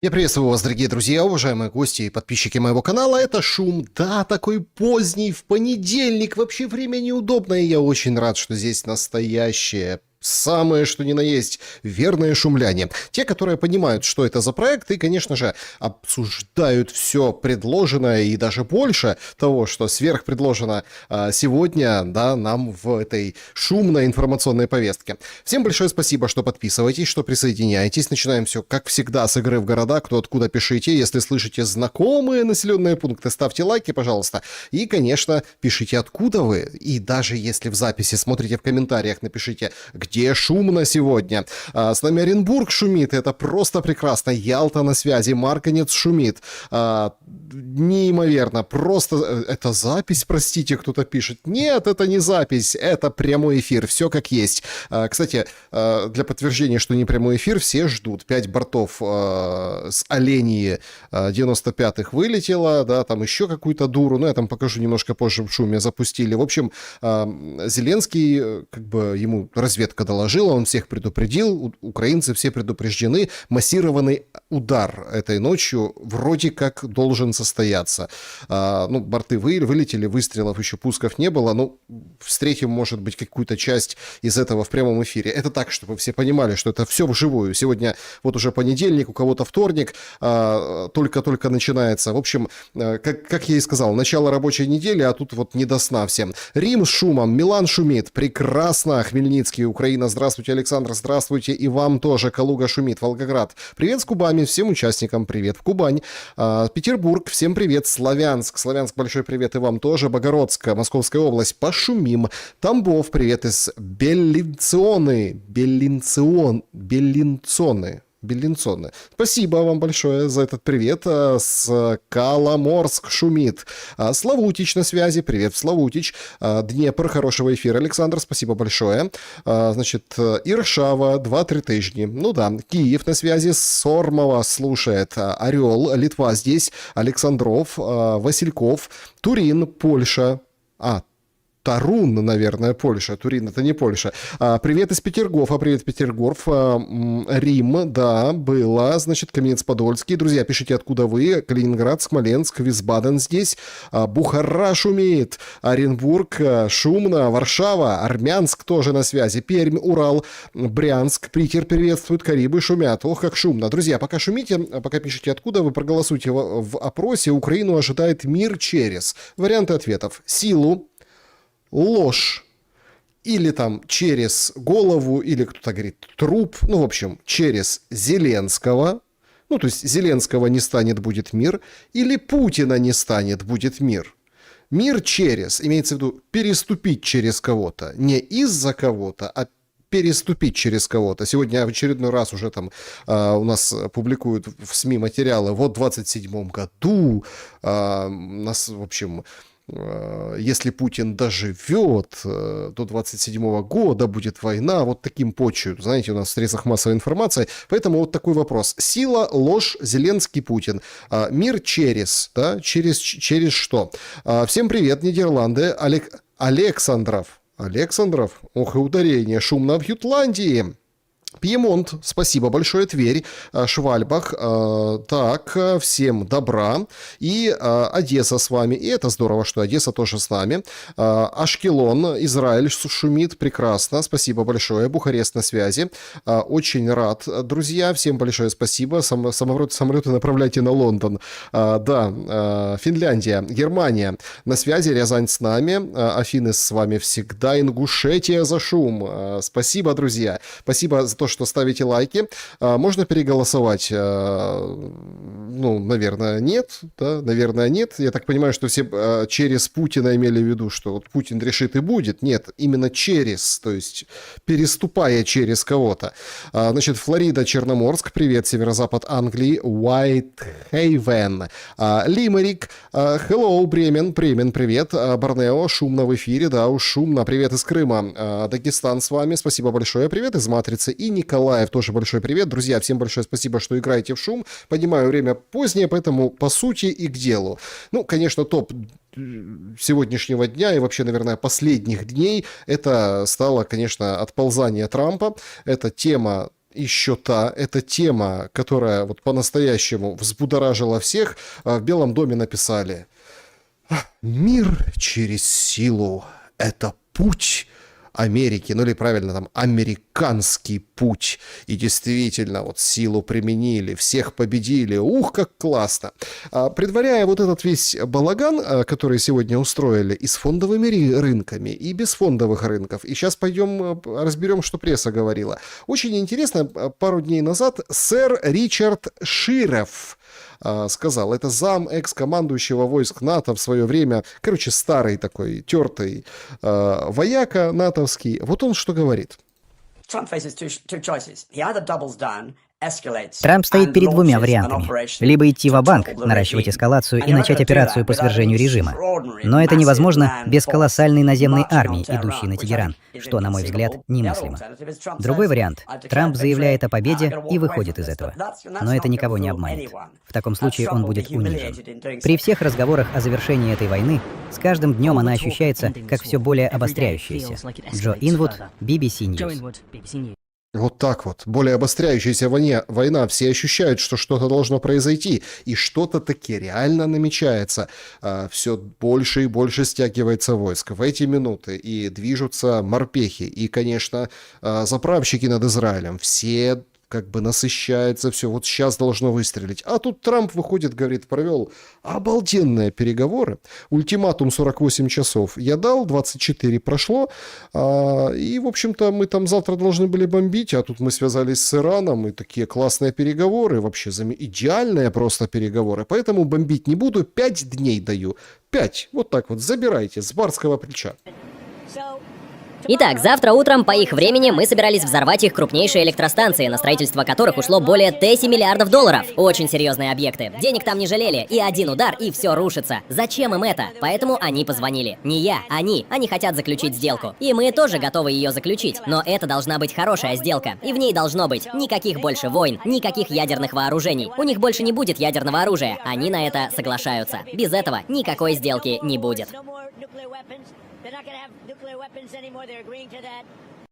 Я приветствую вас, дорогие друзья, уважаемые гости и подписчики моего канала. Это Шум. Да, такой поздний, в понедельник. Вообще время неудобное. И я очень рад, что здесь настоящее, самое что ни на есть, верное шумляне. Те, которые понимают, что это за проект, и, конечно же, обсуждают все предложенное и даже больше того, что сверхпредложено сегодня, да, нам в этой шумной информационной повестке. Всем большое спасибо, что подписываетесь, что присоединяетесь. Начинаем все, как всегда, с игры в города. Кто откуда, пишите. Если слышите знакомые населенные пункты, ставьте лайки, пожалуйста. И, конечно, пишите, откуда вы. И даже если в записи смотрите в комментариях, напишите, где шумно сегодня. С нами Оренбург шумит, это просто прекрасно. Ялта на связи, Марганец шумит. Неимоверно, просто это запись, простите, кто-то пишет. Нет, это не запись, это прямой эфир, все как есть. Кстати, для подтверждения, что не прямой эфир, все ждут. 5 бортов с Оленьи 95-х вылетело, да, там еще какую-то дуру, но я там покажу немножко позже в шуме, запустили. В общем, Зеленский, как бы ему разведка доложила, он всех предупредил, украинцы все предупреждены, массированный удар этой ночью вроде как должен состояться. Борты вылетели, выстрелов еще, пусков не было, встретим, может быть, какую-то часть из этого в прямом эфире. Это так, чтобы все понимали, что это все вживую. Сегодня вот уже понедельник, у кого-то вторник, только-только начинается. В общем, как я и сказал, начало рабочей недели, а тут вот не до сна всем. Рим с шумом, Милан шумит, прекрасно, Хмельницкий, Украина, здравствуйте, Александр, здравствуйте, и вам тоже, Калуга шумит, Волгоград. Привет с Кубани, всем участникам, привет в Кубань. Петербург, всем привет, Славянск, большой привет и вам тоже, Богородск, Московская область, пошумим. Тамбов, привет из Беллинцоны. Спасибо вам большое за этот привет. С Коломорск шумит. Славутич на связи. Привет в Славутич. Днепр, хорошего эфира, Александр. Спасибо большое. Иршава, 2-3 тижні. Киев на связи. Сормова слушает. Орел, Литва здесь. Александров, Васильков. Турин, Польша. Тарун, наверное, Польша. Турин — это не Польша. Привет из Петергофа. Привет, Петергоф. Рим, да, было. Каменец-Подольский. Друзья, пишите, откуда вы. Калининград, Смоленск, Висбаден здесь. Бухара шумит. Оренбург, шумно. Варшава, Армянск тоже на связи. Пермь, Урал, Брянск, Питер приветствует. Карибы шумят. Ох, как шумно. Друзья, пока шумите, пока пишите, откуда вы, проголосуйте в опросе. Украину ожидает мир через. Варианты ответов. Силу, ложь, или там через голову, или кто-то говорит труп, в общем, через Зеленского, то есть Зеленского не станет, будет мир, или Путина не станет, будет мир. Мир через, имеется в виду переступить через кого-то, не из-за кого-то, а переступить через кого-то. Сегодня в очередной раз уже там у нас публикуют в СМИ материалы, вот в 27-м году нас, в общем... Если Путин доживет, до 27 года будет война, вот таким почву, знаете, у нас в средствах массовой информации. Поэтому вот такой вопрос. Сила, ложь, Зеленский, Путин. Мир через, да, через что? Всем привет, Нидерланды. Александров, ох и ударение, шумно в Ютландии. Пьемонт, спасибо большое, Тверь, Швальбах, так, всем добра, и Одесса с вами, и это здорово, что Одесса тоже с нами, Ашкелон, Израиль шумит, прекрасно, спасибо большое, Бухарест на связи, очень рад, друзья, всем большое спасибо, самолеты направляйте на Лондон, да, Финляндия, Германия на связи, Рязань с нами, Афины с вами всегда, Ингушетия за шум, спасибо, друзья, спасибо за то, что ставите лайки. Можно переголосовать? Наверное, нет. Да? Наверное, нет. Я так понимаю, что все через Путина имели в виду, что вот Путин решит и будет. Нет, именно через, то есть переступая через кого-то. Флорида, Черноморск, привет, северо-запад Англии, Уайтхейвен, Лимерик, hello, Бремен, привет, Борнео, шумно в эфире, да, уж шумно, привет из Крыма, Дагестан с вами, спасибо большое, привет из Матрицы, и Николаев, тоже большой привет. Друзья, всем большое спасибо, что играете в шум. Понимаю, время позднее, поэтому по сути и к делу. Конечно, топ сегодняшнего дня и вообще, наверное, последних дней, это стало, конечно, отползание Трампа. Это тема еще та, это тема, которая вот по-настоящему взбудоражила всех. В Белом доме написали: «Мир через силу — это путь Америки», ну или правильно там «американский путь». И действительно, вот силу применили, всех победили. Ух, как классно! Предваряя вот этот весь балаган, который сегодня устроили и с фондовыми рынками, и без фондовых рынков, и сейчас пойдем разберем, что пресса говорила. Очень интересно, пару дней назад сэр Ричард Широв сказал, это зам экс-командующего войск НАТО в свое время, короче, старый такой, тертый вояка натовский. Вот он что говорит. Трамп стоит перед двумя вариантами. Либо идти ва-банк, наращивать эскалацию и начать операцию по свержению режима. Но это невозможно без колоссальной наземной армии, идущей на Тегеран, что, на мой взгляд, немыслимо. Другой вариант. Трамп заявляет о победе и выходит из этого. Но это никого не обманет. В таком случае он будет унижен. При всех разговорах о завершении этой войны, с каждым днем она ощущается как все более обостряющаяся. Джо Инвуд, BBC News. Вот так вот. Более обостряющаяся война. Все ощущают, что что-то должно произойти. И что-то таки реально намечается. Все больше и больше стягивается войск в эти минуты. И движутся морпехи. И, конечно, заправщики над Израилем. Все как бы насыщается, все, вот сейчас должно выстрелить. А тут Трамп выходит, говорит, провел обалденные переговоры. Ультиматум 48 часов я дал, 24 прошло. И, в общем-то, мы там завтра должны были бомбить, а тут мы связались с Ираном, и такие классные переговоры, вообще идеальные просто переговоры. Поэтому бомбить не буду, 5 дней даю. 5, вот так вот, забирайте с барского плеча. Итак, завтра утром по их времени мы собирались взорвать их крупнейшие электростанции, на строительство которых ушло более 10 миллиардов долларов. Очень серьезные объекты. Денег там не жалели. И один удар, и все рушится. Зачем им это? Поэтому они позвонили. Не я, они. Они хотят заключить сделку. И мы тоже готовы ее заключить. Но это должна быть хорошая сделка. И в ней должно быть никаких больше войн, никаких ядерных вооружений. У них больше не будет ядерного оружия. Они на это соглашаются. Без этого никакой сделки не будет.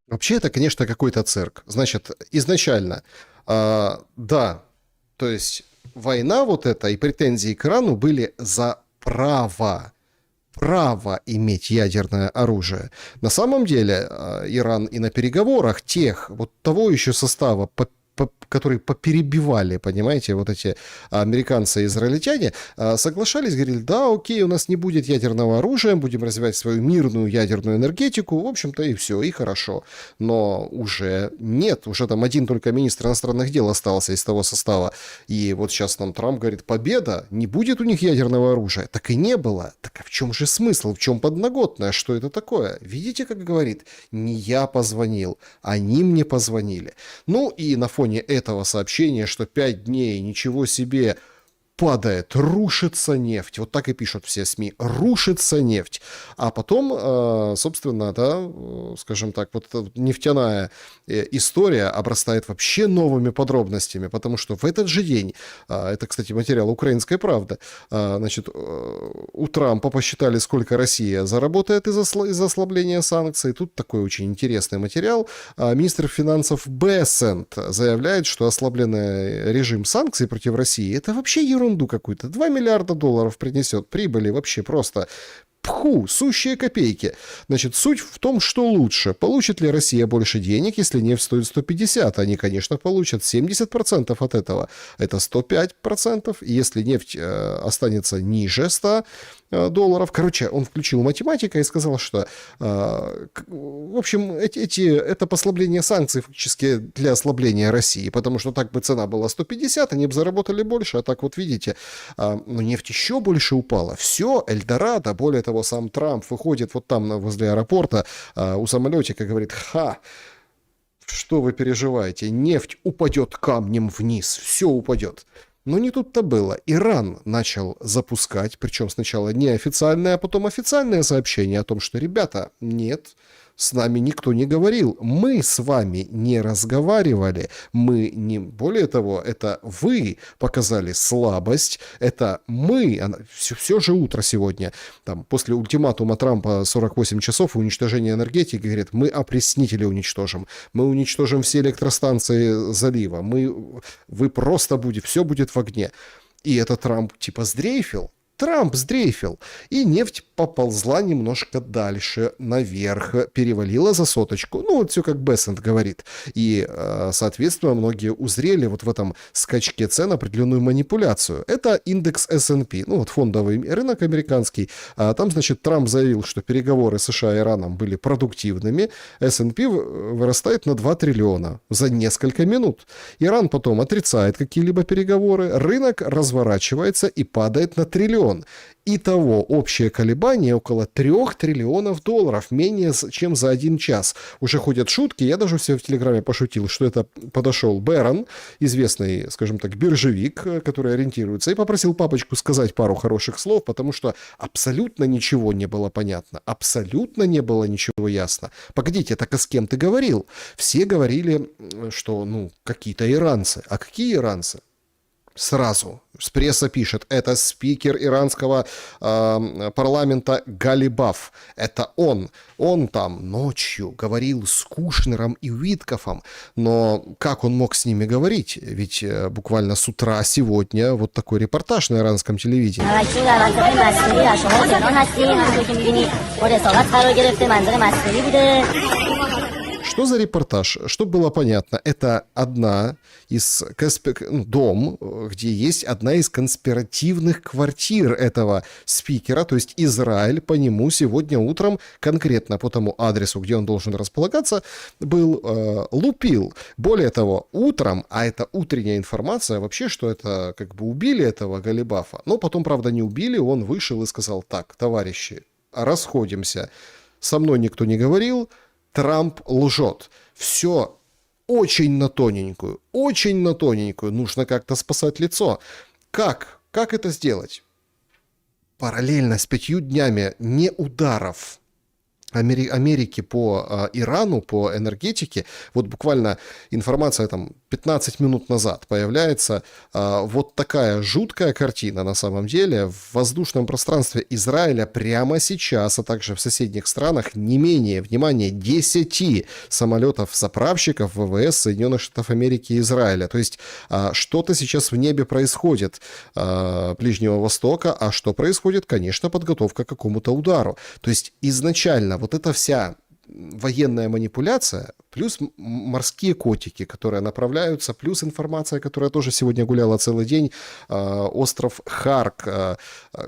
Вообще это, конечно, какой-то цирк. Значит, изначально, да, то есть война вот эта и претензии к Ирану были за право иметь ядерное оружие. На самом деле Иран и на переговорах тех, вот того еще состава, которые поперебивали, понимаете, вот эти американцы и израильтяне, соглашались, говорили, да, окей, у нас не будет ядерного оружия, будем развивать свою мирную ядерную энергетику, в общем-то, и все, и хорошо. Но уже нет, уже там один только министр иностранных дел остался из того состава. И вот сейчас нам Трамп говорит, победа, не будет у них ядерного оружия. Так и не было. Так а в чем же смысл, в чем подноготное, что это такое? Видите, как говорит, не я позвонил, они мне позвонили. Ну и на фоне этого сообщения, что 5 дней, ничего себе, падает, рушится нефть. Вот так и пишут все СМИ. Рушится нефть. А потом, собственно, да, скажем так, вот нефтяная история обрастает вообще новыми подробностями, потому что в этот же день, это, кстати, материал «Украинская правда», значит, у Трампа посчитали, сколько Россия заработает из-за ослабления санкций. Тут такой очень интересный материал. Министр финансов Бессент заявляет, что ослабленный режим санкций против России — это вообще ерунда какую-то. 2 миллиарда долларов принесет прибыли вообще просто. Пху, сущие копейки. Значит, суть в том, что лучше. Получит ли Россия больше денег, если нефть стоит 150? Они, конечно, получат 70% от этого. Это 105%. Если нефть останется ниже 100 долларов. Короче, он включил математику и сказал, что, в общем, это послабление санкций фактически для ослабления России, потому что так бы цена была 150, они бы заработали больше, а так вот видите, но нефть еще больше упала. Все, Эльдорадо, более того, сам Трамп выходит вот там возле аэропорта у самолетика, говорит, что вы переживаете, нефть упадет камнем вниз, все упадет. Но не тут-то было. Иран начал запускать, причем сначала неофициальное, а потом официальное сообщение о том, что, ребята, нет, С нами никто не говорил. Мы с вами не разговаривали. Мы не... Более того, это вы показали слабость. Это мы... Все же утро сегодня. Там, после ультиматума Трампа 48 часов уничтожения энергетики, говорит, мы опреснители уничтожим. Мы уничтожим все электростанции залива. Вы просто будете... Все будет в огне. И это Трамп типа сдрейфил. Трамп сдрейфил, и нефть поползла немножко дальше, наверх, перевалила за соточку. Ну, вот все как Бессент говорит. И, соответственно, многие узрели вот в этом скачке цен определенную манипуляцию. Это индекс S&P, ну, вот фондовый рынок американский. Там, значит, Трамп заявил, что переговоры США и Ираном были продуктивными. S&P вырастает на 2 триллиона за несколько минут. Иран потом отрицает какие-либо переговоры, рынок разворачивается и падает на триллион. Итого общее колебание около 3 триллионов долларов, менее чем за 1 час. Уже ходят шутки, я даже все в Телеграме пошутил, что это подошел Бэрон, известный, скажем так, биржевик, который ориентируется, и попросил папочку сказать пару хороших слов, потому что абсолютно ничего не было понятно, абсолютно не было ничего ясно. Погодите, так а с кем ты говорил? Все говорили, что, какие-то иранцы. А какие иранцы? Сразу с пресса пишет, это спикер иранского парламента Галибаф. Это он. Он там ночью говорил с Кушнером и Уиткофом. Но как он мог с ними говорить? Ведь буквально с утра сегодня вот такой репортаж на иранском телевидении. Что за репортаж? Чтобы было понятно, это одна из дом, где есть одна из конспиративных квартир этого спикера, то есть Израиль по нему сегодня утром конкретно по тому адресу, где он должен располагаться, был лупил. Более того, утром, а это утренняя информация вообще, что это как бы убили этого Галибафа, но потом, правда, не убили, он вышел и сказал, так, товарищи, расходимся, со мной никто не говорил, Трамп лжет. Все очень на тоненькую, нужно как-то спасать лицо. Как? Как это сделать? Параллельно с 5 днями неударов Америки по Ирану, по энергетике, вот буквально информация там 15 минут назад появляется, вот такая жуткая картина на самом деле. В воздушном пространстве Израиля прямо сейчас, а также в соседних странах не менее, внимание, 10 самолетов-заправщиков ВВС Соединенных Штатов Америки и Израиля. То есть что-то сейчас в небе происходит Ближнего Востока, а что происходит? Конечно, подготовка к какому-то удару. То есть изначально вот эта вся военная манипуляция, плюс морские котики, которые направляются, плюс информация, которая тоже сегодня гуляла целый день, остров Харк,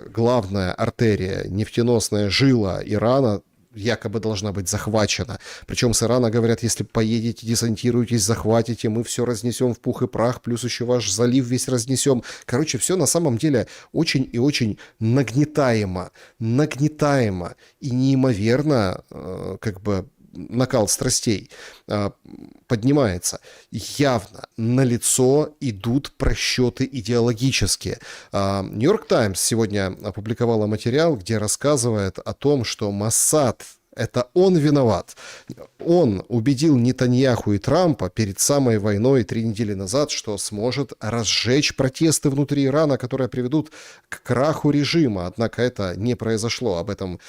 главная артерия, нефтеносная жила Ирана, якобы должна быть захвачена. Причем с Ирана говорят, если поедете, десантируетесь, захватите, мы все разнесем в пух и прах, плюс еще ваш залив весь разнесем. Короче, все на самом деле очень и очень нагнетаемо и неимоверно как бы накал страстей поднимается. Явно налицо идут просчеты идеологические. Нью-Йорк Таймс сегодня опубликовала материал, где рассказывает о том, что Моссад это он виноват. Он убедил Нетаньяху и Трампа перед самой войной 3 недели назад, что сможет разжечь протесты внутри Ирана, которые приведут к краху режима. Однако это не произошло. Об этом,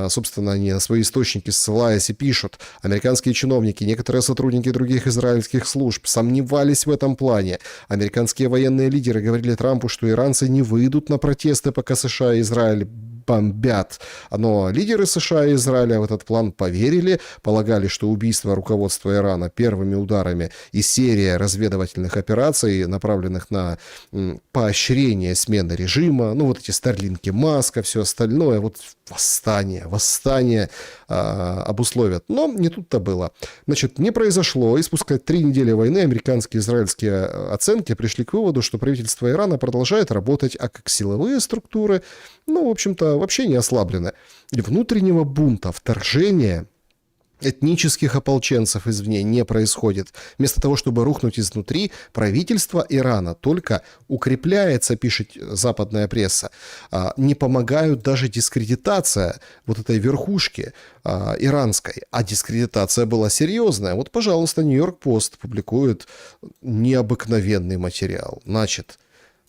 собственно, они на свои источники ссылаясь и пишут. Американские чиновники, некоторые сотрудники других израильских служб сомневались в этом плане. Американские военные лидеры говорили Трампу, что иранцы не выйдут на протесты, пока США и Израиль бомбят. Но лидеры США и Израиля в этот план поверили, полагали, что убийство руководства Ирана первыми ударами и серия разведывательных операций, направленных на поощрение смены режима, вот эти старлинки Маска, все остальное, вот восстание обусловят. Но не тут-то было. Значит, не произошло, и спустя 3 недели войны американские и израильские оценки пришли к выводу, что правительство Ирана продолжает работать, а как силовые структуры, в общем-то, вообще не ослаблены. И внутреннего бунта, вторжения этнических ополченцев извне не происходит. Вместо того, чтобы рухнуть изнутри, правительство Ирана только укрепляется, пишет западная пресса. Не помогают даже дискредитация вот этой верхушки иранской. А дискредитация была серьезная. Вот, пожалуйста, Нью-Йорк Пост публикует необыкновенный материал. Значит,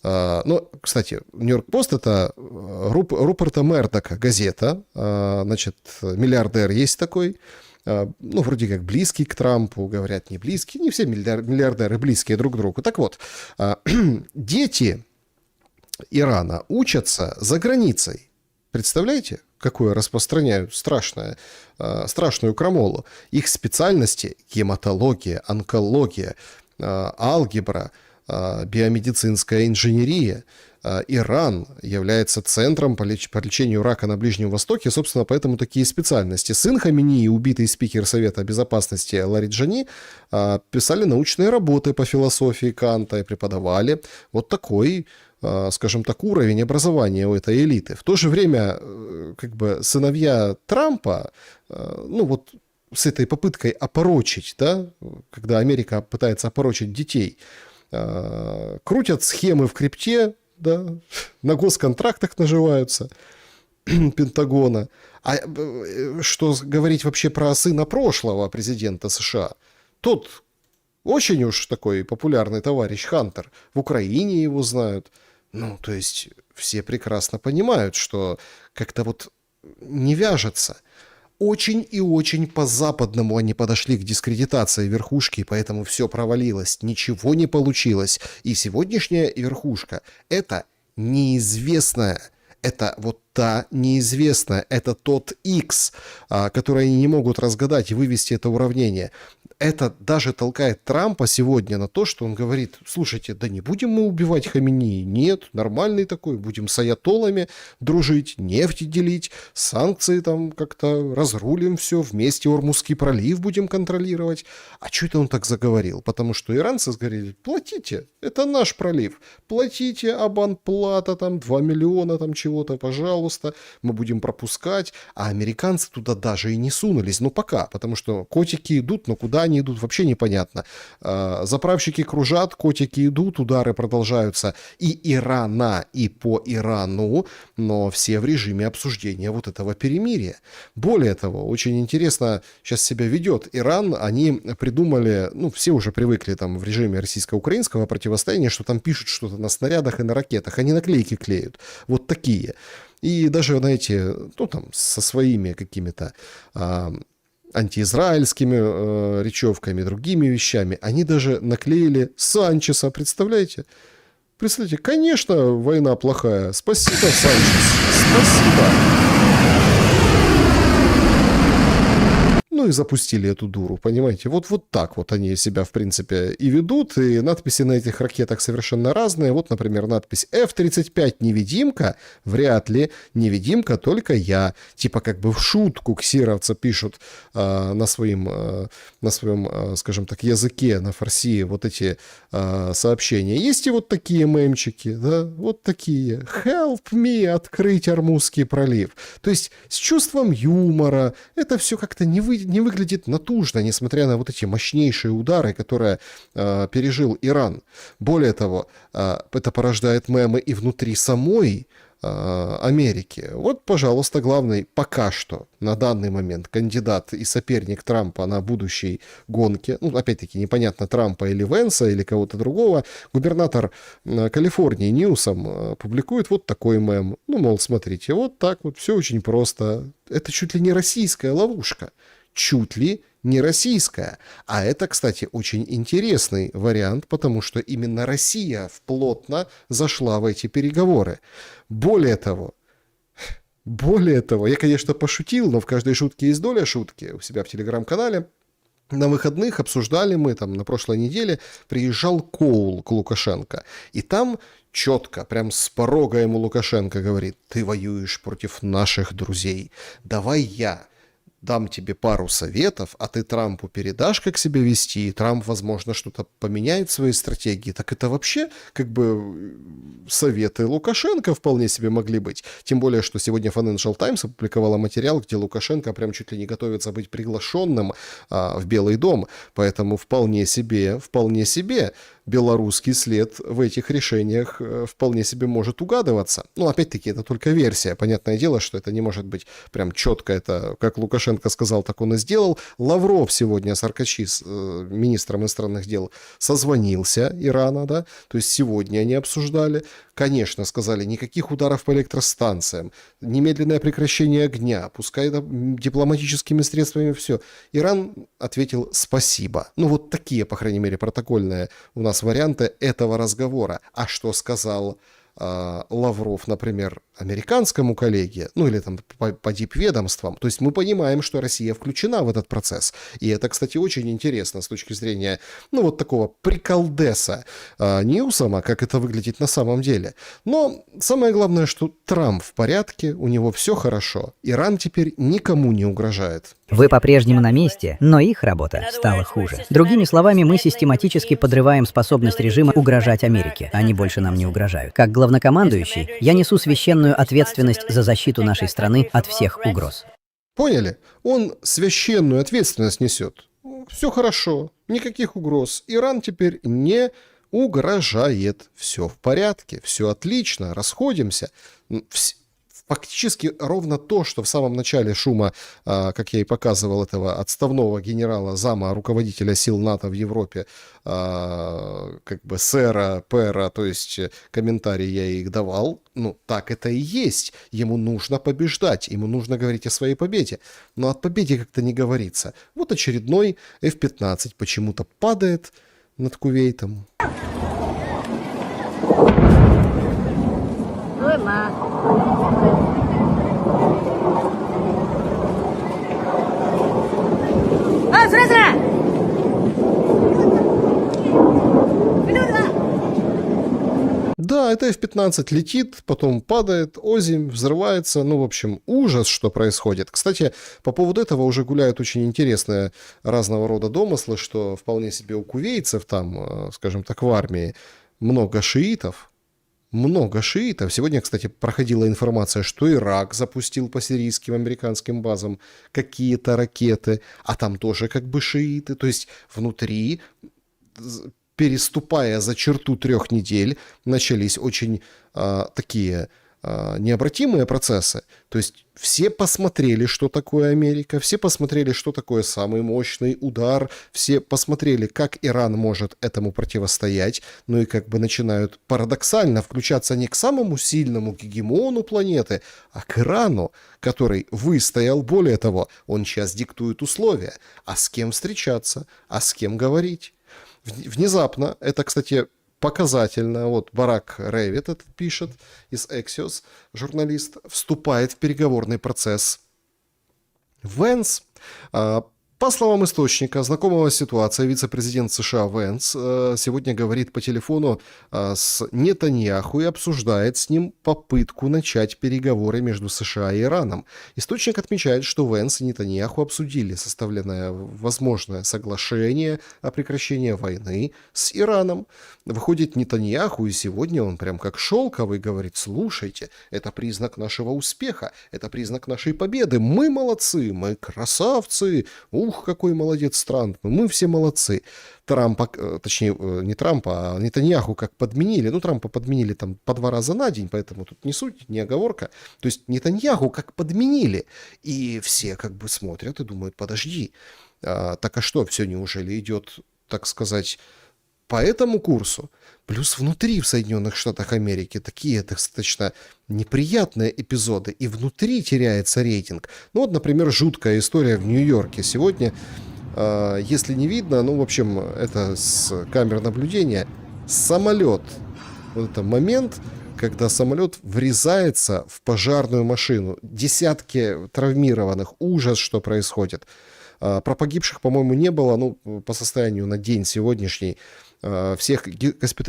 ну, кстати, Нью-Йорк Пост — это Руперта Мердока газета. Значит, миллиардер есть такой. Ну, вроде как близкий к Трампу, говорят, не близкий. Не все миллиардеры близкие друг к другу. Так вот, дети Ирана учатся за границей. Представляете, какое распространяют страшную крамолу? Их специальности — гематология, онкология, алгебра, биомедицинская инженерия. Иран является центром по лечению рака на Ближнем Востоке, собственно, поэтому такие специальности. Сын Хаминеи, убитый спикер Совета Безопасности Лариджани, писали научные работы по философии Канта и преподавали. Вот такой, скажем так, уровень образования у этой элиты. В то же время, как бы, сыновья Трампа, ну вот с этой попыткой опорочить, да, когда Америка пытается опорочить детей, крутят схемы в крипте, да, на госконтрактах наживаются Пентагона. А что говорить вообще про сына прошлого президента США? Тот очень уж такой популярный товарищ Хантер. В Украине его знают. Ну, то есть все прекрасно понимают, что как-то вот не вяжется. Очень и очень по-западному они подошли к дискредитации верхушки, поэтому все провалилось, ничего не получилось. И сегодняшняя верхушка — это неизвестная, это вот та неизвестная, это тот X, который они не могут разгадать и вывести это уравнение. Это даже толкает Трампа сегодня на то, что он говорит: слушайте, да не будем мы убивать Хаминеи, нет, нормальный такой, будем с аятоллами дружить, нефть делить, санкции там как-то разрулим все, вместе Ормузский пролив будем контролировать. А что это он так заговорил? Потому что иранцы говорили: платите, это наш пролив, платите абонплата там 2 миллиона там чего-то, пожалуйста, мы будем пропускать. А американцы туда даже и не сунулись, ну пока, потому что котики идут, но куда они идут, вообще непонятно. Заправщики кружат, котики идут, удары продолжаются и Ирана, и по Ирану, но все в режиме обсуждения вот этого перемирия. Более того, очень интересно сейчас себя ведет Иран. Они придумали, ну, все уже привыкли там в режиме российско-украинского противостояния, что там пишут что-то на снарядах и на ракетах, они наклейки клеют. Вот такие. И даже, знаете, ну, там, со своими какими-то антиизраильскими речевками, другими вещами, они даже наклеили Санчеса, представляете? Представляете, конечно, война плохая. Спасибо, Санчес, спасибо. Ну и запустили эту дуру, понимаете? Вот так вот они себя, в принципе, и ведут. И надписи на этих ракетах совершенно разные. Вот, например, надпись F-35 «Невидимка». Вряд ли невидимка, только я. Типа как бы в шутку ксировцы пишут на своем, скажем так, языке, на фарси вот эти сообщения. Есть и вот такие мемчики, да? Вот такие. Help me открыть Ормузский пролив. То есть с чувством юмора. Это все как-то не выглядит натужно, несмотря на вот эти мощнейшие удары, которые пережил Иран. Более того, это порождает мемы и внутри самой Америки. Вот, пожалуйста, главный пока что на данный момент кандидат и соперник Трампа на будущей гонке, ну, опять-таки, непонятно, Трампа или Венса, или кого-то другого, губернатор Калифорнии Ньюсом публикует вот такой мем. Ну, мол, смотрите, вот так вот, все очень просто. Это чуть ли не российская ловушка. Чуть ли не российская. А это, кстати, очень интересный вариант, потому что именно Россия плотно зашла в эти переговоры. Более того, я, конечно, пошутил, но в каждой шутке есть доля шутки. У себя в телеграм-канале на выходных обсуждали мы, там, на прошлой неделе приезжал Коул к Лукашенко. И там четко, прям с порога ему Лукашенко говорит: ты воюешь против наших друзей. Давай я дам тебе пару советов, а ты Трампу передашь, как себя вести, и Трамп, возможно, что-то поменяет в своей стратегии, так это вообще как бы советы Лукашенко вполне себе могли быть. Тем более, что сегодня Financial Times опубликовала материал, где Лукашенко прям чуть ли не готовится быть приглашенным в Белый дом. Поэтому вполне себе белорусский след в этих решениях вполне себе может угадываться. Ну, опять-таки, это только версия. Понятное дело, что это не может быть прям четко. Это, как Лукашенко сказал, так он и сделал. Лавров сегодня с Аркачи, с министром иностранных дел, созвонился Ирана, да, то есть сегодня они обсуждали. Конечно, сказали, никаких ударов по электростанциям, немедленное прекращение огня, пускай это дипломатическими средствами все. Иран ответил спасибо. Ну, вот такие, по крайней мере, протокольные у нас варианты этого разговора. А что сказал Лавров, например, американскому коллеге, ну или там по дипведомствам, то есть мы понимаем, что Россия включена в этот процесс. И это, кстати, очень интересно с точки зрения, ну вот такого приколдеса Ньюсома, как это выглядит на самом деле. Но самое главное, что Трамп в порядке, у него все хорошо. Иран теперь никому не угрожает. Вы по-прежнему на месте, но их работа стала хуже. Другими словами, мы систематически подрываем способность режима угрожать Америке. Они больше нам не угрожают. Как главнокомандующий, я несу священную ответственность за защиту нашей страны от всех угроз. Поняли? Он священную ответственность несет. Все хорошо, никаких угроз. Иран теперь не угрожает. Все в порядке, все отлично, расходимся. Фактически ровно то, что в самом начале шума, как я и показывал, этого отставного генерала, зама руководителя сил НАТО в Европе, как бы сэра, пэра, то есть комментарии я их давал, ну так это и есть. Ему нужно побеждать, ему нужно говорить о своей победе. Но от победы как-то не говорится. Вот очередной F-15 почему-то падает над Кувейтом. Да, это F-15 летит, потом падает, озимь, взрывается. Ну, в общем, ужас, что происходит. Кстати, по поводу этого уже гуляют очень интересные разного рода домыслы, что вполне себе у кувейцев там, скажем так, в армии много шиитов. Много шиитов. Сегодня, кстати, проходила информация, что Ирак запустил по сирийским американским базам какие-то ракеты, а там тоже как бы шииты. То есть внутри, переступая за черту 3 недель, начались очень такие необратимые процессы. То есть все посмотрели, что такое Америка, все посмотрели, что такое самый мощный удар, все посмотрели, как Иран может этому противостоять, ну и как бы начинают парадоксально включаться не к самому сильному гегемону планеты, а к Ирану, который выстоял. Более того, он сейчас диктует условия, а с кем встречаться, а с кем говорить. Внезапно, это, кстати, показательно, вот Барак Ревит этот пишет из Axios, журналист, вступает в переговорный процесс. Венс, по словам источника, знакомого с ситуацией, вице-президент США Венс сегодня говорит по телефону с Нетаньяху и обсуждает с ним попытку начать переговоры между США и Ираном. Источник отмечает, что Венс и Нетаньяху обсудили составленное возможное соглашение о прекращении войны с Ираном. Выходит Нетаньяху, и сегодня он прям как шелковый говорит: слушайте, это признак нашего успеха, это признак нашей победы, мы молодцы, мы красавцы, ух, какой молодец Трамп, мы все молодцы. Трампа, точнее, не Трампа, а Нетаньяху как подменили. Ну, Трампа подменили там по 2 раза на день, поэтому тут не суть, не оговорка. То есть Нетаньяху как подменили. И все как бы смотрят и думают: подожди, так а что, все неужели идет, так сказать, по этому курсу? Плюс внутри в Соединенных Штатах Америки такие достаточно неприятные эпизоды, и внутри теряется рейтинг. Ну вот, например, жуткая история в Нью-Йорке сегодня. Если не видно, ну, в общем, это с камер наблюдения. Самолет. Вот это момент, когда самолет врезается в пожарную машину. Десятки травмированных. Ужас, что происходит. Про погибших, по-моему, не было. Ну, по состоянию на день сегодняшний всех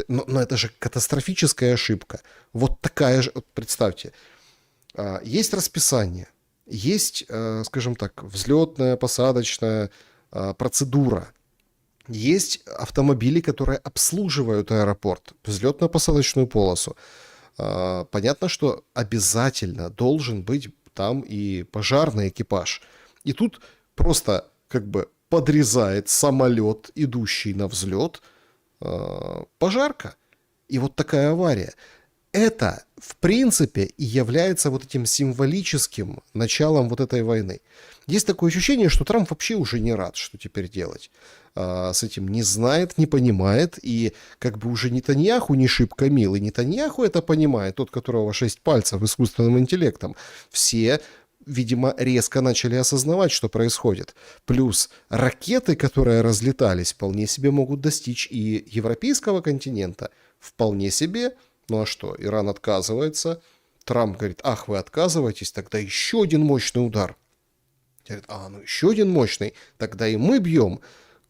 но это же катастрофическая ошибка. Вот такая же, вот представьте, есть расписание. Есть, скажем так, взлетная, посадочная процедура. Есть автомобили, которые обслуживают аэропорт, взлетно-посадочную полосу. Понятно, что обязательно должен быть там и пожарный экипаж. И тут просто как бы подрезает самолет, идущий на взлет, пожарка. И вот такая авария. Это, в принципе, и является вот этим символическим началом вот этой войны. Есть такое ощущение, что Трамп вообще уже не рад, что теперь делать. С этим не знает, не понимает, и как бы уже Нетаньяху не шибко мил, и Нетаньяху это понимает, тот, которого 6 пальцев искусственным интеллектом. Все, видимо, резко начали осознавать, что происходит. Плюс ракеты, которые разлетались, вполне себе могут достичь и европейского континента. Вполне себе. Ну а что, Иран отказывается, Трамп говорит, ах, вы отказываетесь, тогда еще один мощный удар. Говорит, ну еще один мощный, тогда и мы бьем.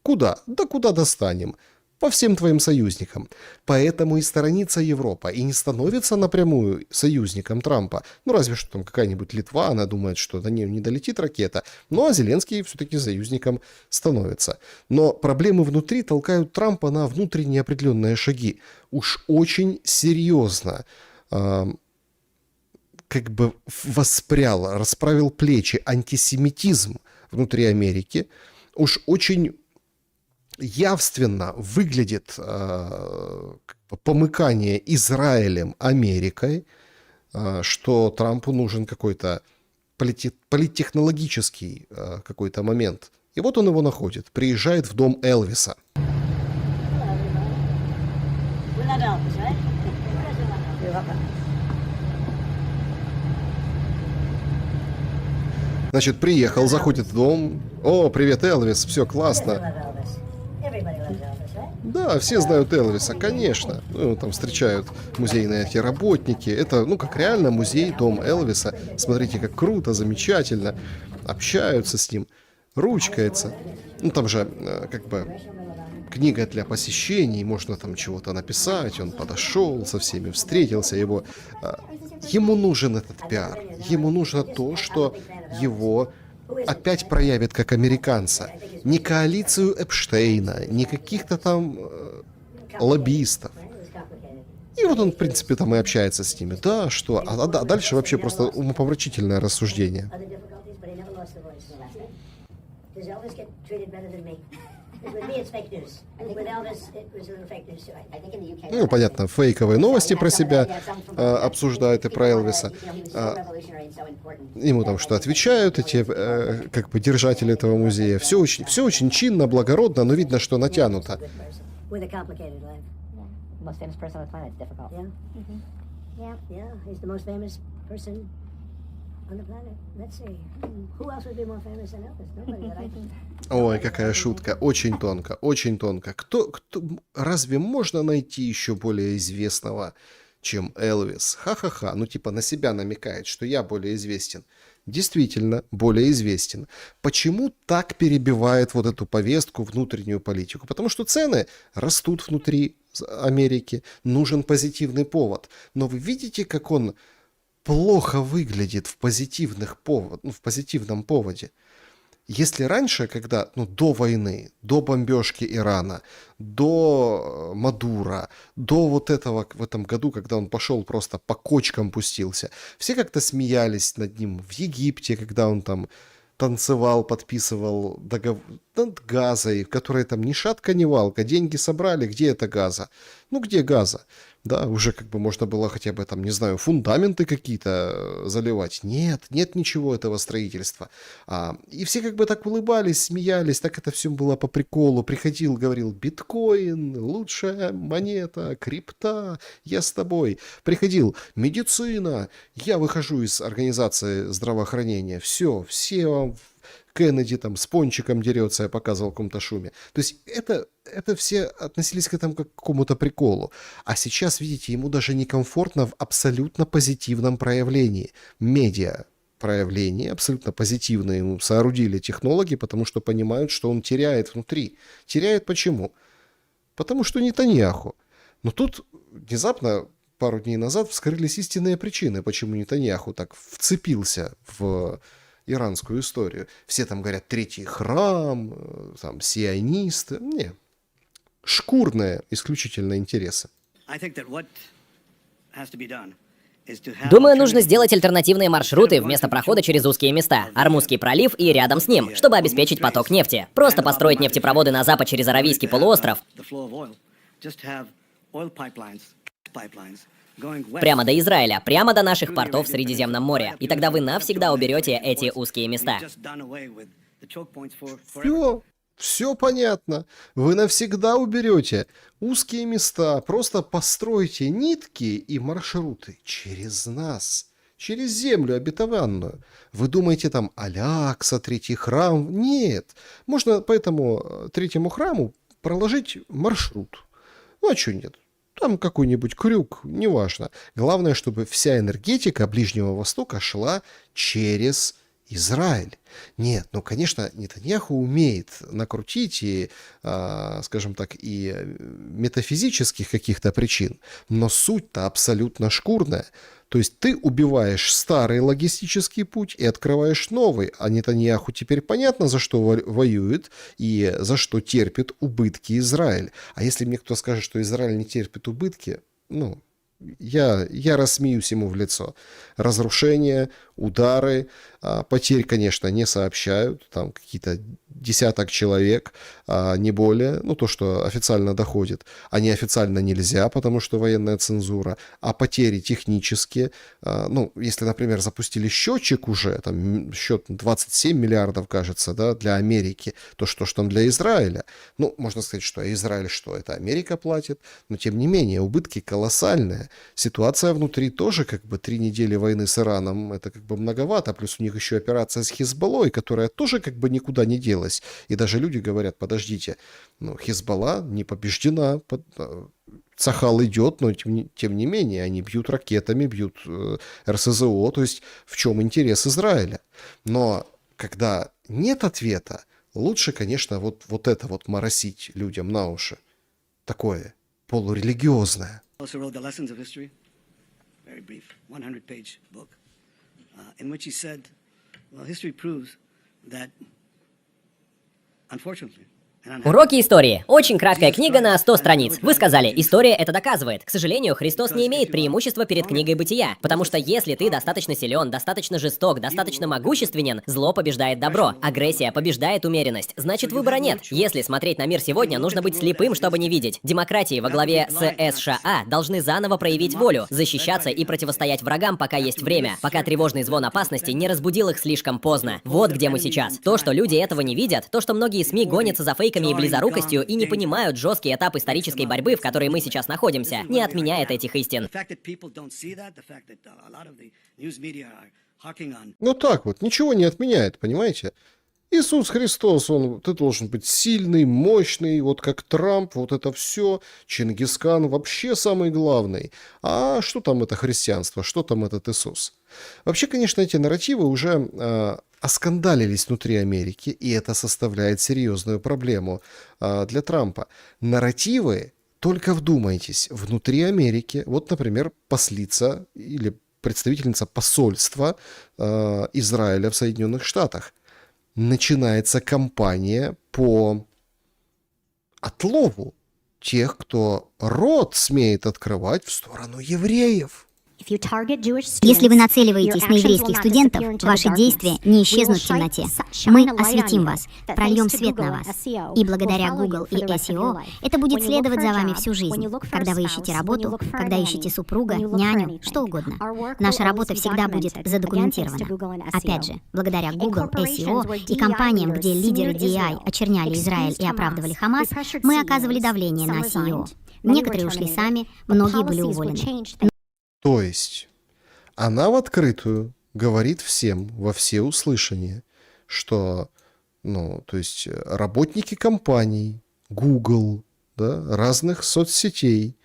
Куда? Да куда достанем? По всем твоим союзникам. Поэтому и сторонится Европа, и не становится напрямую союзником Трампа. Ну разве что там какая-нибудь Литва, она думает, что до нее не долетит ракета. Ну а Зеленский все-таки союзником становится. Но проблемы внутри толкают Трампа на внутренние определенные шаги. Уж очень серьезно как бы воспрял, расправил плечи антисемитизм внутри Америки. Уж очень явственно выглядит помыкание Израилем Америкой, что Трампу нужен какой-то политтехнологический какой-то момент. И вот он его находит. Приезжает в дом Элвиса. Значит, приехал, заходит в дом. О, привет, Элвис, все классно. Да, все знают Элвиса, конечно. Ну, там встречают музейные эти работники. Это, ну, как реально музей, дом Элвиса. Смотрите, как круто, замечательно. Общаются с ним, ручкается. Ну, там же, как бы, книга для посещений, можно там чего-то написать. Он подошел, со всеми встретился, его... Ему нужен этот пиар. Ему нужно то, что его опять проявит как американца. Не коалицию Эпштейна, не каких-то там лоббистов. И вот он, в принципе, там и общается с ними. Да, что? А дальше вообще просто умопомрачительное рассуждение. Ну, понятно, фейковые новости про себя обсуждают и про Элвиса. Ему там что отвечают эти как бы держатели этого музея. Все очень чинно, благородно, но видно, что натянуто. Ой, какая шутка. Очень тонко, очень тонко. Разве можно найти еще более известного, чем Элвис? Ха-ха-ха. Ну, типа, на себя намекает, что я более известен. Действительно, более известен. Почему так перебивает вот эту повестку, внутреннюю политику? Потому что цены растут внутри Америки. Нужен позитивный повод. Но вы видите, как он плохо выглядит в позитивном поводе. Если раньше, когда, до войны, до бомбежки Ирана, до Мадуро, до вот этого, в этом году, когда он пошел просто по кочкам пустился, все как-то смеялись над ним в Египте, когда он там танцевал, подписывал договор над Газой, в которой там ни шатка, ни валка, деньги собрали, где это Газа? Ну, где Газа? Да, уже как бы можно было хотя бы там, не знаю, фундаменты какие-то заливать. Нет ничего этого строительства. И все как бы так улыбались, смеялись, так это все было по приколу. Приходил, говорил, биткоин, лучшая монета, крипта, я с тобой. Приходил, медицина, я выхожу из организации здравоохранения. Все вам... Кеннеди там с пончиком дерется, я показывал в каком-то шуме. То есть это все относились к этому как к какому-то приколу. А сейчас, видите, ему даже некомфортно в абсолютно позитивном проявлении. Медиа проявление абсолютно позитивное ему соорудили технологи, потому что понимают, что он теряет внутри. Теряет почему? Потому что Нетаньяху. Но тут внезапно пару дней назад вскрылись истинные причины, почему Нетаньяху так вцепился в иранскую историю. Все там говорят «третий храм», там «сионисты». Не, шкурные исключительно интересы. Думаю, нужно сделать альтернативные маршруты вместо прохода через узкие места, Ормузский пролив и рядом с ним, чтобы обеспечить поток нефти. Просто построить нефтепроводы на запад через Аравийский полуостров, прямо до Израиля, прямо до наших портов в Средиземном море. И тогда вы навсегда уберете эти узкие места. Все понятно. Вы навсегда уберете узкие места. Просто постройте нитки и маршруты через нас, через землю обетованную. Вы думаете там Алякса, третий храм? Нет. Можно по этому третьему храму проложить маршрут. Ну а что нет? Там какой-нибудь крюк, неважно. Главное, чтобы вся энергетика Ближнего Востока шла через Израиль. Нет, ну, конечно, Нетаньяху умеет накрутить и, скажем так, и метафизических каких-то причин, но суть-то абсолютно шкурная. То есть ты убиваешь старый логистический путь и открываешь новый, а Нетаньяху теперь понятно, за что воюет и за что терпит убытки Израиль. А если мне кто скажет, что Израиль не терпит убытки, ну, я рассмеюсь ему в лицо. Разрушения, удары, потерь, конечно, не сообщают. Там какие-то десяток человек, не более. Ну, то, что официально доходит. А неофициально нельзя, потому что военная цензура. А потери технические. Ну, если, например, запустили счетчик уже, там счет 27 миллиардов, кажется, да, для Америки, то что ж там для Израиля? Ну, можно сказать, что Израиль что? Это Америка платит. Но, тем не менее, убытки колоссальные. Ситуация внутри тоже, как бы, 3 недели войны с Ираном, это как бы многовато. Плюс у них еще операция с Хизбаллой, которая тоже как бы никуда не делась. И даже люди говорят, подождите, ну, Хизбалла не побеждена, Цахал идет, но тем не менее они бьют ракетами, бьют РСЗО, то есть в чем интерес Израиля. Но когда нет ответа, лучше, конечно, вот это вот моросить людям на уши. Такое полурелигиозное. In which he said, well, history proves that, unfortunately, Уроки истории. Очень краткая книга на 100 страниц. Вы сказали, история это доказывает. К сожалению, Христос не имеет преимущества перед книгой Бытия. Потому что если ты достаточно силен, достаточно жесток, достаточно могущественен, зло побеждает добро. Агрессия побеждает умеренность. Значит, выбора нет. Если смотреть на мир сегодня, нужно быть слепым, чтобы не видеть. Демократии во главе с США должны заново проявить волю, защищаться и противостоять врагам, пока есть время, пока тревожный звон опасности не разбудил их слишком поздно. Вот где мы сейчас. То, что люди этого не видят, то, что многие СМИ гонятся за фейками и близорукостью и не понимают жесткий этап исторической борьбы, в которой мы сейчас находимся, не отменяет этих истин. Ну так вот, ничего не отменяет, понимаете? Иисус Христос, ты должен быть сильный, мощный, вот как Трамп, вот это все. Чингисхан вообще самый главный. А что там это христианство, что там этот Иисус? Вообще, конечно, эти нарративы уже оскандалились внутри Америки, и это составляет серьезную проблему для Трампа. Нарративы, только вдумайтесь, внутри Америки, вот, например, послица или представительница посольства Израиля в Соединенных Штатах, начинается кампания по отлову тех, кто рот смеет открывать в сторону евреев. Если вы нацеливаетесь на еврейских студентов, ваши действия не исчезнут в темноте. Мы осветим вас, прольем свет на вас. И благодаря Google и SEO это будет следовать за вами всю жизнь. Когда вы ищете работу, когда ищете супруга, няню, что угодно. Наша работа всегда будет задокументирована. Опять же, благодаря Google, SEO и компаниям, где лидеры DEI очерняли Израиль и оправдывали Хамас, мы оказывали давление на CEO. Некоторые ушли сами, многие были уволены. То есть она в открытую говорит всем во всеуслышание, что, то есть работники компаний, Google, да, разных соцсетей,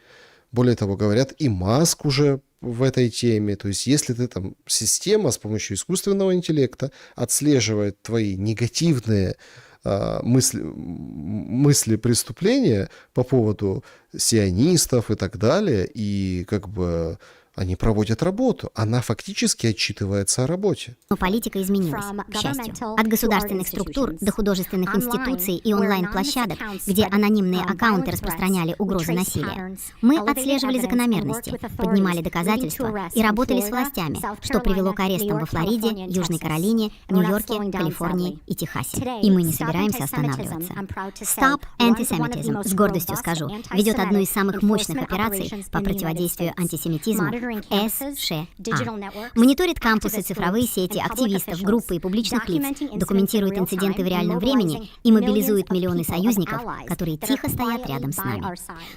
более того, говорят, и Маск уже в этой теме. То есть если ты там, система с помощью искусственного интеллекта отслеживает твои негативные мысли преступления по поводу сионистов и так далее, и как бы Они проводят работу. Она фактически отчитывается о работе. Но политика изменилась, к счастью. От государственных структур до художественных институций и онлайн-площадок, где анонимные аккаунты распространяли угрозы насилия. Мы отслеживали закономерности, поднимали доказательства и работали с властями, что привело к арестам во Флориде, Южной Каролине, Нью-Йорке, Калифорнии и Техасе. И мы не собираемся останавливаться. Stop Antisemitism, с гордостью скажу, ведет одну из самых мощных операций по противодействию антисемитизму США. Мониторит кампусы, цифровые сети, активистов, группы и публичных лиц, документирует инциденты в реальном времени и мобилизует миллионы союзников, которые тихо стоят рядом с нами.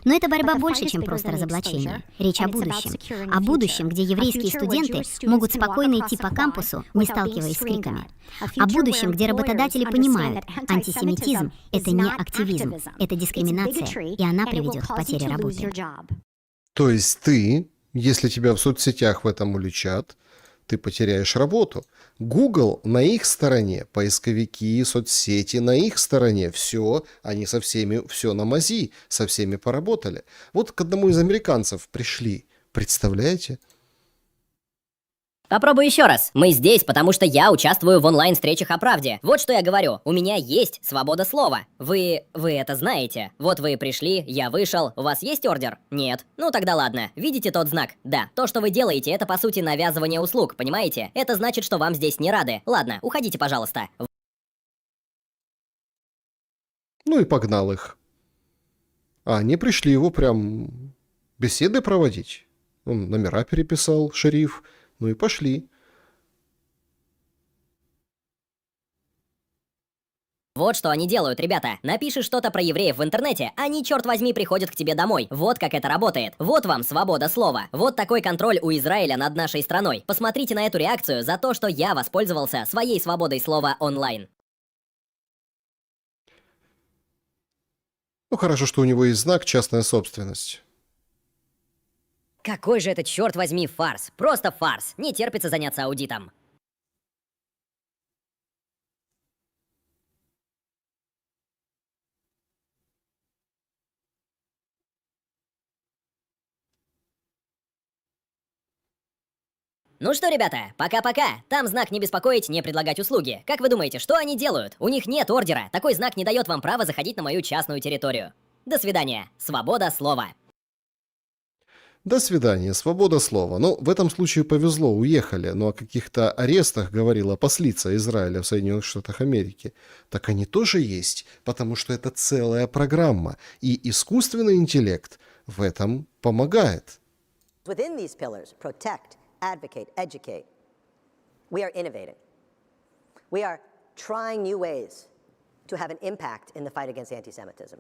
Но эта борьба больше, чем просто разоблачение. Речь о будущем. О будущем, где еврейские студенты могут спокойно идти по кампусу, не сталкиваясь с криками. О будущем, где работодатели понимают, антисемитизм — это не активизм, это дискриминация, и она приведет к потере работы. То есть ты, если тебя в соцсетях в этом уличат, ты потеряешь работу. Google на их стороне, поисковики, соцсети на их стороне, все, они со всеми, все на мази, со всеми поработали. Вот к одному из американцев пришли, представляете? Попробуй еще раз. Мы здесь, потому что я участвую в онлайн-встречах о правде. Вот что я говорю. У меня есть свобода слова. Вы это знаете. Вот вы пришли, я вышел. У вас есть ордер? Нет. Ну тогда ладно. Видите тот знак? Да. То, что вы делаете, это по сути навязывание услуг, понимаете? Это значит, что вам здесь не рады. Ладно, уходите, пожалуйста. Ну и погнал их. А они пришли его прям беседы проводить. Он номера переписал, шериф. Ну и пошли. Вот что они делают, ребята. Напишешь что-то про евреев в интернете, они, черт возьми, приходят к тебе домой. Вот как это работает. Вот вам свобода слова. Вот такой контроль у Израиля над нашей страной. Посмотрите на эту реакцию за то, что я воспользовался своей свободой слова онлайн. Ну хорошо, что у него есть знак «Частная собственность». Какой же это, черт возьми, фарс. Просто фарс. Не терпится заняться аудитом. Ну что, ребята, пока-пока. Там знак «Не беспокоить, не предлагать услуги». Как вы думаете, что они делают? У них нет ордера. Такой знак не дает вам права заходить на мою частную территорию. До свидания. Свобода слова. До свидания, свобода слова. Ну, в этом случае повезло, уехали, но о каких-то арестах говорила послица Израиля в Соединенных Штатах Америки. Так они тоже есть, потому что это целая программа, и искусственный интеллект в этом помогает. Within these pillars, protect, advocate, educate, we are innovating. We are trying new ways to have an impact in the fight against anti-Semitism.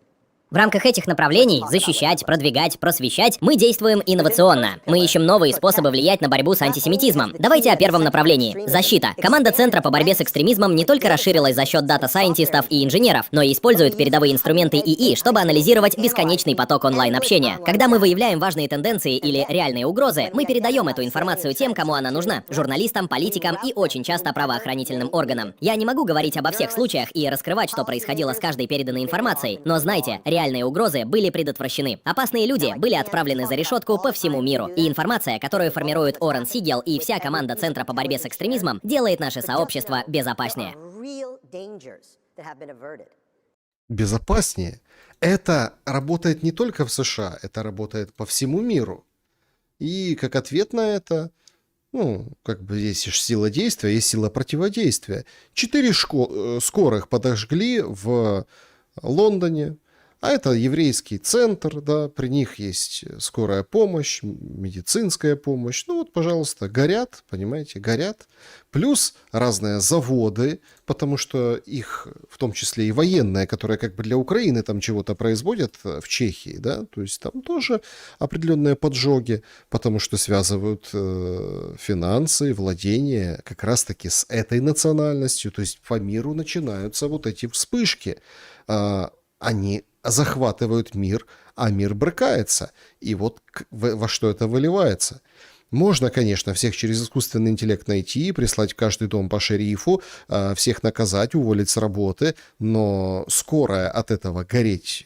В рамках этих направлений — защищать, продвигать, просвещать — мы действуем инновационно. Мы ищем новые способы влиять на борьбу с антисемитизмом. Давайте о первом направлении — защита. Команда Центра по борьбе с экстремизмом не только расширилась за счет дата-сайентистов и инженеров, но и использует передовые инструменты ИИ, чтобы анализировать бесконечный поток онлайн-общения. Когда мы выявляем важные тенденции или реальные угрозы, мы передаем эту информацию тем, кому она нужна — журналистам, политикам и очень часто правоохранительным органам. Я не могу говорить обо всех случаях и раскрывать, что происходило с каждой переданной информацией, но знайте, реальные угрозы были предотвращены. Опасные люди были отправлены за решетку по всему миру. И информация, которую формирует Орен Сигел и вся команда Центра по борьбе с экстремизмом, делает наше сообщество безопаснее. Безопаснее? Это работает не только в США, это работает по всему миру. И как ответ на это, как бы есть сила действия, есть сила противодействия. 4 скорых подожгли в Лондоне. А это еврейский центр, да, при них есть скорая помощь, медицинская помощь. Ну вот, пожалуйста, горят, понимаете, горят. Плюс разные заводы, потому что их, в том числе и военные, которые как бы для Украины там чего-то производят в Чехии, да, то есть там тоже определенные поджоги, потому что связывают финансы, владения как раз-таки с этой национальностью. То есть по миру начинаются вот эти вспышки. Они захватывают мир, а мир брыкается. И вот во что это выливается. Можно, конечно, всех через искусственный интеллект найти, прислать в каждый дом по шерифу, всех наказать, уволить с работы, но скорая от этого гореть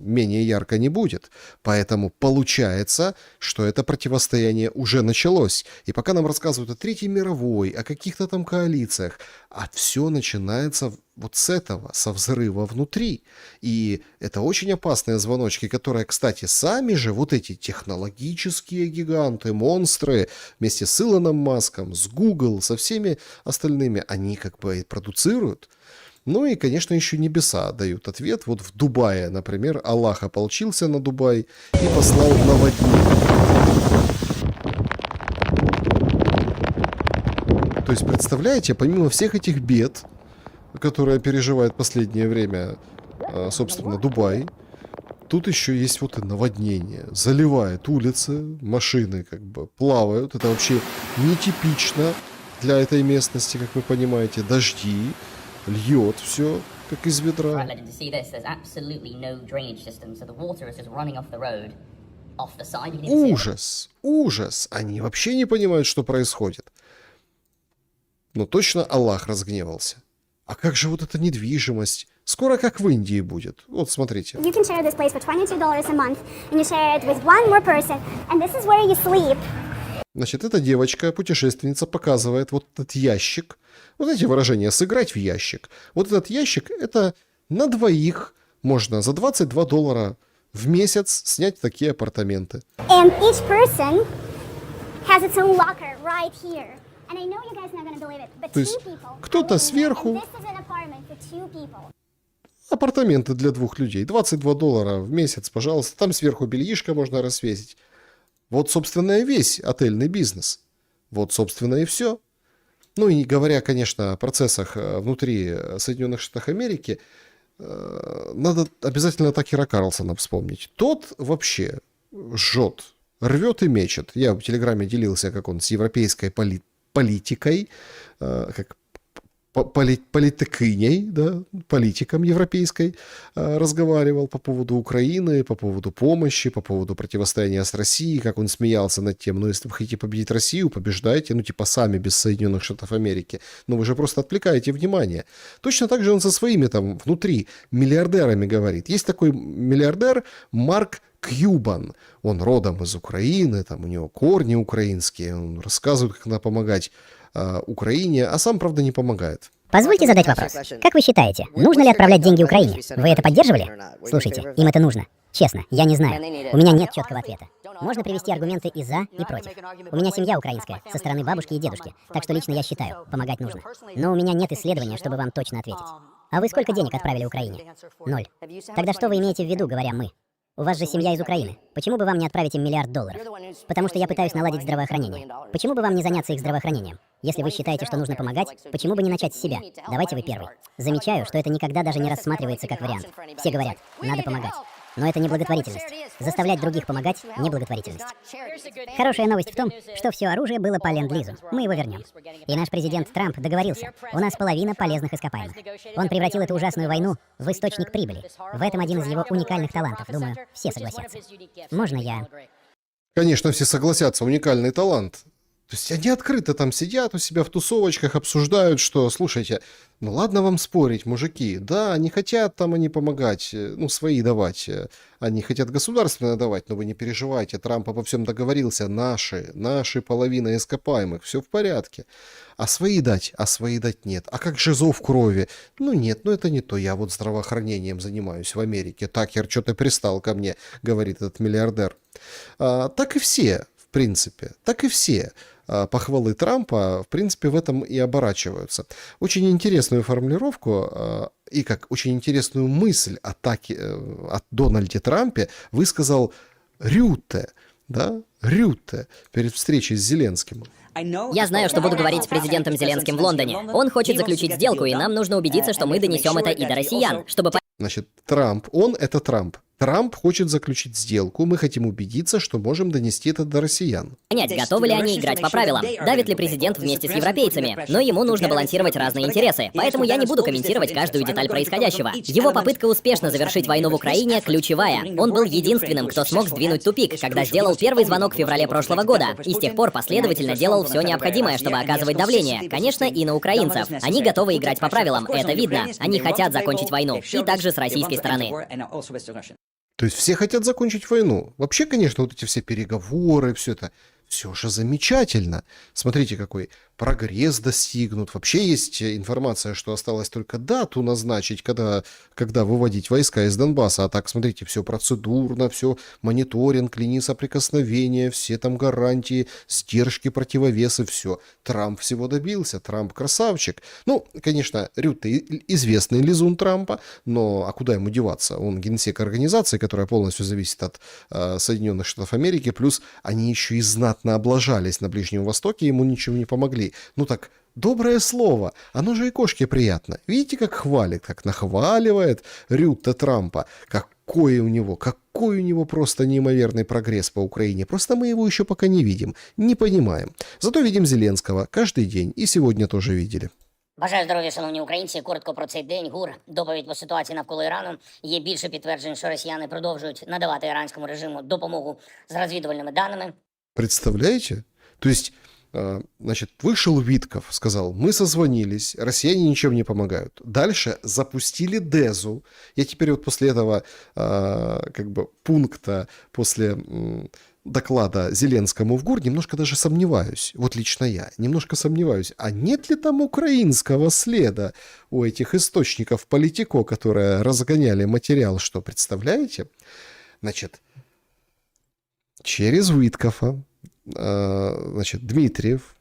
менее ярко не будет. Поэтому получается, что это противостояние уже началось. И пока нам рассказывают о Третьей мировой, о каких-то там коалициях, а все начинается вот с этого, со взрыва внутри. И это очень опасные звоночки, которые, кстати, сами же вот эти технологические гиганты, монстры, вместе с Илоном Маском, с Google, со всеми остальными, они как бы и продуцируют. Ну и, конечно, еще небеса дают ответ. Вот в Дубае, например, Аллах ополчился на Дубай и послал наводнение. То есть, представляете, помимо всех этих бед, которые переживает последнее время, собственно, Дубай, тут еще есть вот и наводнение. Заливает улицы, машины как бы плавают. Это вообще нетипично для этой местности, как вы понимаете. Дожди, льет все, как из ведра. Ужас, ужас. Они вообще не понимают, что происходит. Но точно Аллах разгневался. А как же вот эта недвижимость? Скоро как в Индии будет. Вот смотрите. You can share this place for $22 a month, and you share it with one more person, and this is where you sleep. Значит, эта девочка, путешественница, показывает вот этот ящик. Вот эти выражения «сыграть в ящик». Вот этот ящик, это на двоих можно за $22 в месяц снять такие апартаменты. And each person has its own locker right here. And I know you guys not gonna believe it, but То two есть people. кто-то сверху, And this is an apartment for two people. апартаменты для двух людей, $22 в месяц, пожалуйста. Там сверху бельишко можно рассвесить. Вот, собственно, и весь отельный бизнес. Вот, собственно, и все. Ну и не говоря, конечно, о процессах внутри Соединенных Штатов Америки, надо обязательно Такера Карлсона вспомнить. Тот вообще жжет, рвет и мечет. Я в Телеграме делился, как он с европейской политикой, как политикыней, да, политиком европейской разговаривал по поводу Украины, по поводу помощи, по поводу противостояния с Россией, как он смеялся над тем, ну, если вы хотите победить Россию, побеждайте, ну, типа, сами без Соединенных Штатов Америки. Но вы же просто отвлекаете внимание. Точно так же он со своими там внутри миллиардерами говорит. Есть такой миллиардер Марк Кьюбан. Он родом из Украины, там у него корни украинские, он рассказывает, как надо помогать Украине, а сам, правда, не помогает. Позвольте задать вопрос. Как вы считаете, нужно ли отправлять деньги Украине? Вы это поддерживали? Слушайте, им это нужно. Честно, я не знаю. У меня нет четкого ответа. Можно привести аргументы и за, и против. У меня семья украинская, со стороны бабушки и дедушки, так что лично я считаю, помогать нужно. Но у меня нет исследования, чтобы вам точно ответить. А вы сколько денег отправили Украине? 0. Тогда что вы имеете в виду, говоря «мы»? У вас же семья из Украины. Почему бы вам не отправить им $1 миллиард? Потому что я пытаюсь наладить здравоохранение. Почему бы вам не заняться их здравоохранением? Если вы считаете, что нужно помогать, почему бы не начать с себя? Давайте вы первый. Замечаю, что это никогда даже не рассматривается как вариант. Все говорят, надо помогать. Но это не благотворительность. Заставлять других помогать – не благотворительность. Хорошая новость в том, что все оружие было по ленд-лизу. Мы его вернем. И наш президент Трамп договорился. У нас половина полезных ископаемых. Он превратил эту ужасную войну в источник прибыли. В этом один из его уникальных талантов. Думаю, все согласятся. Можно я... Конечно, все согласятся, уникальный талант. То есть они открыто там сидят у себя в тусовочках, обсуждают, что, слушайте, ну ладно вам спорить, мужики, да, не хотят там они помогать, ну, свои давать, они хотят государственное давать, но вы не переживайте, Трамп обо всем договорился, наши половина ископаемых, все в порядке. А свои дать нет. А как же зов крови? Ну нет, ну это не то, я вот здравоохранением занимаюсь в Америке, Такер, что ты пристал ко мне, говорит этот миллиардер. Так и все, в принципе, так и все. Похвалы Трампа, в принципе, в этом и оборачиваются. Очень интересную формулировку и как очень интересную мысль о Дональде Трампе высказал Рютте, да, Рютте перед встречей с Зеленским. Я знаю, что буду говорить с президентом Зеленским в Лондоне. Он хочет заключить сделку, и нам нужно убедиться, что мы донесем это и до россиян, чтобы... Значит, Трамп, он это Трамп. Трамп хочет заключить сделку, мы хотим убедиться, что можем донести это до россиян. Понять, готовы ли они играть по правилам, давит ли президент вместе с европейцами, но ему нужно балансировать разные интересы, поэтому я не буду комментировать каждую деталь происходящего. Его попытка успешно завершить войну в Украине ключевая. Он был единственным, кто смог сдвинуть тупик, когда сделал первый звонок в феврале прошлого года, и с тех пор последовательно делал все необходимое, чтобы оказывать давление, конечно, и на украинцев. Они готовы играть по правилам, это видно. Они хотят закончить войну, и также с российской стороны. То есть все хотят закончить войну. Вообще, конечно, вот эти все переговоры, все это, все же замечательно. Смотрите, какой прогресс достигнут. Вообще есть информация, что осталось только дату назначить, когда выводить войска из Донбасса. А так, смотрите, все процедурно, все мониторинг, линии соприкосновения, все там гарантии, сдержки, противовесы, все. Трамп всего добился, Трамп красавчик. Ну, конечно, Рютте известный лизун Трампа, но а куда ему деваться? Он генсек организации, которая полностью зависит от Соединенных Штатов Америки, плюс они еще и знатно облажались на Ближнем Востоке, ему ничего не помогли. Ну так, доброе слово, оно же и кошке приятно. Видите, как хвалит, как нахваливает Рютте Трампа. Какой у него просто неимоверный прогресс по Украине. Просто мы его еще пока не видим, не понимаем. Зато видим Зеленского каждый день, и сегодня тоже видели. Бажаю здоров'я, шановні українці. Коротко про цей день. ГУР. Доповідь по ситуації навколо Ірану. Є більше підтверджень, що росіяни продовжують надавати іранському режиму допомогу з розвідувальними даними. Представляете? То есть, значит, вышел Витков, сказал, мы созвонились, россияне ничем не помогают. Дальше запустили Дезу. Я теперь вот после этого пункта, после доклада Зеленскому в ГУР немножко даже сомневаюсь. Вот лично я немножко сомневаюсь. А нет ли там украинского следа у этих источников Политико, которые разгоняли материал? Что, представляете? Значит, через Виткова, значит, Дмитриев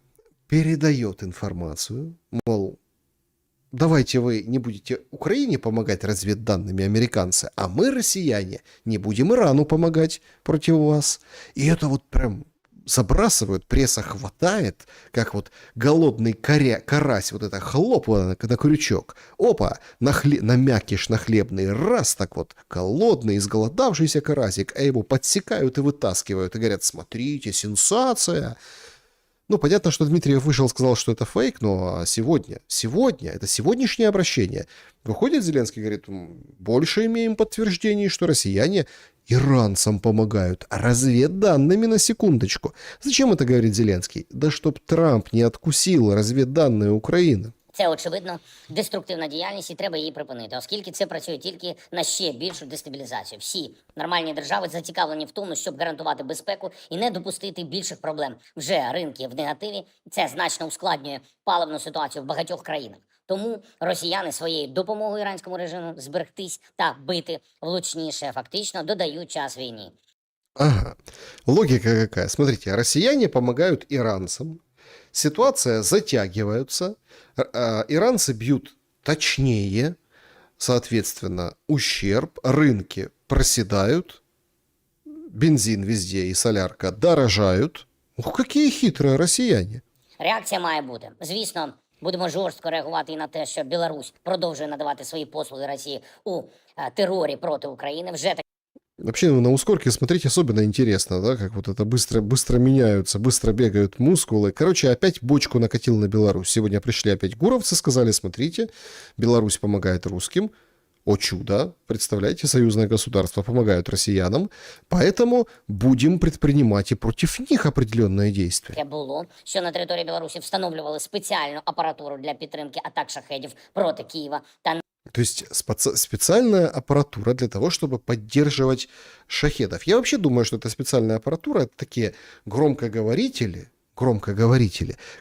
передает информацию, мол, давайте вы не будете Украине помогать разведданными, американцы, а мы, россияне, не будем Ирану помогать против вас. И это вот прям забрасывают, пресса хватает, как вот голодный карась, вот это хлоп на крючок. Опа, на мякиш, на хлебный, раз так вот, голодный, изголодавшийся карасик, а его подсекают и вытаскивают, и говорят, смотрите, сенсация. Ну, понятно, что Дмитриев вышел и сказал, что это фейк, но сегодня, это сегодняшнее обращение. Выходит Зеленский и говорит, больше имеем подтверждений, что россияне иранцам помогают, разведданными на секундочку. Зачем это говорит Зеленский? Да чтоб Трамп не откусил разведданные Украины. Це, очевидно, деструктивна діяльність і треба її припинити, оскільки це працює тільки на ще більшу дестабілізацію. Всі нормальні держави зацікавлені в тому, щоб гарантувати безпеку і не допустити більших проблем. Вже ринки в негативі, це значно ускладнює паливну ситуацію в багатьох країнах. Тому росіяни своєю допомогою іранському режиму зберегтись та бити влучніше фактично додають час війні. Ага, логика какая. Смотрите, россияне помогают иранцам, ситуация затягивается, иранцы бьют точнее, соответственно, ущерб, рынки проседают, бензин везде и солярка дорожают. Ух, какие хитрые россияне. Реакція має бути. Звісно, будемо жорстко реагувати і на те, що Білорусь продовжує надавати свої послуги Росії у терорі проти України. Вже Вообще на ускорке смотреть особенно интересно, да, как вот это быстро меняются, быстро бегают мускулы. Короче, опять бочку накатил на Беларусь. Сегодня пришли опять гуровцы, сказали, смотрите, Беларусь помогает русским. О чудо, представляете, союзное государство помогают россиянам, поэтому будем предпринимать и против них определенные действия. Було, що на території Білорусі встановлювали спеціальну апаратуру для підтримки атак шахедів проти Києва та То есть специальная аппаратура для того, чтобы поддерживать шахедов. Я вообще думаю, что эта специальная аппаратура — это такие громкоговорители,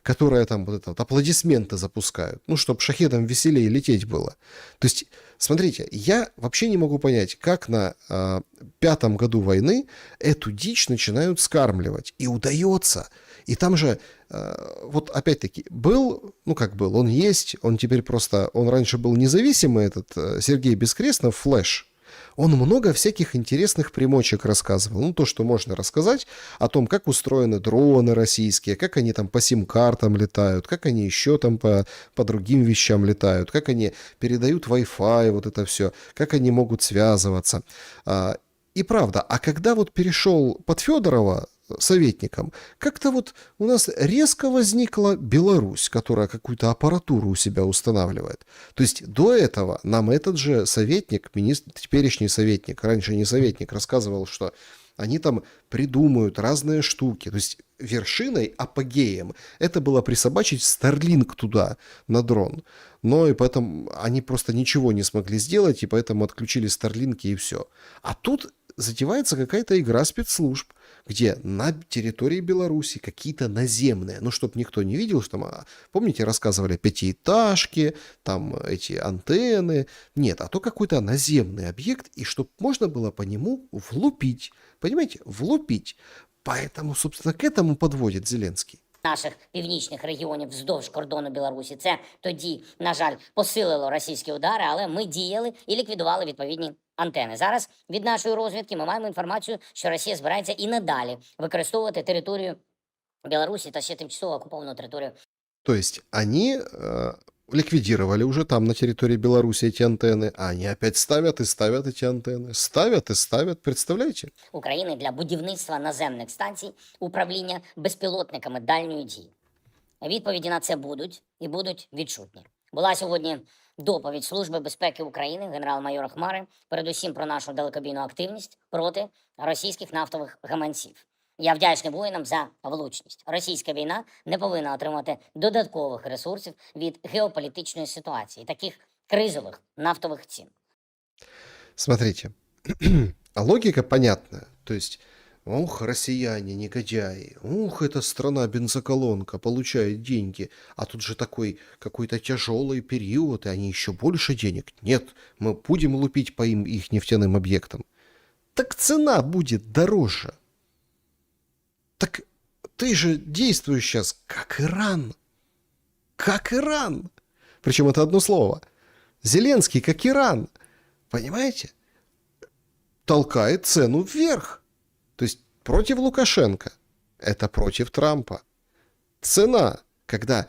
которые там вот это вот аплодисменты запускают, ну, чтобы шахедам веселее лететь было. То есть, смотрите, я вообще не могу понять, как на 5-м году войны эту дичь начинают скармливать. И удается. И там же, вот опять-таки, он есть, он теперь просто, он раньше был независимый, этот Сергей Бескрестнов, Флэш. Он много всяких интересных примочек рассказывал. Ну, то, что можно рассказать о том, как устроены дроны российские, как они там по сим-картам летают, как они еще там по другим вещам летают, как они передают Wi-Fi, вот это все, как они могут связываться. И правда, а когда вот перешел под Федорова советником, как-то вот у нас резко возникла Беларусь, которая какую-то аппаратуру у себя устанавливает. То есть до этого нам этот же советник, теперешний советник, раньше не советник, рассказывал, что они там придумают разные штуки. То есть вершиной, апогеем, это было присобачить Starlink туда, на дрон. Но и поэтому они просто ничего не смогли сделать, и поэтому отключили Старлинки и все. А тут затевается какая-то игра спецслужб, где на территории Беларуси какие-то наземные, ну, чтобы никто не видел, что там, помните, рассказывали пятиэтажки, там эти антенны, нет, а то какой-то наземный объект, и чтобы можно было по нему влупить, понимаете, влупить. Поэтому, собственно, к этому подводит Зеленский. Наших північних регіонів вздовж кордону Білорусі. Це тоді, на жаль, посилило російські удари, але ми діяли і ліквідували відповідні антени. Зараз від нашої розвідки ми маємо інформацію, що Росія збирається і надалі використовувати територію Білорусі та ще тимчасово окуповану територію. То есть они ликвидировали уже там на территории Беларуси эти антенны, а они опять ставят и ставят эти антенны. Ставят и ставят, представляете? України для будівництва наземних станцій управління безпілотниками дальньої дії. Відповіді на це будуть і будуть відчутні. Була сьогодні доповідь Служби безпеки України генерал-майора Хмари, передусім про нашу далекобійну активність проти російських нафтових гаманців. Я вдячний воїнам за влучність. Російська війна не повинна отримати додаткових ресурсів від геополітичної ситуації, таких кризових нафтових цін. Смотрите, а логика понятная. То есть, ух, россияне, негодяи, ух, эта страна-бензоколонка получает деньги, а тут же такой какой-то тяжелый период, и они еще больше денег. Нет, мы будем лупить по их нефтяным объектам. Так цена будет дороже. Так ты же действуешь сейчас как Иран. Как Иран. Причем это одно слово. Зеленский как Иран. Понимаете? Толкает цену вверх. То есть против Лукашенко. Это против Трампа. Цена, когда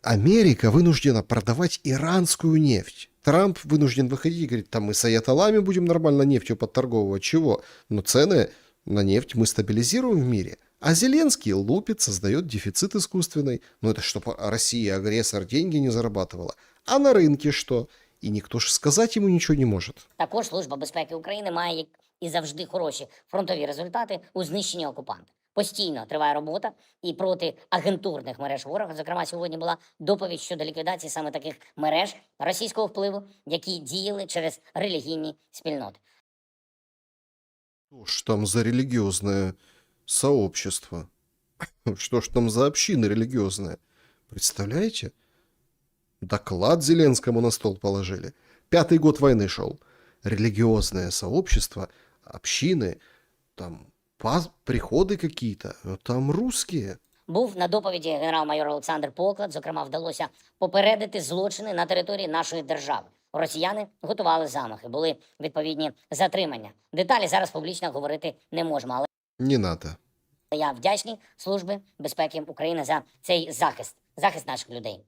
Америка вынуждена продавать иранскую нефть. Трамп вынужден выходить и говорить, там мы с аятоллами будем нормально нефтью подторговывать. Чего? Но цены на нефть мы стабилизируем в мире. А Зеленский лупит, создает дефицит искусственный. Ну это чтобы Россия, агрессор, деньги не зарабатывала. А на рынке что? І ніхто ж сказати йому нічого не може. Також Служба безпеки України має, як і завжди, хороші фронтові результати у знищенні окупанта. Постійно триває робота і проти агентурних мереж ворога. Зокрема, сьогодні була доповідь щодо ліквідації саме таких мереж російського впливу, які діяли через релігійні спільноти. Что ж там за религиозное сообщество? Что ж там за община религиозная? Представляете? Доклад Зеленскому на стол положили. 5-й год войны шел. Религиозное сообщество, общины, там приходы какие-то, там русские. Був на доповіді генерал-майор Олександр Поклад. Зокрема, вдалося попередити злочини на території нашої держави. Росіяни готували замахи, були відповідні затримання. Деталі зараз публічно говорити не можемо, але Не надо. я вдячний Службі безпеки України за цей захист наших людей.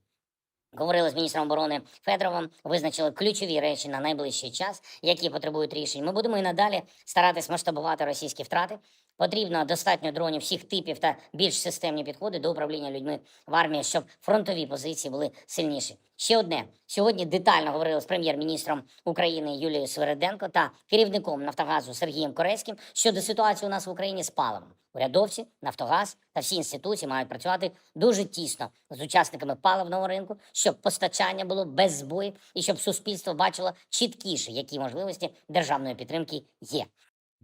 Говорили з міністром оборони Федоровим, визначили ключові речі на найближчий час, які потребують рішень. Ми будемо і надалі старатись масштабувати російські втрати. Потрібно достатньо дронів всіх типів та більш системні підходи до управління людьми в армії, щоб фронтові позиції були сильніші. Ще одне. Сьогодні детально говорили з прем'єр-міністром України Юлією Свириденко та керівником «Нафтогазу» Сергієм Корецьким щодо ситуації у нас в Україні з паливом. Урядовці, «Нафтогаз» та всі інституції мають працювати дуже тісно з учасниками паливного ринку, щоб постачання було без збоїв і щоб суспільство бачило чіткіше, які можливості державної підтримки є.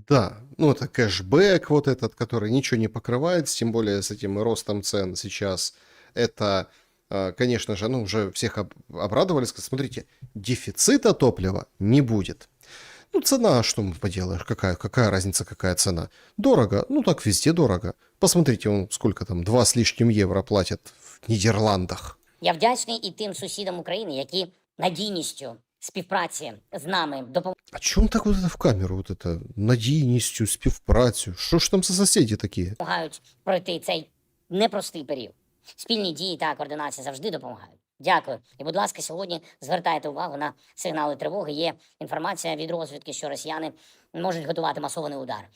Да, ну это кэшбэк вот этот, который ничего не покрывает, тем более с этим ростом цен сейчас. Это, конечно же, ну уже всех обрадовали, сказали, смотрите, дефицита топлива не будет. Ну цена, что мы поделаешь, какая разница, какая цена? Дорого, ну так везде дорого. Посмотрите, он сколько там, 2 с лишним евро платят в Нидерландах. Я вдячний і тим сусідам України, які надійністю співпраці з нами допомагають. А чё он так вот это в камеру, вот это, надійністю, співпрацю? Що ж там за сусіди такі? Допомагають пройти цей непростий період. Спільні дії та координація завжди допомагають. Дякую. І, будь ласка, сьогодні звертайте увагу на сигнали тривоги. Є інформація від розвідки, що росіяни можуть готувати масований удар.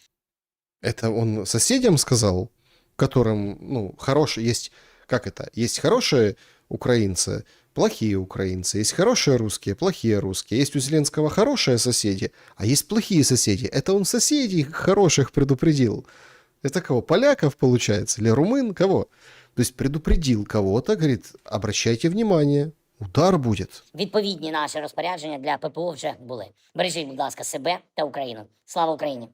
Это он соседям сказал, которым, ну, хорошие, есть, как это, есть хорошие украинцы, плохие украинцы, есть хорошие русские, плохие русские, есть у Зеленского хорошие соседи, а есть плохие соседи. Это он соседей хороших предупредил. Это кого, поляков, получается, или румын, кого? То есть предупредил кого-то, говорит, обращайте внимание, Удар будет. Відповідні наші розпорядження для ППО вже були. Бережіть, будь ласка, себе та Україну. Слава Україні!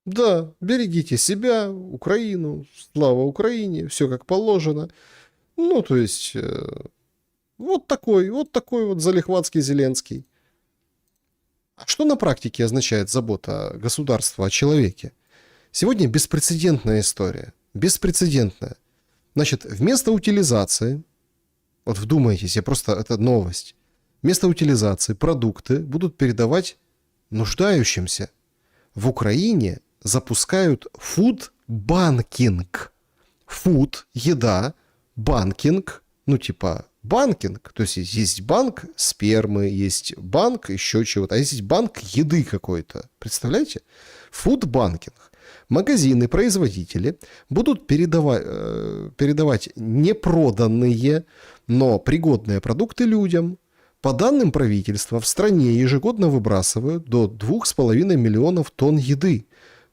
Да, берегите себя, Украину, слава Украине, все как положено. Ну, то есть, вот такой вот залихватский Зеленский. А что на практике означает забота государства о человеке? Сегодня беспрецедентная история. Беспрецедентная. Значит, вместо утилизации, вот вдумайтесь, это новость, вместо утилизации продукты будут передавать нуждающимся. В Украине запускают фуд-банкинг. Фуд, еда, банкинг, ну типа банкинг, то есть есть банк спермы, есть банк еще чего-то, а есть банк еды какой-то. Представляете? Фуд-банкинг. Магазины, производители будут передавать непроданные, но пригодные продукты людям. По данным правительства, в стране ежегодно выбрасывают до 2,5 миллионов тонн еды,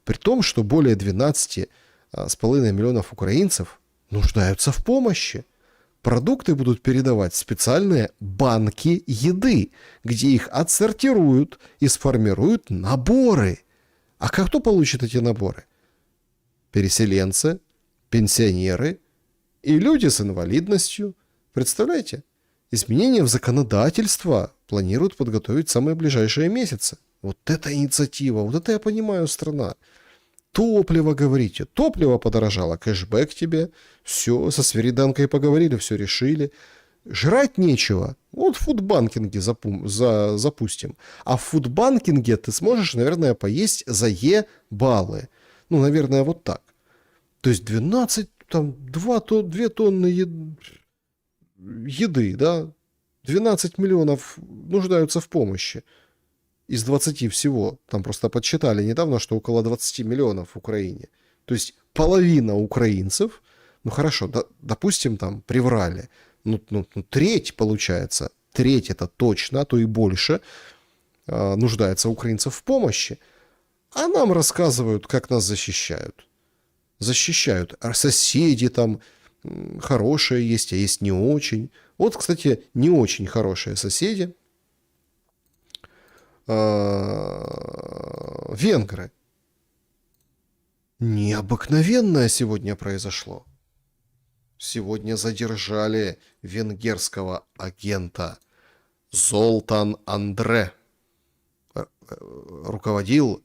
при том, что более 12,5 миллионов украинцев нуждаются в помощи. Продукты будут передавать в специальные банки еды, где их отсортируют и сформируют наборы. А кто получит эти наборы? Переселенцы, пенсионеры и люди с инвалидностью. Представляете? Изменения в законодательство планируют подготовить в самые ближайшие месяцы. Вот это инициатива, вот это я понимаю страна. Топливо, говорите, топливо подорожало, кэшбэк тебе, все, со Свириденкой поговорили, все решили. Жрать нечего, вот в фудбанкинге запустим. А в фудбанкинге ты сможешь, наверное, поесть за Е-баллы. Ну, наверное, вот так. То есть 2 тонны еды, да? 12 миллионов нуждаются в помощи. Из 20 всего. Там просто подсчитали недавно, что около 20 миллионов в Украине. То есть половина украинцев, ну хорошо, допустим, там приврали. Ну, треть получается. Треть это точно, а то и больше нуждается украинцев в помощи. А нам рассказывают, как нас защищают. Защищают. А соседи там хорошие есть, а есть не очень. Вот, кстати, не очень хорошие соседи. Венгры. Необыкновенное сегодня произошло. Сегодня задержали венгерского агента Золтан Андре. Руководил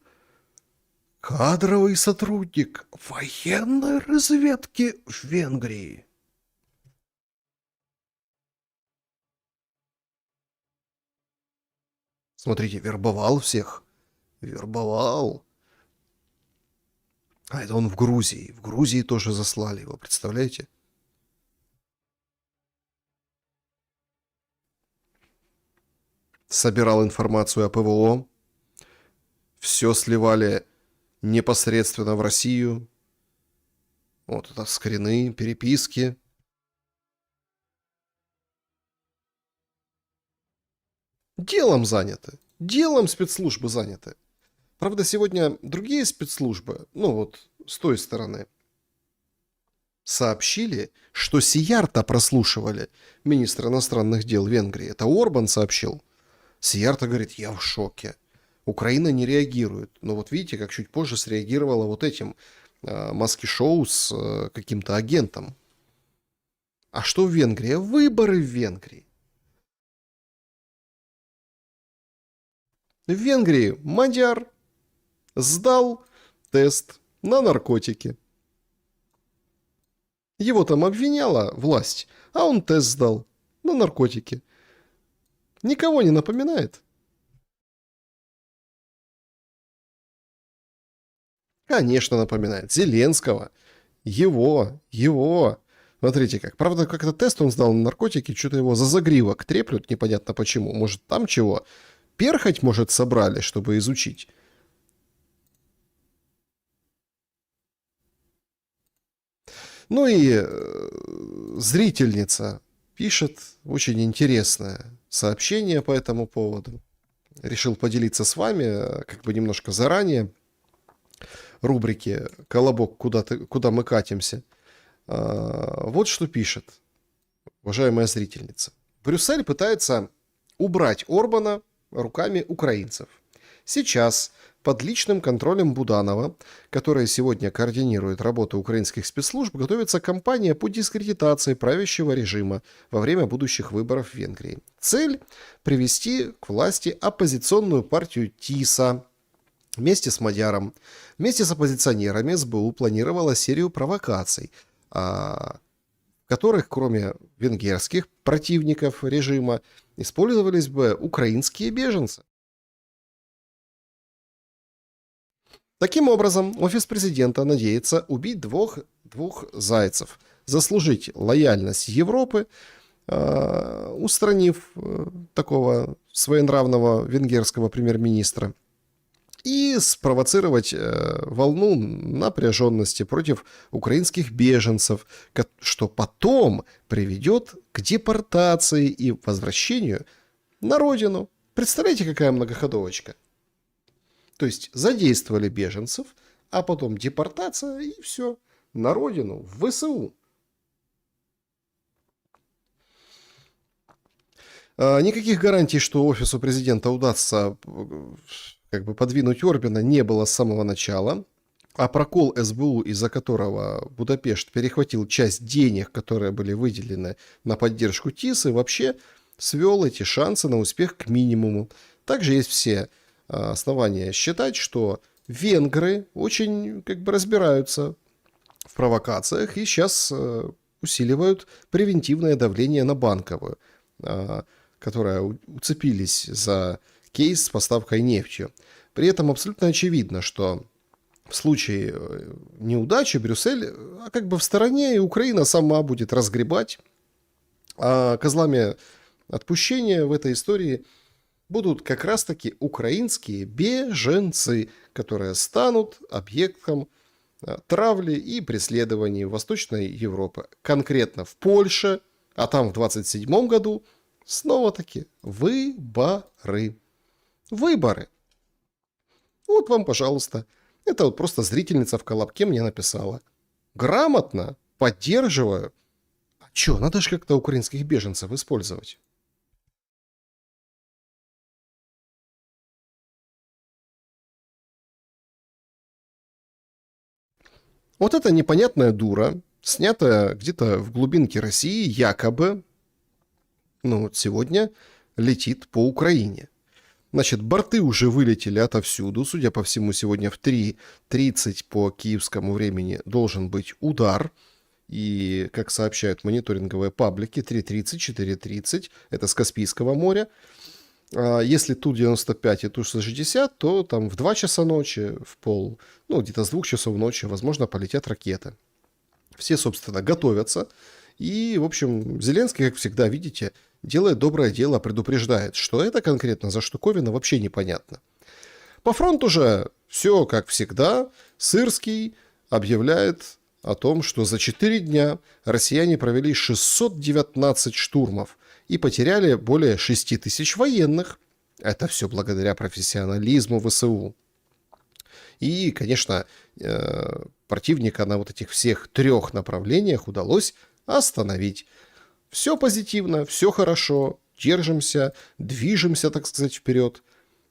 кадровый сотрудник военной разведки в Венгрии. Смотрите, вербовал всех. Вербовал. А это он в Грузии. В Грузии тоже заслали его, представляете? Собирал информацию о ПВО. Все сливали непосредственно в Россию. Вот это скрины, переписки. Делом заняты. Делом спецслужбы заняты. Правда, сегодня другие спецслужбы, ну вот с той стороны, сообщили, что Сиярта прослушивали, министр иностранных дел Венгрии. Это Орбан сообщил. Сиярта говорит, я в шоке. Украина не реагирует. Но вот видите, как чуть позже среагировала вот этим маски-шоу с каким-то агентом. А что в Венгрии? Выборы в Венгрии. В Венгрии мадяр сдал тест на наркотики. Его там обвиняла власть, а он тест сдал на наркотики. Никого не напоминает? Конечно, напоминает. Зеленского. Его. Смотрите как. Правда, как-то тест он сдал на наркотики, что-то его за загривок треплют, непонятно почему. Может, там чего? Перхоть, может, собрали, чтобы изучить. Ну и зрительница пишет очень интересное сообщение по этому поводу. Решил поделиться с вами, как бы немножко заранее, рубрики «Колобок, куда мы катимся». Вот что пишет уважаемая зрительница. Брюссель пытается убрать Орбана руками украинцев. Сейчас под личным контролем Буданова, которая сегодня координирует работу украинских спецслужб, готовится кампания по дискредитации правящего режима во время будущих выборов в Венгрии. Цель – привести к власти оппозиционную партию ТИСА. Вместе с Мадяром, вместе с оппозиционерами СБУ планировала серию провокаций, в которых, кроме венгерских противников режима, использовались бы украинские беженцы. Таким образом, офис президента надеется убить двух зайцев, заслужить лояльность Европы, устранив такого своенравного венгерского премьер-министра, и спровоцировать волну напряженности против украинских беженцев, что потом приведет к депортации и возвращению на родину. Представляете, какая многоходовочка? То есть задействовали беженцев, а потом депортация и все, на родину, в ВСУ. Никаких гарантий, что офису президента удастся подвинуть Орбана, не было с самого начала. А прокол СБУ, из-за которого Будапешт перехватил часть денег, которые были выделены на поддержку ТИСы, вообще свел эти шансы на успех к минимуму. Также есть все основания считать, что венгры очень разбираются в провокациях и сейчас усиливают превентивное давление на Банковую, которые уцепились за кейс с поставкой нефтью. При этом абсолютно очевидно, что в случае неудачи Брюссель в стороне, и Украина сама будет разгребать. А козлами отпущения в этой истории будут как раз-таки украинские беженцы, которые станут объектом травли и преследований в Восточной Европе. Конкретно в Польше, а там в 27 году снова-таки выборы. Выборы. Вот вам, пожалуйста. Это вот просто зрительница в колобке мне написала. Грамотно, поддерживаю. А чё, надо же как-то украинских беженцев использовать. Вот эта непонятная дура, снятая где-то в глубинке России, якобы, сегодня летит по Украине. Значит, борты уже вылетели отовсюду. Судя по всему, сегодня в 3:30 по киевскому времени должен быть удар. И, как сообщают мониторинговые паблики, 3:30, 4:30, это с Каспийского моря. Если Ту-95 и Ту-60, то там в 2 часа ночи, где-то с 2 часов ночи, возможно, полетят ракеты. Все, собственно, готовятся. И, в общем, Зеленский, как всегда, видите, делает доброе дело, предупреждает, что это конкретно за штуковина, вообще непонятно. По фронту же все, как всегда, Сырский объявляет о том, что за 4 дня россияне провели 619 штурмов и потеряли более 6 тысяч военных. Это все благодаря профессионализму ВСУ. И, конечно, противника на вот этих всех 3 направлениях удалось остановить. Все позитивно, все хорошо, держимся, движемся, так сказать, вперед.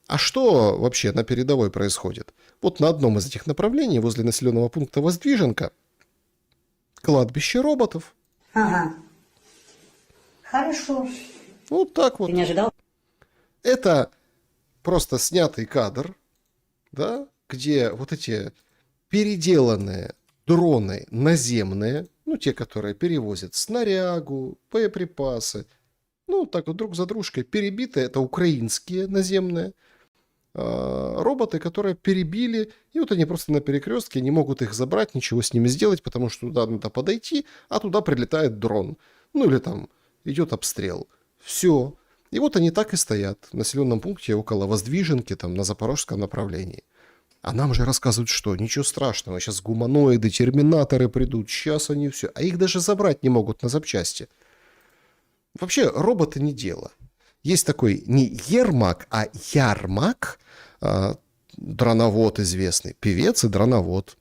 А что вообще на передовой происходит? Вот на одном из этих направлений, возле населенного пункта Воздвиженка, кладбище роботов. Ага. Хорошо. Вот так вот. Ты не ожидал? Это просто снятый кадр, да, где вот эти переделанные дроны наземные, те, которые перевозят снарягу, боеприпасы, так вот друг за дружкой перебитые, это украинские наземные роботы, которые перебили, и вот они просто на перекрестке не могут их забрать, ничего с ними сделать, потому что туда надо подойти, а туда прилетает дрон. Или там идет обстрел. Все. И вот они так и стоят в населенном пункте около Воздвиженки, там на запорожском направлении. А нам же рассказывают, что ничего страшного, сейчас гуманоиды, терминаторы придут, сейчас они все. А их даже забрать не могут на запчасти. Вообще, роботы не дело. Есть такой не Ермак, а Ярмак, дроновод известный, певец и дроновод.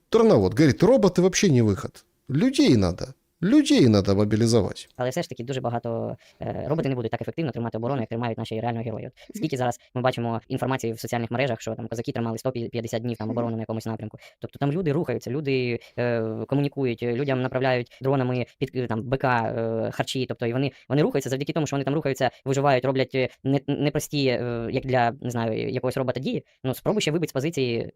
Дроновод говорит, роботы вообще не выход. Людей надо Людей надо мобилизовать. Але все ж таки дуже багато роботи не будуть так ефективно тримати оборону, як тримають наші реально герої. От скільки зараз ми бачимо інформації в соціальних мережах, що там козаки тримали 150 днів там оборону на якомусь напрямку. Тобто там люди рухаються, люди комунікують, людям направляють дронами під там БК харчі. Тобто і вони рухаються завдяки тому, що вони там рухаються, виживають, роблять непрості, як для не знаю, якогось робота дії. Ну спробуй ще вибити з позиції.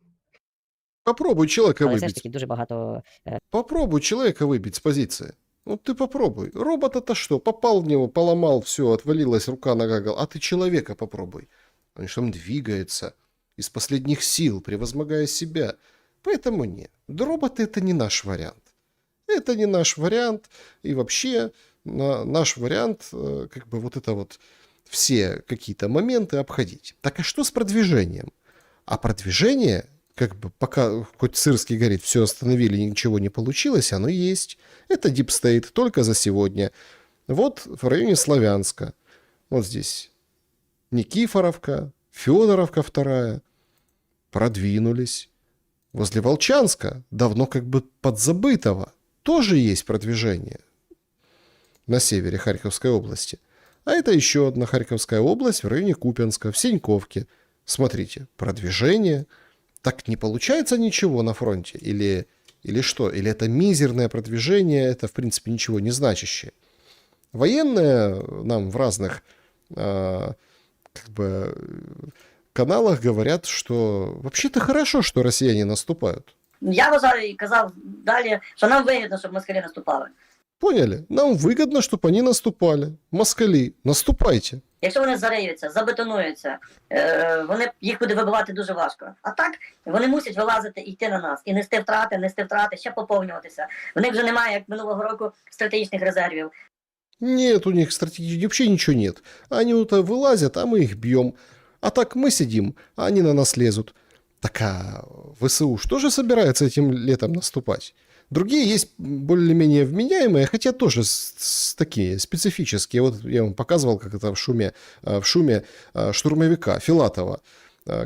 Попробуй человека Але все ж выбить. таки дуже багато Попробуй человека выбить с позиции. Ну ты попробуй. Робот это что? Попал в него, поломал, все, отвалилась рука, нога. А ты человека попробуй. Он же там двигается из последних сил, превозмогая себя. Поэтому нет. Да роботы это не наш вариант. Это не наш вариант. И вообще наш вариант, как бы вот это вот все какие-то моменты обходить. Так а что с продвижением? А продвижение, как бы пока хоть Сырский говорит, все остановили, ничего не получилось, оно есть. Это Deep State только за сегодня. Вот в районе Славянска. Вот здесь Никифоровка, Федоровка вторая. Продвинулись. Возле Волчанска, давно как бы подзабытого, тоже есть продвижение на севере Харьковской области. А это еще одна Харьковская область в районе Купянска, в Сеньковке. Смотрите, продвижение. Так не получается ничего на фронте? Или что? Или это мизерное продвижение, это, в принципе, ничего не значащее? Военные нам в разных как бы каналах говорят, что вообще-то хорошо, что россияне наступают. Я вважаю і казав далі, що нам вигідно, щоб москалі наступали. Поняли? Нам выгодно, чтобы они наступали. Москали, наступайте. Якщо вони зариються, забетонуються, їх буде вибивати дуже важко. А так, вони мусять вилазити і йти на нас. І нести втрати, ще поповнюватися. В них вже немає, як минулого року, стратегічних резервів. Нет, у них стратегии вообще ничего нет. Они вот вылазят, а мы их бьем. А так мы сидим, а они на нас лезут. Так а ВСУ что же собирается этим летом наступать? Другие есть более-менее вменяемые, хотя тоже такие специфические. Вот я вам показывал, как это в шуме штурмовика Филатова,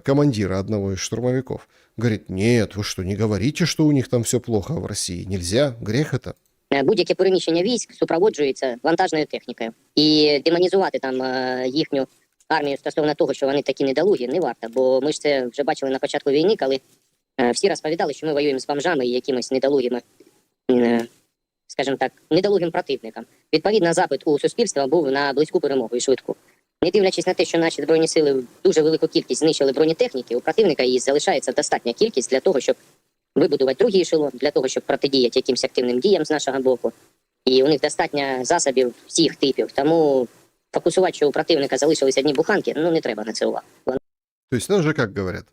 командира одного из штурмовиков. Говорит, нет, вы что, не говорите, что у них там все плохо в России? Нельзя, грех это. Будь-яке переміщення військ супроводжується вантажною технікою. І демонізувати там їхню армію стосовно того, що вони такі недолугі, не варто. Бо ми ж це вже бачили на початку війни, коли всі розповідали, що ми воюємо з бомжами і якимось недолугими, скажімо так, недолугим противникам. Відповідно, запит у суспільства був на близьку перемогу і швидку. Не дивлячись на те, що наші Збройні сили дуже велику кількість знищили бронетехніки, у противника її залишається достатня кількість для того, щоб вибудувати другий ешелон, для того, щоб протидіяти якимось активним діям з нашого боку. І у них достатньо засобів всіх типів. Тому фокусувати, що у противника залишились одні буханки, не треба на це увагу. То есть, ну же как говорят,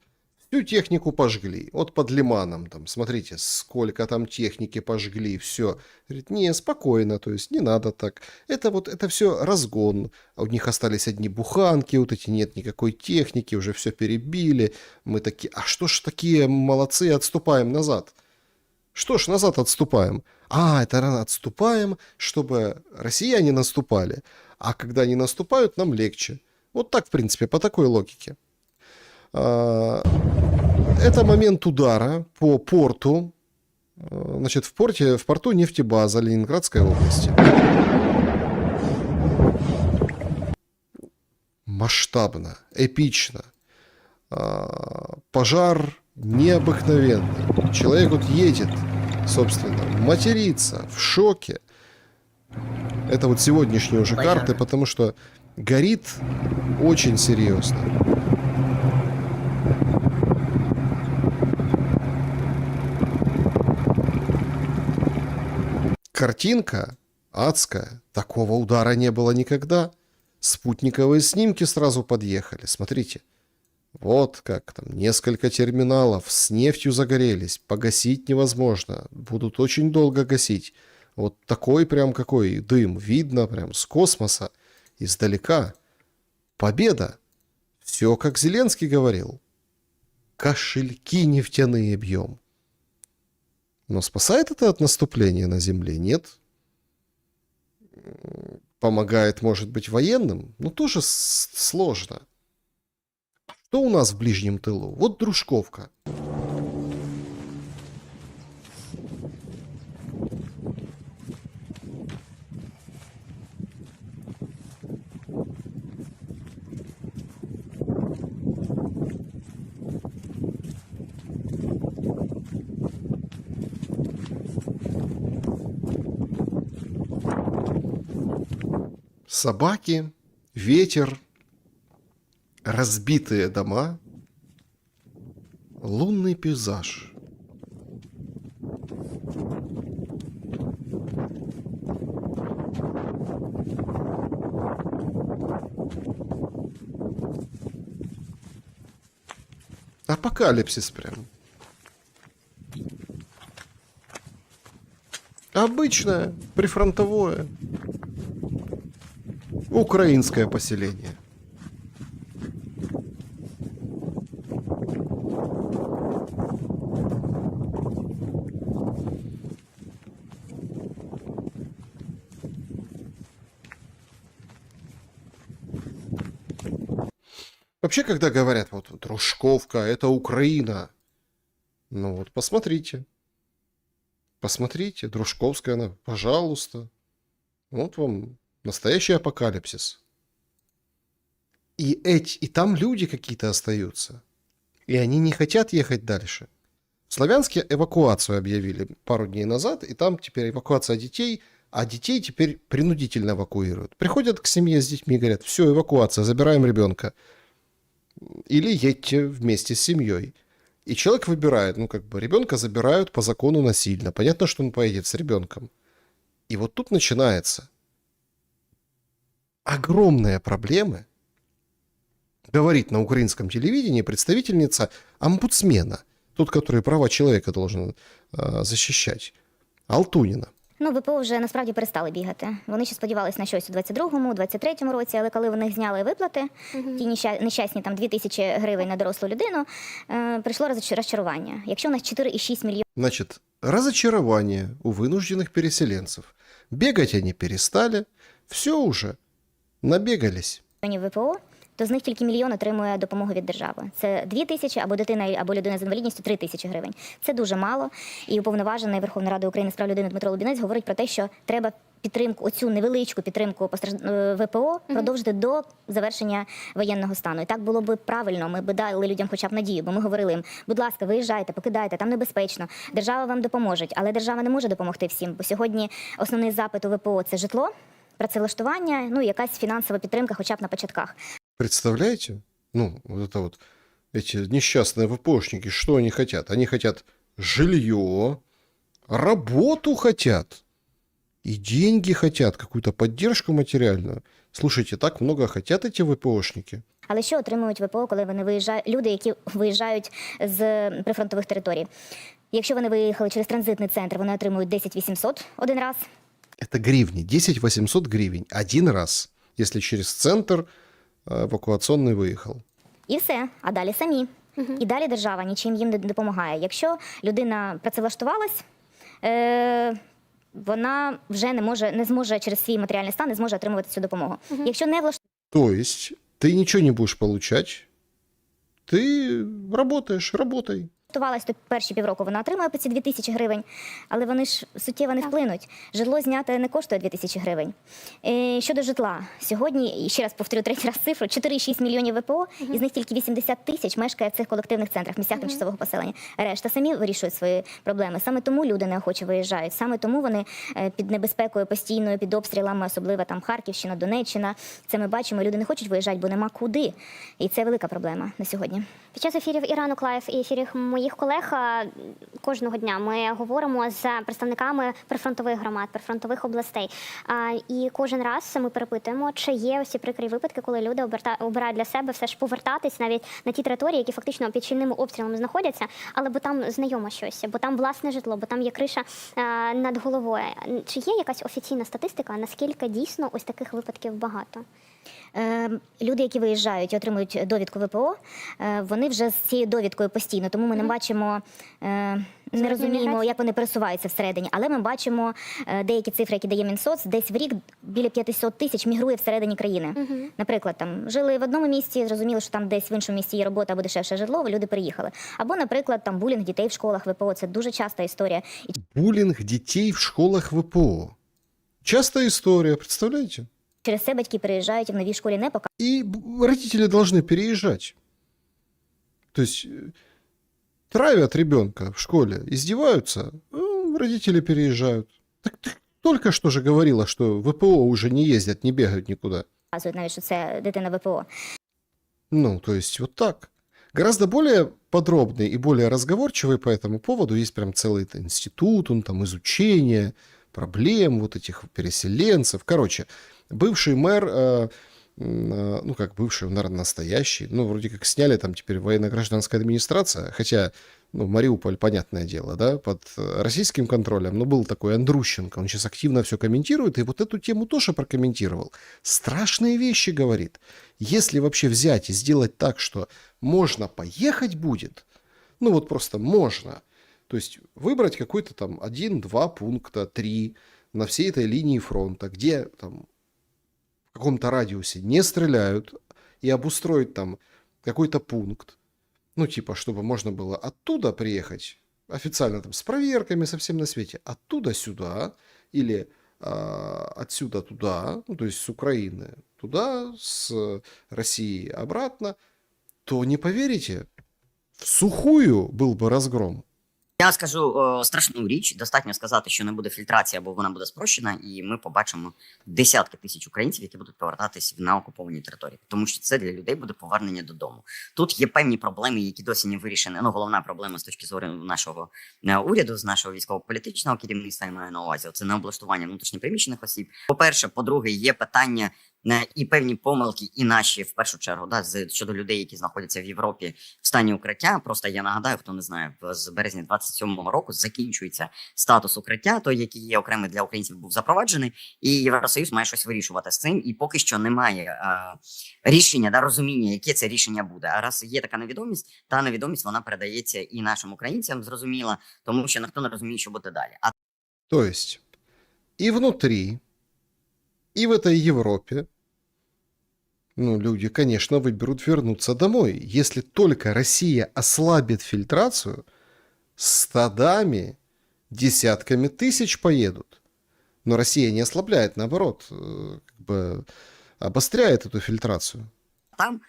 всю технику пожгли. Вот под Лиманом, там, смотрите, сколько там техники пожгли, все. Говорит, не, спокойно, то есть не надо так. Это все разгон. А у них остались одни буханки, вот эти нет никакой техники, уже все перебили. Мы такие, а что ж такие молодцы, отступаем назад. Что ж назад отступаем? Это отступаем, чтобы россияне наступали. А когда они наступают, нам легче. Вот так, в принципе, по такой логике. Это момент удара по порту. Значит, в порту нефтебаза Ленинградской области. Масштабно, эпично. Пожар необыкновенный. Человек вот едет, собственно, матерится, в шоке. Это вот сегодняшние уже карты, потому что горит очень серьезно. Картинка адская. Такого удара не было никогда. Спутниковые снимки сразу подъехали. Смотрите. Вот как там несколько терминалов с нефтью загорелись. Погасить невозможно. Будут очень долго гасить. Вот такой прям какой дым. Видно прям с космоса. Издалека. Победа. Все, как Зеленский говорил. Кошельки нефтяные бьем. Но спасает это от наступления на земле? Нет. Помогает, может быть, военным? Но тоже сложно. Что у нас в ближнем тылу? Вот Дружковка. Собаки, ветер, разбитые дома, лунный пейзаж. Апокалипсис прям. Обычное, прифронтовое, украинское поселение. Вообще, когда говорят, вот Дружковка, это Украина, ну вот посмотрите. Посмотрите, Дружковская, она, пожалуйста. Вот вам настоящий апокалипсис. И там люди какие-то остаются. И они не хотят ехать дальше. В Славянске эвакуацию объявили пару дней назад, и там теперь эвакуация детей, а детей теперь принудительно эвакуируют. Приходят к семье с детьми и говорят, все, эвакуация, забираем ребенка. Или едьте вместе с семьей. И человек выбирает, ну как бы ребенка забирают по закону насильно. Понятно, что он поедет с ребенком. И вот тут начинается огромные проблемы. Говорит на украинском телевидении представительница омбудсмена, тот, который права человека должен защищать, Алтуніна. Ну, ВПО вже насправді перестали бігати. Вони ще сподівалися на щось у 22-му, 23-му році, але коли вони зняли виплати, ті нещасні там 2000 гривень на дорослу людину, прийшло розчарування. Якщо у нас 4,6 мільйонів... Значит, разочарование у вынужденных переселенцев. Бегать они перестали, все уже, набегались. ВПО, то з них тільки 1 мільйон отримує допомогу від держави. Це 2000 або дитина, або людина з інвалідністю 3000 гривень. Це дуже мало. І уповноважений Верховної Ради України з прав людини Дмитро Лубінець говорить про те, що треба підтримку, оцю невеличку підтримку ВПО продовжити до завершення воєнного стану. І так було б правильно, ми б дали людям хоча б надію, бо ми говорили їм, будь ласка, виїжджайте, покидайте, там небезпечно, держава вам допоможе. Але держава не може допомогти всім, бо сьогодні основний запит у ВПО – це житло, працевлаштування, ну і якась фінансова підтримка хоча б на початках. Представляете? Ну, вот это вот, эти несчастные ВПОшники, что они хотят? Они хотят жилье, работу хотят, и деньги хотят, какую-то поддержку материальную. Слушайте, так много хотят эти ВПОшники. Але що отримують ВПО, коли вони виїжджають, люди, які виїжджають з прифронтових територій? Якщо вони виїхали через транзитний центр, вони отримують 10 800 один раз. Это гривни, 10 800 гривен один раз, если через центр евакуаційний виїхав. І все, а далі самі. І далі держава нічим їм не допомагає. Якщо людина працевлаштувалась, вона вже не зможе через свій матеріальний стан, не зможе отримувати цю допомогу. Якщо не То есть ты ничего не будешь получать, ты работай. влаштувалась, то перші півроку вона отримує по ці 2000 гривень, але вони ж суттєво не вплинуть. Житло зняте не коштує 2000 гривень. Щодо житла, сьогодні, ще раз повторю третій раз цифру, 4,6 мільйонів ВПО, із них тільки 80 тисяч мешкає в цих колективних центрах, місцях тимчасового поселення. Решта самі вирішують свої проблеми. Саме тому люди неохоче виїжджають, саме тому вони під небезпекою постійною, під обстрілами, особливо там Харківщина, Донеччина. Це ми бачимо, люди не хочуть виїжджати, бо нема куди. І це велика проблема на сьогодні. Під час ефірів Ірану Клаєв і ефірів моїх колег кожного дня ми говоримо з представниками прифронтових громад, прифронтових областей. І кожен раз ми перепитуємо, чи є ось ці прикрі випадки, коли люди обирають для себе все ж повертатись навіть на ті території, які фактично під щільними обстрілами знаходяться, але бо там знайоме щось, бо там власне житло, бо там є криша над головою. Чи є якась офіційна статистика, наскільки дійсно ось таких випадків багато? Люди, які виїжджають і отримують довідку ВПО, вони вже з цією довідкою постійно, тому ми не бачимо, не розуміємо, як вони пересуваються всередині, але ми бачимо деякі цифри, які дає Мінсоц, десь в рік біля 500 тисяч мігрує всередині країни. Наприклад, там жили в одному місці, зрозуміли, що там десь в іншому місці є робота або дешевше житло, люди переїхали. Або, наприклад, там булінг дітей в школах ВПО, це дуже часта історія. Булінг дітей в школах ВПО. Частая история, представляете? Через це батьки переїжджають і в новій школі не показують. И родители должны переезжать. То есть травят ребенка в школе, издеваются, родители переезжают. Так только что же говорила, что ВПО уже не ездят, не бегают никуда. Вказують навіть, що це дитина ВПО. Ну, то есть вот так. Гораздо более подробный и более разговорчивый по этому поводу есть прям целый институт, он там изучение проблем вот этих переселенцев. Короче, бывший мэр, ну как бывший, наверное, настоящий, ну вроде как сняли там теперь военно-гражданская администрация, хотя, ну, Мариуполь, понятное дело, да, под российским контролем, но был такой Андрущенко, он сейчас активно все комментирует, и вот эту тему тоже прокомментировал. Страшные вещи говорит. Если вообще взять и сделать так, что можно поехать будет, ну вот просто можно, то есть выбрать какой-то там 1-2 пункта, 3 на всей этой линии фронта, где там в каком-то радиусе не стреляют, и обустроить там какой-то пункт, ну типа, чтобы можно было оттуда приехать, официально там с проверками совсем на свете, оттуда сюда, или отсюда туда, ну то есть с Украины туда, с России обратно, то не поверите, в сухую был бы разгром. Я скажу страшну річ. Достатньо сказати, що не буде фільтрації або вона буде спрощена, і ми побачимо десятки тисяч українців, які будуть повертатись на окуповані території. Тому що це для людей буде повернення додому. Тут є певні проблеми, які досі не вирішені. Ну, головна проблема з точки зору нашого уряду, з нашого військово-політичного керівництва, я маю на увазі, це не облаштування внутрішньопереміщених осіб. По-перше, по-друге, є питання і певні помилки, і наші, в першу чергу, щодо людей, які знаходяться в Європі в стані укриття. Просто я нагадаю, хто не знає, з березня 27-го року закінчується статус укриття, той, який є окремий для українців, був запроваджений, і Євросоюз має щось вирішувати з цим, і поки що немає рішення, розуміння, яке це рішення буде. А раз є така невідомість, та невідомість, вона передається і нашим українцям, зрозуміло, тому що ніхто не розуміє, що буде далі. То есть и внутри, и в этой Европе, ну, люди, конечно, выберут вернуться домой. Если только Россия ослабит фильтрацию, стадами, десятками тысяч поедут. Но Россия не ослабляет, наоборот, как бы обостряет эту фильтрацию. Там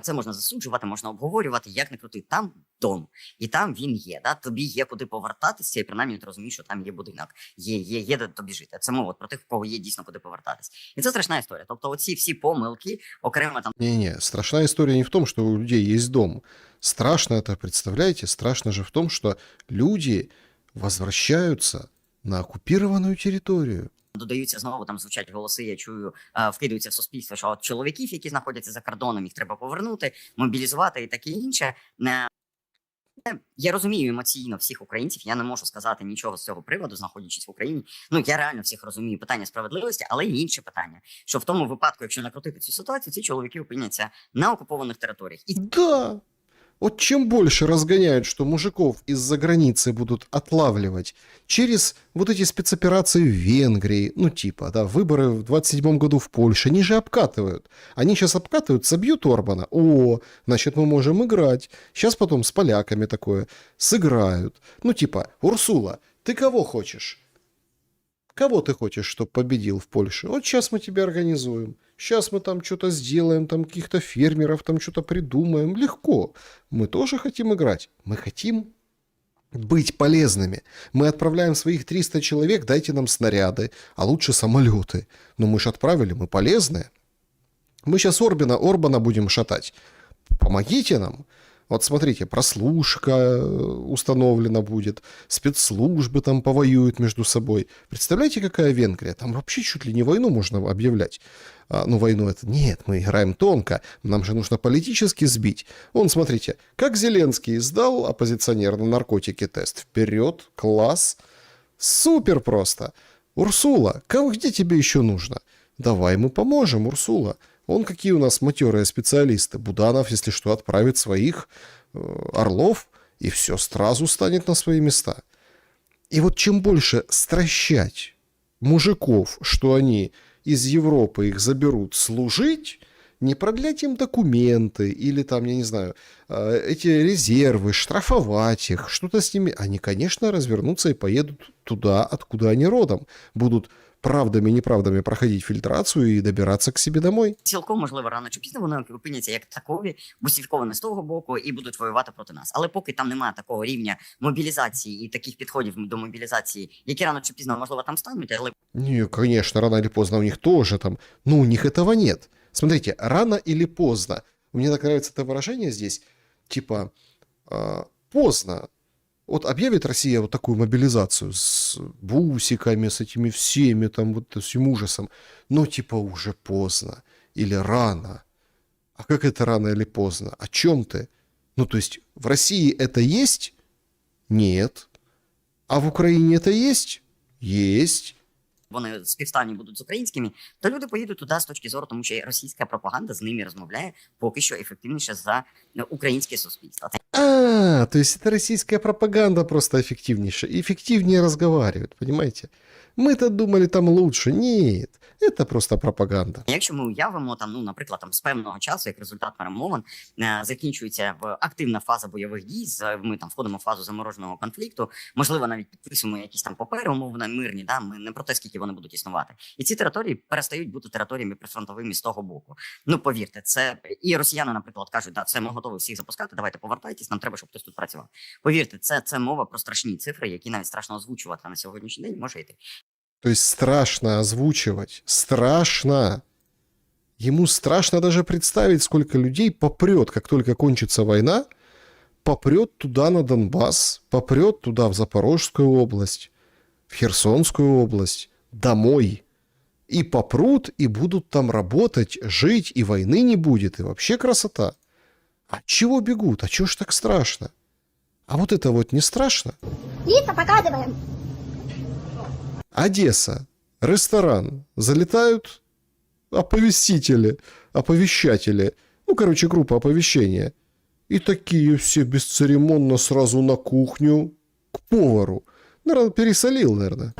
це можна засуджувати, можна обговорювати, як не крути. Там дом, і там він є. Да? Тобі є куди повертатися, і принаймні ти розумієш, що там є будинок, є де тобі жити. Це мова про тих, у кого є дійсно куди повертатись. І це страшна історія. Тобто оці всі помилки, окремо там... Не-не, страшная история не в том, что у людей есть дом. Страшно это, представляете, страшно же в том, что люди возвращаются на оккупированную территорию. Додаються знову, там звучать голоси, я чую, вкидаються в суспільство, що от чоловіків, які знаходяться за кордоном, їх треба повернути, мобілізувати і таке інше. Я розумію емоційно всіх українців, я не можу сказати нічого з цього приводу, знаходячись в Україні. Ну, я реально всіх розумію, питання справедливості, але є інше питання, що в тому випадку, якщо накрутити цю ситуацію, ці чоловіки опиняться на окупованих територіях. І... Да! Вот чем больше разгоняют, что мужиков из-за границы будут отлавливать через вот эти спецоперации в Венгрии, ну типа, да, выборы в 27 году в Польше, они же обкатывают. Они сейчас обкатывают, собьют Орбана. О, значит, мы можем играть. Сейчас потом с поляками такое сыграют. Ну типа, Урсула, ты кого хочешь? Кого ты хочешь, чтобы победил в Польше? Вот сейчас мы тебя организуем. Сейчас мы там что-то сделаем, там каких-то фермеров, там что-то придумаем. Легко. Мы тоже хотим играть. Мы хотим быть полезными. Мы отправляем своих 300 человек, дайте нам снаряды, а лучше самолеты. Но мы же отправили, мы полезные. Мы сейчас Орбана будем шатать. Помогите нам. Вот смотрите, прослушка установлена будет, спецслужбы там повоюют между собой. Представляете, какая Венгрия? Там вообще чуть ли не войну можно объявлять. Ну, войну это... Нет, мы играем тонко. Нам же нужно политически сбить. Вон, смотрите, как Зеленский сдал оппозиционер на наркотики тест. Вперед, класс. Супер просто. Урсула, где тебе еще нужно? Давай мы поможем, Урсула. Вон какие у нас матерые специалисты. Буданов, если что, отправит своих орлов, и все сразу станет на свои места. И вот чем больше стращать мужиков, что они из Европы их заберут служить, не продлять им документы или там, я не знаю, эти резервы, штрафовать их, что-то с ними. Они, конечно, развернутся и поедут туда, откуда они родом. Будут правдами-неправдами проходить фільтрацію і добиратися к собі домой. Цілком можливо, рано чи пізно вони опиняться як такові, бусифіковані з того боку і будуть воювати проти нас. Але поки там немає такого рівня мобілізації і таких підходів до мобілізації, які рано чи пізно, можливо, там стануть, але... Не, конечно, рано или поздно у них тоже там, но у них этого нет. Смотрите, рано или поздно. Мне так нравится это выражение здесь, типа, поздно. Вот объявит Россия вот такую мобилизацию с бусиками, с этими всеми, там, вот с этим ужасом. Но типа уже поздно. Или рано. А как это рано или поздно? О чем ты? Ну, то есть, в России это есть? Нет. А в Украине это есть? Есть. Вони співставні будуть з українськими, то люди поїдуть туди з точки зору, тому що російська пропаганда з ними розмовляє поки що ефективніше за українське суспільство. То есть это российская пропаганда просто эффективнее разговаривает, понимаете? Мы-то думали там лучше. Нет, это просто пропаганда. Якщо ми уявимо, там, ну, наприклад, там, з певного часу, як результат перемовин, закінчується активна фаза бойових дій, ми там входимо в фазу замороженого конфлікту, можливо, навіть підписуємо якісь там папери, умовно мирні, да? Ми не про те, скільки вони будуть існувати. І ці території перестають бути територіями прифронтовими з того боку. Ну, повірте, це... І росіяни, наприклад, кажуть, да, все, ми готові всіх запускати, давайте повертайтесь, нам треба, щоб хтось тут працював. Повірте, це мова про страшні цифри, які навіть страшно озвучувати на сьогоднішній день може йти. То есть страшно озвучивать. Страшно. Ему страшно даже представить, сколько людей попрет, как только кончится война, попрет туда на Донбасс, попрет туда в Запорожскую область, в Херсонскую область, домой. И попрут, и будут там работать, жить, и войны не будет, и вообще красота. А чего бегут? А чего ж так страшно? А вот это вот не страшно? Лица показываем. Одесса. Ресторан. Залетают оповещатели. Ну, короче, группа оповещения. И такие все бесцеремонно сразу на кухню к повару. Наверное, пересолил, наверное.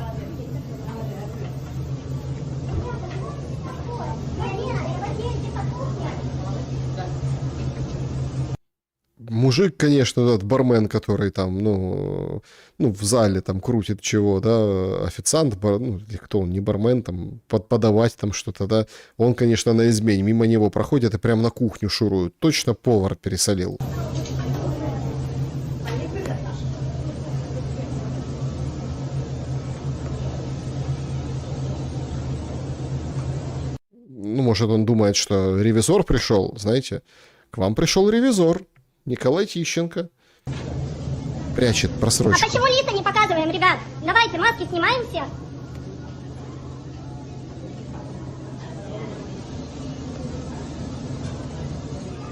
Мужик, конечно, этот бармен, который там, ну, в зале там крутит чего, да, официант, ну, кто он, не бармен, там, подавать там что-то, да, он, конечно, на измене, мимо него проходят и прям на кухню шуруют. Точно повар пересолил. Ну, может, он думает, что ревизор пришел, знаете, к вам пришел ревизор. Николай Тищенко прячет просрочку. А почему лица не показываем, ребят? Давайте маски снимаем все.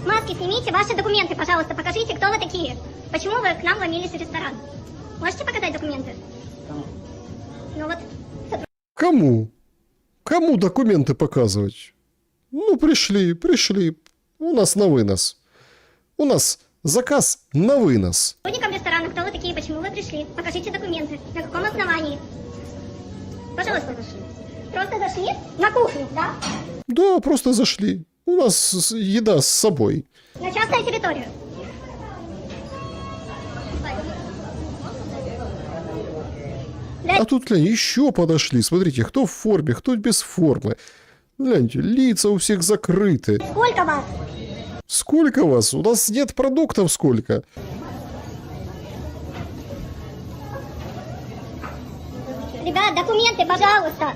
Маски снимите, ваши документы, пожалуйста, покажите, кто вы такие. Почему вы к нам вломились в ресторан? Можете показать документы? Ну вот. Кому? Кому документы показывать? Ну, пришли. У нас на вынос. У нас заказ на вынос. Сотрудникам ресторана, кто вы такие, почему вы пришли? Покажите документы. На каком основании? Пожалуйста. Просто зашли на кухню, да? Да, просто зашли. У нас еда с собой. На частную территорию. А тут, глянь, еще подошли. Смотрите, кто в форме, кто без формы. Гляньте, лица у всех закрыты. Сколько вас? Сколько вас? У нас нет продуктов сколько. Ребят, документы, пожалуйста.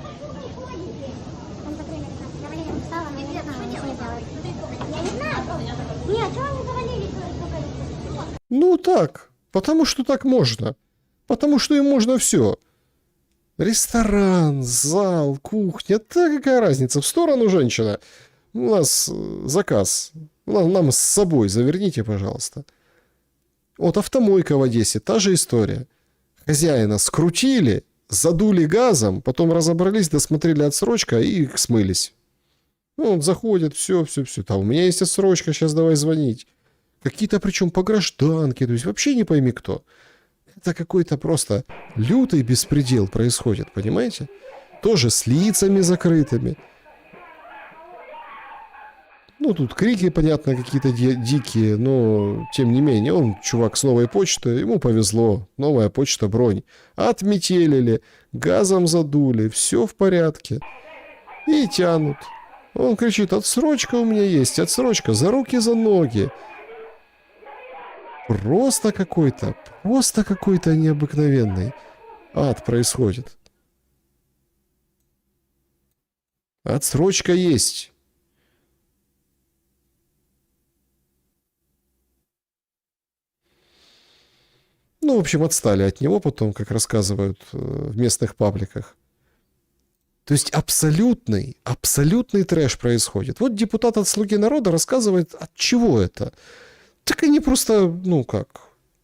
Я не знаю. Нет, чего они завалились? Ну так, потому что так можно. Потому что им можно все. Ресторан, зал, кухня. Да какая разница? В сторону, женщина. У нас заказ. Нам с собой заверните, пожалуйста. Вот автомойка в Одессе, та же история. Хозяина скрутили, задули газом, потом разобрались, досмотрели отсрочка и смылись. Ну, он заходит, все. Там, у меня есть отсрочка, сейчас давай звонить. Какие-то причем по гражданке, то есть вообще не пойми кто. Это какой-то просто лютый беспредел происходит, понимаете? Тоже с лицами закрытыми. Ну, тут крики, понятно, какие-то дикие, но, тем не менее, он чувак с новой почты, ему повезло. Новая почта, бронь. Отметелили, газом задули, все в порядке. И тянут. Он кричит: отсрочка у меня есть, отсрочка, за руки, за ноги. Просто какой-то необыкновенный ад происходит. Отсрочка есть. Ну, в общем, отстали от него потом, как рассказывают в местных пабликах. То есть абсолютный трэш происходит. Вот депутат от «Слуги народа» рассказывает, от чего это. Так они просто,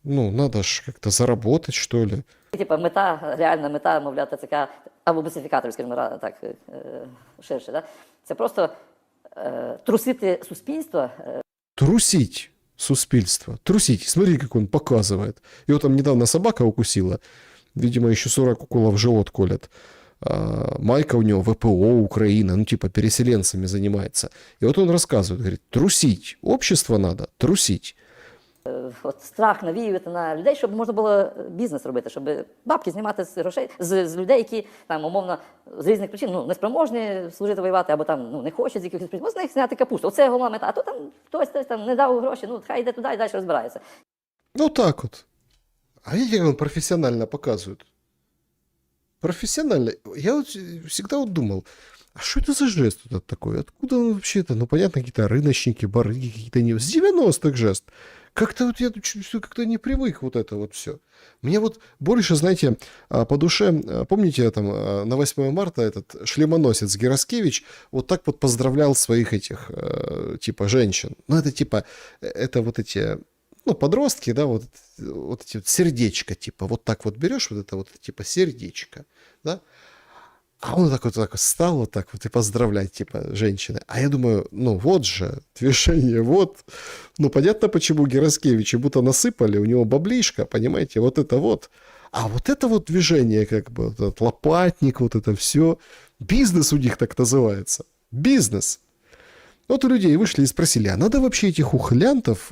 надо ж как-то заработать, что ли. Типа реальна мета, мовляв, ТЦК, або бусифікаторів, скажімо так, ширше, да? Це просто трусити суспільство. Трусить суспільство. Трусить. Смотри, как он показывает. Его там недавно собака укусила. Видимо, еще 40 уколов в живот колят. Майка у него ВПО Украина, типа переселенцами занимается. И вот он рассказывает, говорит, трусить. Общество надо трусить. От страх навіювати на людей, щоб можна було бізнес робити, щоб бабки знімати з грошей, з людей, які там умовно з різних причин неспроможні служити воювати, або там не хочуть з якихось причин. Можна їх зняти капусту. Оце головна мета. А то там хтось там не дав гроші, хай йде туди і далі розбирається. Ну так вот. А видите, как он профессионально показывает? Профессионально. Я вот всегда думал, а что это за жест вот такой? Откуда он вообще-то? Понятно, какие-то рыночники, барыги, какие-то не... С 90-х жест. Как-то вот я как-то не привык вот это вот все. Мне вот больше, знаете, по душе, помните, там на 8 марта этот шлемоносец Гераскевич вот так вот поздравлял своих этих, типа, женщин. Это вот эти, подростки, да, вот эти вот сердечко, типа, вот так вот берешь, вот это вот, типа, сердечко, да, а он так вот встал вот так вот и поздравлять, типа, женщины. А я думаю, вот же, движение, вот. Понятно, почему Гераскевича будто насыпали, у него баблишка, понимаете, вот это вот. А вот это вот движение, как бы, вот этот лопатник, вот это все. Бизнес у них так называется. Бизнес. Вот у людей вышли и спросили, а надо вообще этих ухлянтов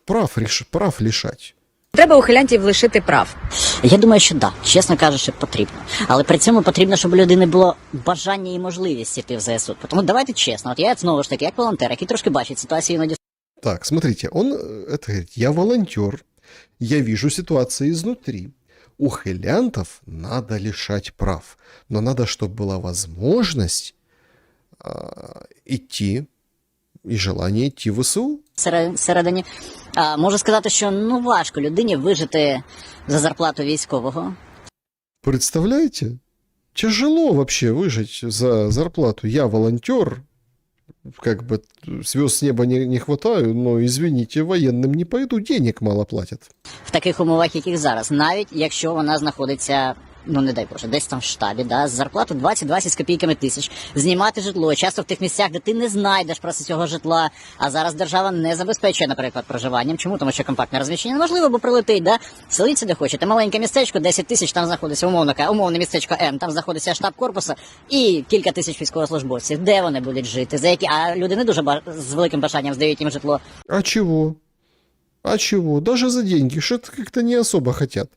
прав лишать? Треба ухилянтів лишити прав. Я думаю, що да, чесно кажучи, потрібно. Але при цьому потрібно, щоб у людини було бажання і можливість йти в ЗСУ. Тому давайте чесно, от я знову ж таки, як волонтер, який трошки бачить ситуацію іноді. Так, смотрите, он это говорит, я волонтер, я вижу ситуацию изнутри. Ухилянтов надо лишать прав, но надо, чтобы была возможность идти і желання йти в ВСУ. Всередині. Можу сказати, що важко людині вижити за зарплату військового. Представляете? Тяжело вообще выжить за зарплату. Я волонтер, как бы звезд с неба не хватаю, но, извините, военным не пойду, денег мало платят. В таких умовах, яких зараз, навіть якщо вона знаходиться, не дай Боже, десь там в штабі, да, з зарплату 20 з копійками тисяч, знімати житло, часто в тих місцях, де ти не знайдеш просто цього житла, а зараз держава не забезпечує, наприклад, проживанням. Чому? Тому що компактне розміщення неможливо, бо прилетить, да, селіться де хочете. Маленьке містечко, 10 тисяч, там знаходиться умовне містечко М, там знаходиться штаб корпусу і кілька тисяч військовослужбовців. Де вони будуть жити? За які? А люди не дуже з великим бажанням здають їм житло. А чего? Даже за деньги, что-то как-то не особо хотят.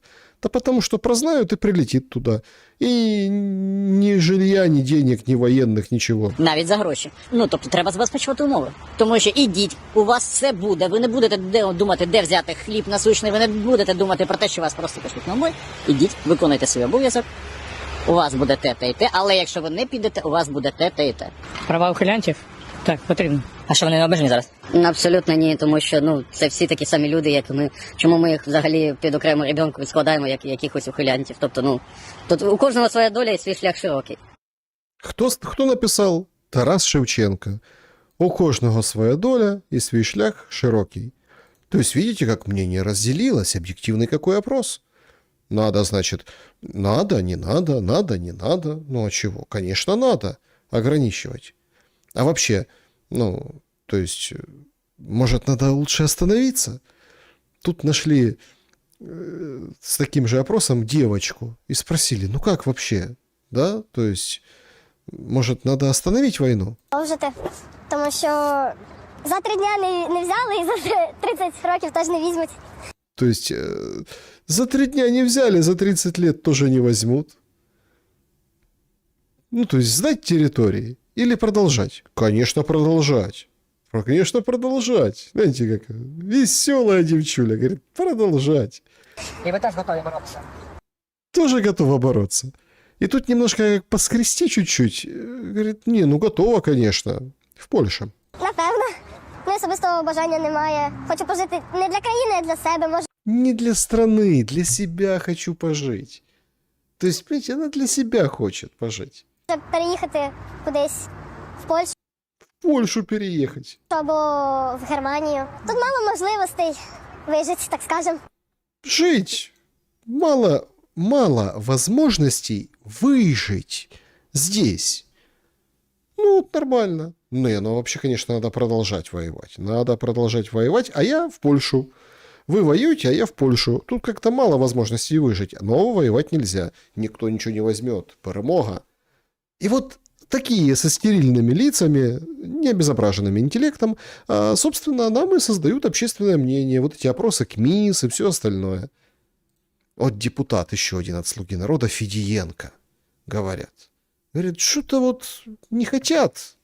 Да потому что прознают и прилетит туда. И ни жилья, ни денег, ни военных, ничего. Навіть за гроші. Тобто треба забезпечувати умови. Тому що ідіть, у вас все буде. Ви не будете думати, де взяти хліб насущний, ви не будете думати про те, що вас просто пошлють на бой. Ідіть, виконуйте свій обов'язок. У вас буде те і те, але якщо ви не підете, у вас буде те і те. Права ухилянтів? Так, потрібно. А що, вони не обмежені зараз? Абсолютно ні, тому що це всі такі самі люди, як ми. Чому ми їх взагалі під окрему ребенку відскладаємо, як якихось ухилянтів? Тобто, тут у кожного своя доля і свій шлях широкий. Хто написав? Тарас Шевченко. У кожного своя доля и свой шлях широкий. То есть, видите, как мнение разделилось, объективный какой опрос. Надо, значит, надо, не надо, надо, не надо. А чего? Конечно, надо ограничивать. А вообще, то есть, может, надо лучше остановиться? Тут нашли с таким же опросом девочку и спросили, как вообще, да? То есть, Может, надо остановить войну? Продовжити, тому що за 3 дня не взяли і за 30 років теж не візьмуть. То есть за 3 дня не взяли, за 30 лет тоже не возьмут. Ну, то есть сдать территории или продолжать? Конечно, продолжать. Конечно, продолжать. Знаете, как веселая девчуля говорит, продолжать. І ви теж готові боротися. Тоже готова бороться. И тут немножко как поскрести чуть-чуть. Говорит, не, ну готова, конечно. В Польше. Напевно. Мені особистого бажання немає. Хочу пожити не для країни, а для себе. Може, Не для страны, для себя хочу пожить. То есть, понимаете, она для себя хочет пожить. переїхати кудись в Польщу В Польшу переехать. або в Германію. Тут мало можливостей вижити, так скажем. Жить. Мало возможностей выжить здесь. Ну, вот нормально. Не, ну вообще, конечно, надо продолжать воевать. Надо продолжать воевать, а я в Польшу. Вы воюете, а я в Польшу. Тут как-то мало возможностей выжить. Но воевать нельзя. Никто ничего не возьмет. Перемога. И вот такие со стерильными лицами, не обезображенными интеллектом, собственно, нам и создают общественное мнение. Вот эти опросы КМИС и все остальное. Вот депутат еще один от «Слуги народа» Федиенко, говорят. Говорит, что-то вот не хотят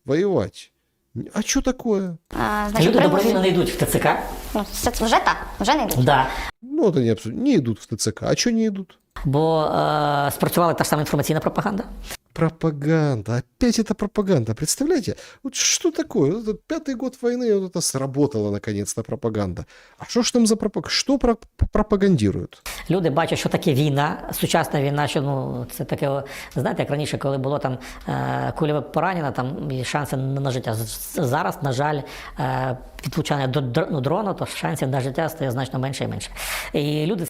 воевать. А что такое? Люди добровільно не йдуть в ТЦК. Ну, вже так, вже не йдуть. Да. Ну, вот они абсолютно не идут в ТЦК. А что не идут? Бо спрацювала та ж сама інформаційна пропаганда. Пропаганда. Опять это пропаганда. Представляете? Вот что такое? Вот это 5-й год войны, вот это сработала наконец-то пропаганда. А что ж там за пропаганда? Что пропагандируют? Люди бачать, що таке війна, сучасна війна, що ну це таке, знаєте, як раніше, коли було там кульове поранення, там і шанси на життя. Зараз, на жаль, від влучання до дрона, то шансів на життя стає значно менше і менше. І люди.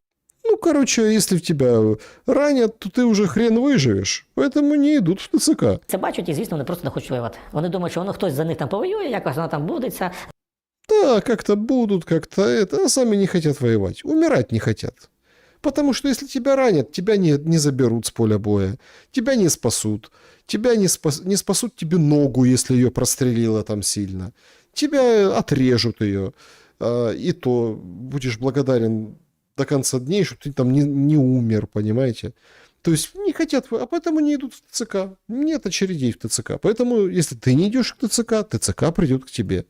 Ну, короче, если в тебя ранят, то ты уже хрен выживешь. Поэтому не идут в ТЦК. Це бачать і, звісно, вони просто не хочуть воювати. Вони думають, що воно хтось за них там повоює, якось воно там будеться. Да, как-то будут, как-то это, а сами не хотят воевать. Умирать не хотят. Потому что если тебя ранят, тебя не заберут с поля боя. Тебя не спасут. Тебя не спасут тебе ногу, если ее прострелило там сильно. Тебя отрежут ее. И то будешь благодарен до конца дней, чтобы ты там не умер, понимаете? То есть не хотят, а поэтому не идут в ТЦК. Нет очередей в ТЦК. Поэтому, если ты не идешь к ТЦК, ТЦК придет к тебе.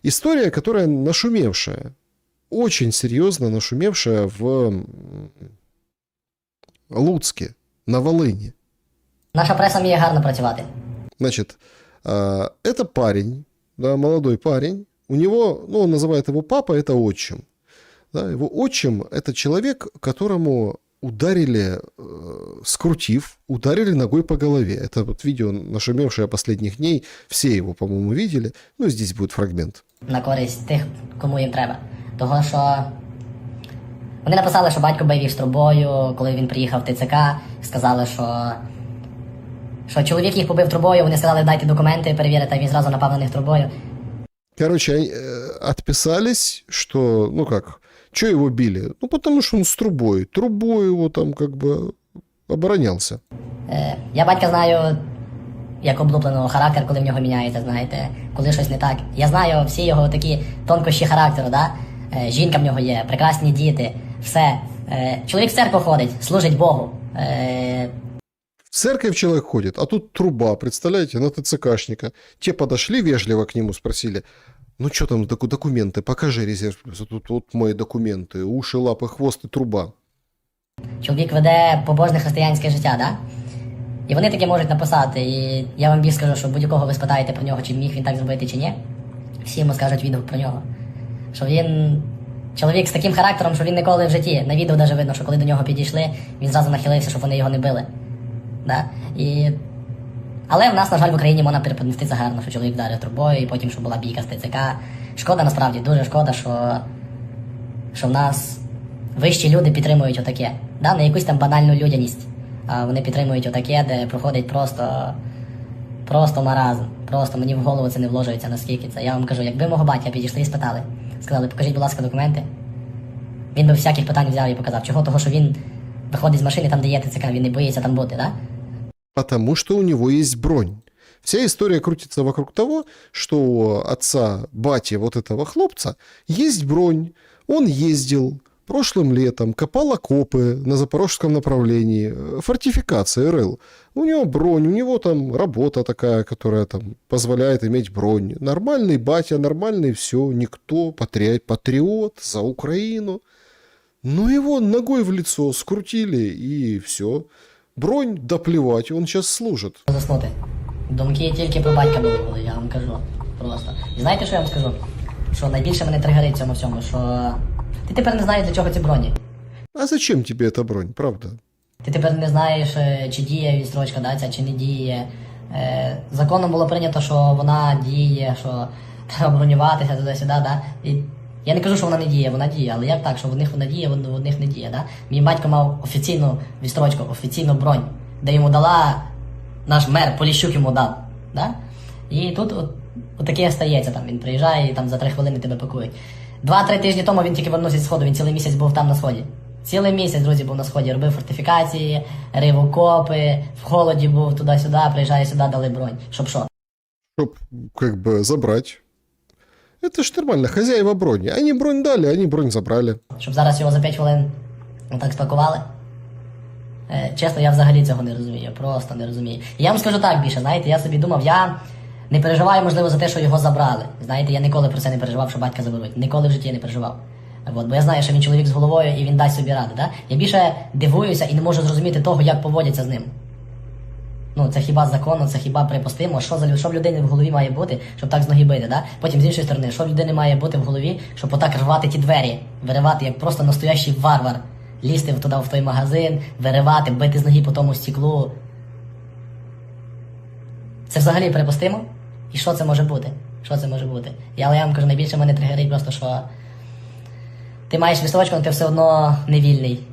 История, которая нашумевшая, очень серьезно нашумевшая в Луцке, на Волыни. Наша преса вміє гарно працювати. Значит, это парень, да, молодой парень. У него, ну, он называет его папа, это отчим. Да, его отчим – это человек, которому ударили, скрутив, ударили ногой по голове. Это вот видео, нашумевшее последних дней. Все его, по-моему, видели. Ну, здесь будет фрагмент. На користь тих, кому їм треба. Того, що вони написали, що батько бойовів з трубою, коли він приїхав в ТЦК, сказали, що чоловік їх побив трубою, вони сказали, дайте документи, перевірити, а він зразу напав на них трубою. Короче, отписались, что, ну как, что его били? Ну, потому что он с трубой. Трубой его там как бы оборонялся. Я батька знаю як облупленого характер, коли в нього міняється, знаєте, коли щось не так. Я знаю всі його такі тонкощі характеру, да? Жінка в нього є, прекрасні діти, все. Чоловік в церкву ходить, служить Богу. В церковь человек ходит, а тут труба, представляете, на ТЦКшника. Те подошли вежливо к нему, спросили, ну что там документы, покажи резерв. Тут вот мои документы, уши, лапы, хвост и труба. Чоловік веде побожне християнське життя, да? І вони таке можуть написати. І я вам більш скажу, що будь-якого ви спитаєте про нього, чи міг він так зробити, чи ні. Всі йому скажуть відгук про нього. Що він чоловік з таким характером, що він ніколи в житті. На відео навіть видно, що коли до нього підійшли, він зразу нахилився, щоб вони його не били. Да? Але в нас, на жаль, в Україні можна переподнести це гарно, що чоловік вдарив трубою, і потім, що була бійка з ТЦК. Шкода, насправді, дуже шкода, що в нас вищі люди підтримують отаке. Да? Не якусь там банальну людяність, а вони підтримують отаке, де проходить просто маразм. Просто мені в голову це не вложується, наскільки це. Я вам кажу, якби мого батька підійшли і спитали, сказали, покажіть, будь ласка, документи, він би всяких питань взяв і показав. Чого? Того, що він виходить з машини там, де є ТЦК, він не боїться там бути, да? Потому что у него есть бронь. Вся история крутится вокруг того, что у отца, бати вот этого хлопца есть бронь. Он ездил прошлым летом, копал окопы на запорожском направлении, фортификации рыл. У него бронь, у него там работа такая, которая там позволяет иметь бронь. Нормальный батя, нормальный все, никто, патриот за Украину. Но его ногой в лицо скрутили и все. Бронь, да плевать, он сейчас служит. Заснути. Думки тільки про батька були, я вам кажу. Просто. І знаєте, що я вам скажу? Що найбільше мене тригерить в цьому всьому, що ти тепер не знаєш, для чого ці броні. А зачем тебе эта бронь, правда? Ти тепер не знаєш, чи діє відстрочка, да, ця, чи не діє. Законом було прийнято, що вона діє, що треба бронюватися туди-сюди, да. І я не кажу, що вона не діє, вона діє, але як так, що в одних вона діє, в одних не діє, да? Мій батько мав офіційну відстрочку, офіційну бронь, де йому дала наш мер, Поліщук йому дав, да? І тут от таке стається, там, він приїжджає і там за 3 хвилини тебе пакують. 2-3 тижні тому він тільки вернувся зі Сходу, він цілий місяць був там на Сході. Цілий місяць, друзі, був на Сході, робив фортифікації, рив окопи, в холоді був, туди-сюди, приїжджає сюди, дали бронь. Щоб що? Чтоб как бы забрать. Это ж нормально, хозяева брони. Они бронь дали, они бронь забрали. Щоб зараз його за 5 хвилин отак спакували. Чесно, я взагалі цього не розумію, просто не розумію. І я вам скажу так більше, знаєте, я собі думав, я не переживаю, можливо, за те, що його забрали. Знаєте, я ніколи про це не переживав, що батька заберуть. Ніколи в житті не переживав. От, бо я знаю, що він чоловік з головою і він дасть собі ради. Да? Я більше дивуюся і не можу зрозуміти того, як поводяться з ним. Ну, це хіба законно, це хіба припустимо, що в людини в голові має бути, щоб так з ноги бити, да? Потім, з іншої сторони, що в людини має бути в голові, щоб отак рвати ті двері, виривати, як просто настоящий варвар, лізти туди в той магазин, виривати, бити з ноги по тому стеклу. Це взагалі припустимо? І що це може бути? Що це може бути? Але я вам кажу, найбільше мене тригерить просто, що ти маєш відстрочку, але ти все одно не вільний.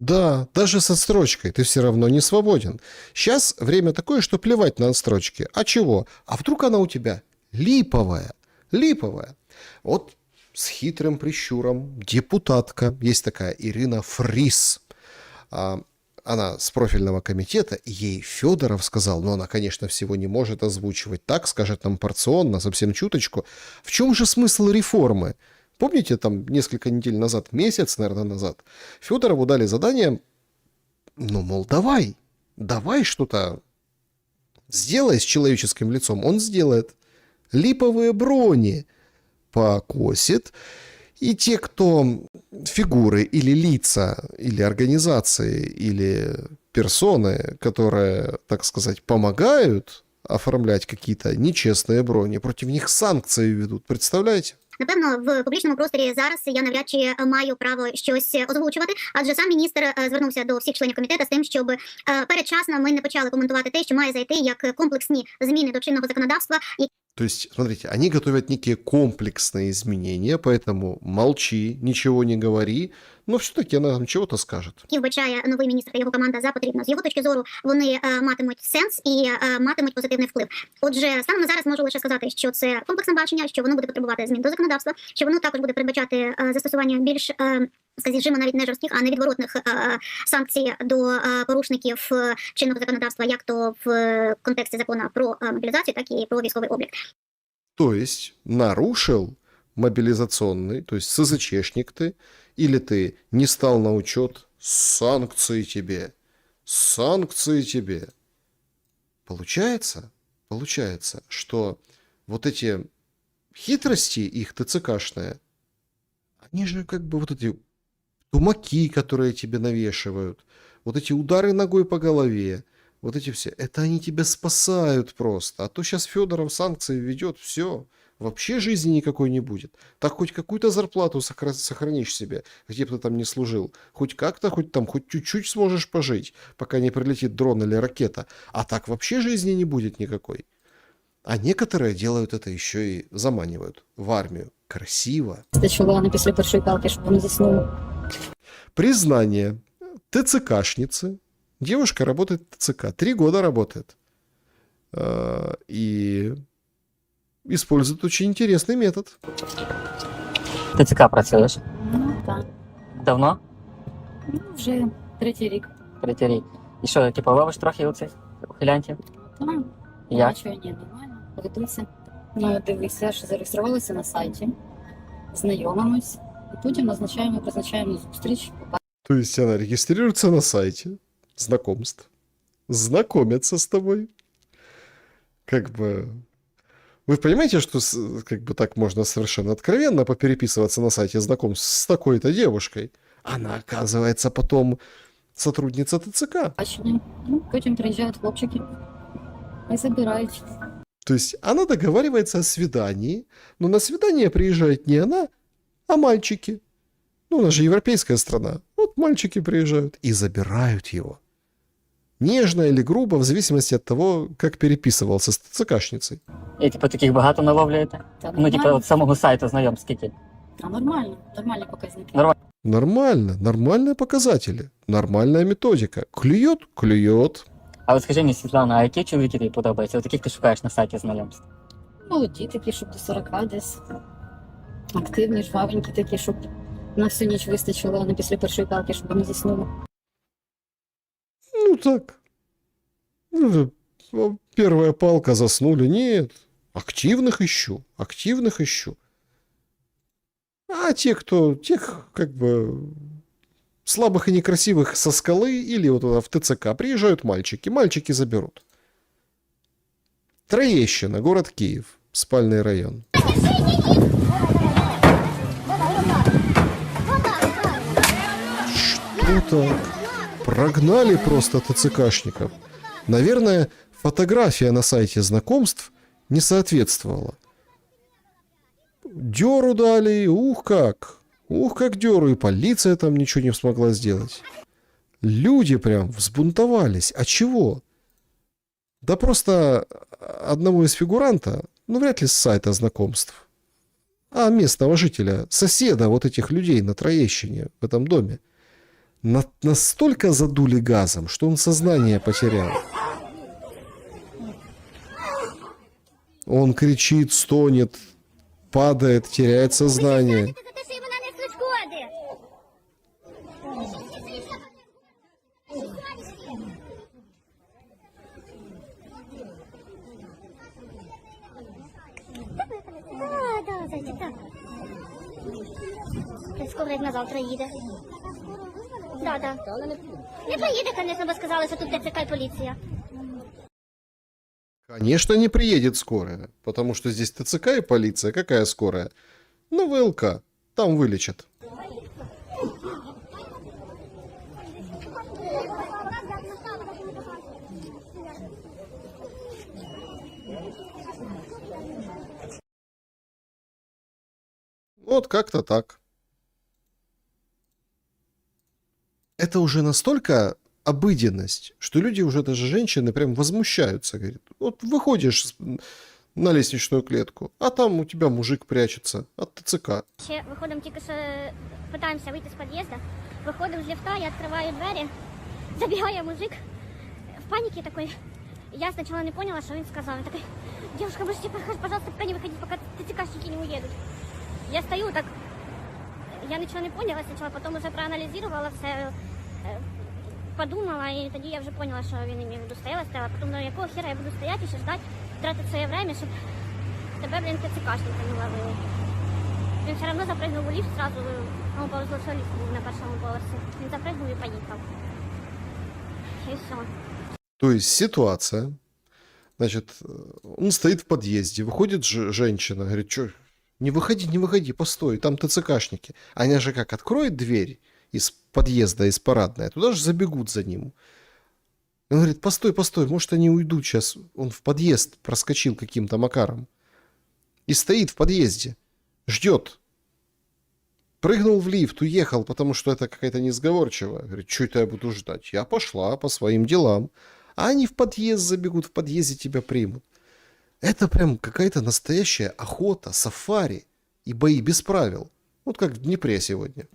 Да, даже с отстрочкой ты все равно не свободен. Сейчас время такое, что плевать на отстрочки. А чего? А вдруг она у тебя липовая? Липовая. Вот с хитрым прищуром депутатка, есть такая Ирина Фрис. Она с профильного комитета, и ей Федоров сказал, но она, конечно, всего не может озвучивать так, скажет нам порционно, совсем чуточку. В чем же смысл реформы? Помните, там несколько недель назад, месяц, наверное, назад, Федорову дали задание, ну, мол, давай что-то сделай с человеческим лицом. Он сделает. Липовые брони покосит. И те, кто фигуры или лица, или организации, или персоны, которые, так сказать, помогают оформлять какие-то нечестные брони, против них санкции ведут. Представляете? Напевно, в публічному просторі зараз я навряд чи маю право щось озвучувати, адже сам міністр звернувся до всіх членів комітету з тим, щоб передчасно ми не почали коментувати те, що має зайти як комплексні зміни до чинного законодавства. То есть, смотрите, они готовят некие комплексные изменения, поэтому молчи, ничего не говори, но все-таки она нам чего-то скажет. Які вбачає новий міністр та його команда за потрібно. З його точки зору, вони матимуть сенс і матимуть позитивний вплив. Отже, станом на зараз можу лише сказати, що це комплексне бачення, що воно буде потребувати змін до законодавства, що воно також буде передбачати застосування більш, скажімо, навіть не жорстких, а невідворотних санкцій до порушників чинного законодавства, як то в контексті закону про мобілізацію, так і про військовий облік. То есть нарушил мобилизационный, то есть СЗЧшник ты, или ты не стал на учет, санкции тебе. Получается, что вот эти хитрости их ТЦКшные, они же как бы вот эти тумаки, которые тебе навешивают, вот эти удары ногой по голове, вот эти все, это они тебя спасают просто. А то сейчас Федоров санкции введет, все, вообще жизни никакой не будет. Так хоть какую-то зарплату сохранишь себе, где бы ты там не служил. Хоть как-то, хоть чуть-чуть сможешь пожить, пока не прилетит дрон или ракета. А так вообще жизни не будет никакой. А некоторые делают это еще и заманивают в армию. Красиво. Після першої палки, щоб вони заснули. Признание ТЦКшницы. Девушка работает в ТЦК. 3 года работает. И использует очень интересный метод. ТЦК працюєш? Ну, так. Давно? Вже 3-й рік. 3-й рік. І що, типу, ловиш трохи оцих ухилянтів? Так, Як? бачу, ні, нормально, ведуться. Ну, дивись, я ж зареєструвалася на сайті, знайомимось, і потім призначаємо зустріч. То есть она регистрируется на сайте знакомств, знакомится с тобой. Как бы... Вы понимаете, что как бы так можно совершенно откровенно попереписываться на сайте знакомств с такой-то девушкой? Она, оказывается, потом сотрудница ТЦК. Бачення. Ну, потім приїжджають хлопчики і забирають. То есть она договаривается о свидании, но на свидание приезжает не она, а мальчики. Ну, у нас же европейская страна. Вот мальчики приезжают и забирают его. Нежно или грубо, в зависимости от того, как переписывался с ТЦКшницей. І типу таких багато наловлюєте? Та Ну, типу, нормально. от самого сайту знайомств скільки? А нормально, нормальні показники. Нормально, нормальные показатели, нормальная методика. Клюет, клюет. А от скажи мені, Світлана, а які чоловіки тобі подобаються? От яких ти шукаєш на сайті знайомств? Молоді такі, щоб до 40 десь. Активні, жвавенькі такі, щоб на всю ніч вистачило, а не після першої палки, щоб вони заснули. Ну так. Ну, первая палка, заснули. Нет. Активных ищу. Активных ищу. А тех как бы слабых и некрасивых со скалы или вот туда в ТЦК приезжают мальчики. Мальчики заберут. Троещина, город Киев, спальный район. Что так? Прогнали просто ТЦКшников. Наверное, фотография на сайте знакомств не соответствовала. Дёру дали, ух как дёру, и полиция там ничего не смогла сделать. Люди прям взбунтовались. А чего? Да просто одного из фигуранта, ну вряд ли с сайта знакомств, а местного жителя, соседа вот этих людей на Троещине, в этом доме, настолько задули газом, что он сознание потерял. Он кричит, стонет, падает, теряет сознание. Скоро як на завтра їде. Да. Не поїде, звісно, бо сказали, що тут ТЦК і поліція. Конечно, не приедет скорая, потому что здесь ТЦК и полиция. Какая скорая? Ну, ВЛК. Там вылечат. Вот как-то так. Это уже настолько обыденность, что люди уже, даже женщины, прям возмущаются. Говорят, вот выходишь на лестничную клетку, а там у тебя мужик прячется от ТЦК. Ще виходимо, тільки що питаємося вийти з під'їзду. Виходимо з ліфта, я відкриваю двері, забігає мужик в паніці такой. Я спочатку не поняла, що він сказав. Він такий, девушка, можете, пожалуйста, пока не виходіть, поки ТЦКшники не уїдуть. Я стою так, я нічого не поняла спочатку, потім вже проаналізувала все, подумала, і тоді я вже поняла, що він ім'я в виду стояла, потім до якого хера я буду стояти і ще ждати, тратити своє время, щоб тебе, блін, ТЦКшники не ловили. Він все одно запрыгнув у ліфт сразу, йому повезло, що ліфт був на першому поверсі. Він запрыгнув і поїхав. І все. То есть ситуация, значит, он стоит в подъезде, выходит женщина, говорит, что, не выходи, постой, там ТЦКшники. Они же как, откроют дверь из подъезда, из парадной, туда же забегут за ним. Он говорит, постой, может они уйдут сейчас. Он в подъезд проскочил каким-то макаром. И стоит в подъезде, ждет. Прыгнул в лифт, уехал, потому что это какая-то несговорчивая. Говорит, что это я буду ждать? Я пошла по своим делам. А они в подъезд забегут, в подъезде тебя примут. Это прям какая-то настоящая охота, сафари и бои без правил. Вот как в Днепре сегодня.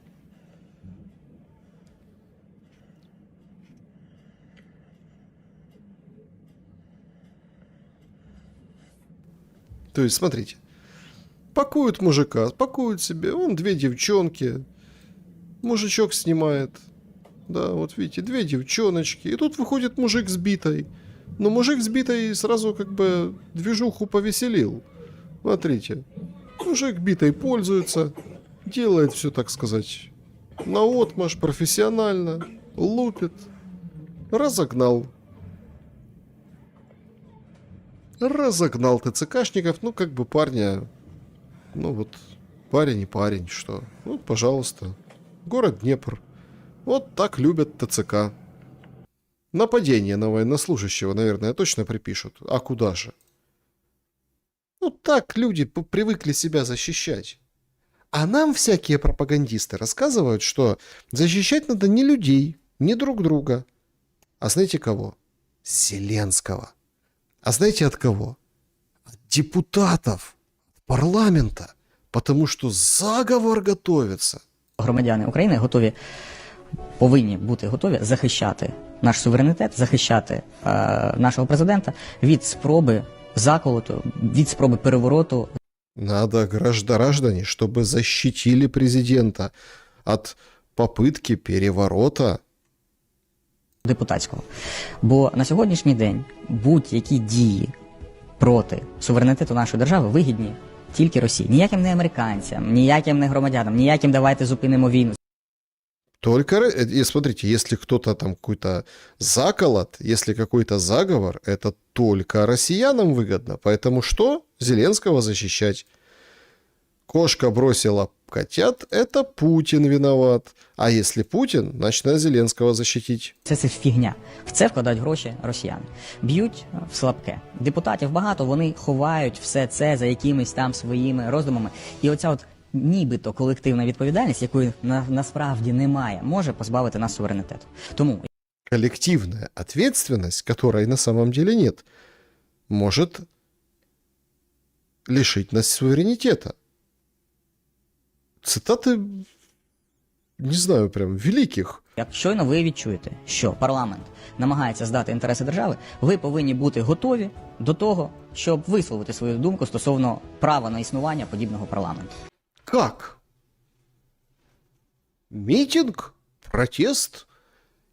То есть, смотрите, пакуют мужика, пакуют себе, вон две девчонки, мужичок снимает, да, вот видите, две девчоночки, и тут выходит мужик с битой, Но мужик сбитый сразу как бы движуху повеселил. Смотрите, мужик битой пользуется, делает все, так сказать, наотмашь, профессионально, лупит, разогнал. Разогнал ТЦКшников, ну как бы парня, ну вот парень и парень, что, ну пожалуйста, город Днепр, вот так любят ТЦК. Нападение на военнослужащего, наверное, точно припишут, а куда же? Ну так люди привыкли себя защищать. А нам всякие пропагандисты рассказывают, что защищать надо не людей, не друг друга, а знаете кого? Зеленского. А знаете от кого? От депутатов парламента. Потому що заговор готовиться. Громадяни України повинні бути готові захищати наш суверенітет, захищати нашого президента від спроби заколоту, від спроби перевороту. Надо, граждане, чтобы защитили президента от попытки переворота депутатського. Бо на сьогоднішній день будь-які дії проти суверенітету нашої держави вигідні тільки Росії. Ніяким не американцям, ніяким не громадянам, ніяким давайте зупинимо війну. Только, и смотрите, если кто-то там какой-то заколот, если какой-то заговор, это только россиянам выгодно. Поэтому что? Зеленского защищать. Кошка бросила котят, это Путин виноват. А если Путин, значит, надо Зеленского защитить. Це фігня. В це вкладають гроші росіяни. Б'ють в слабке. Депутатів багато, вони ховають все це за якимись там своїми роздумами. І оця от нібито колективна відповідальність, якої насправді немає, може позбавити нас суверенітету. Тому коллективная ответственность, которой на самом деле нет, может лишить нас суверенитета. Цитаты, не знаю, прям великих. як щойно ви відчуєте, що парламент намагається здати інтереси держави, ви повинні бути готові до того, щоб висловити свою думку стосовно права на існування подібного парламенту. Как? Митинг? Протест?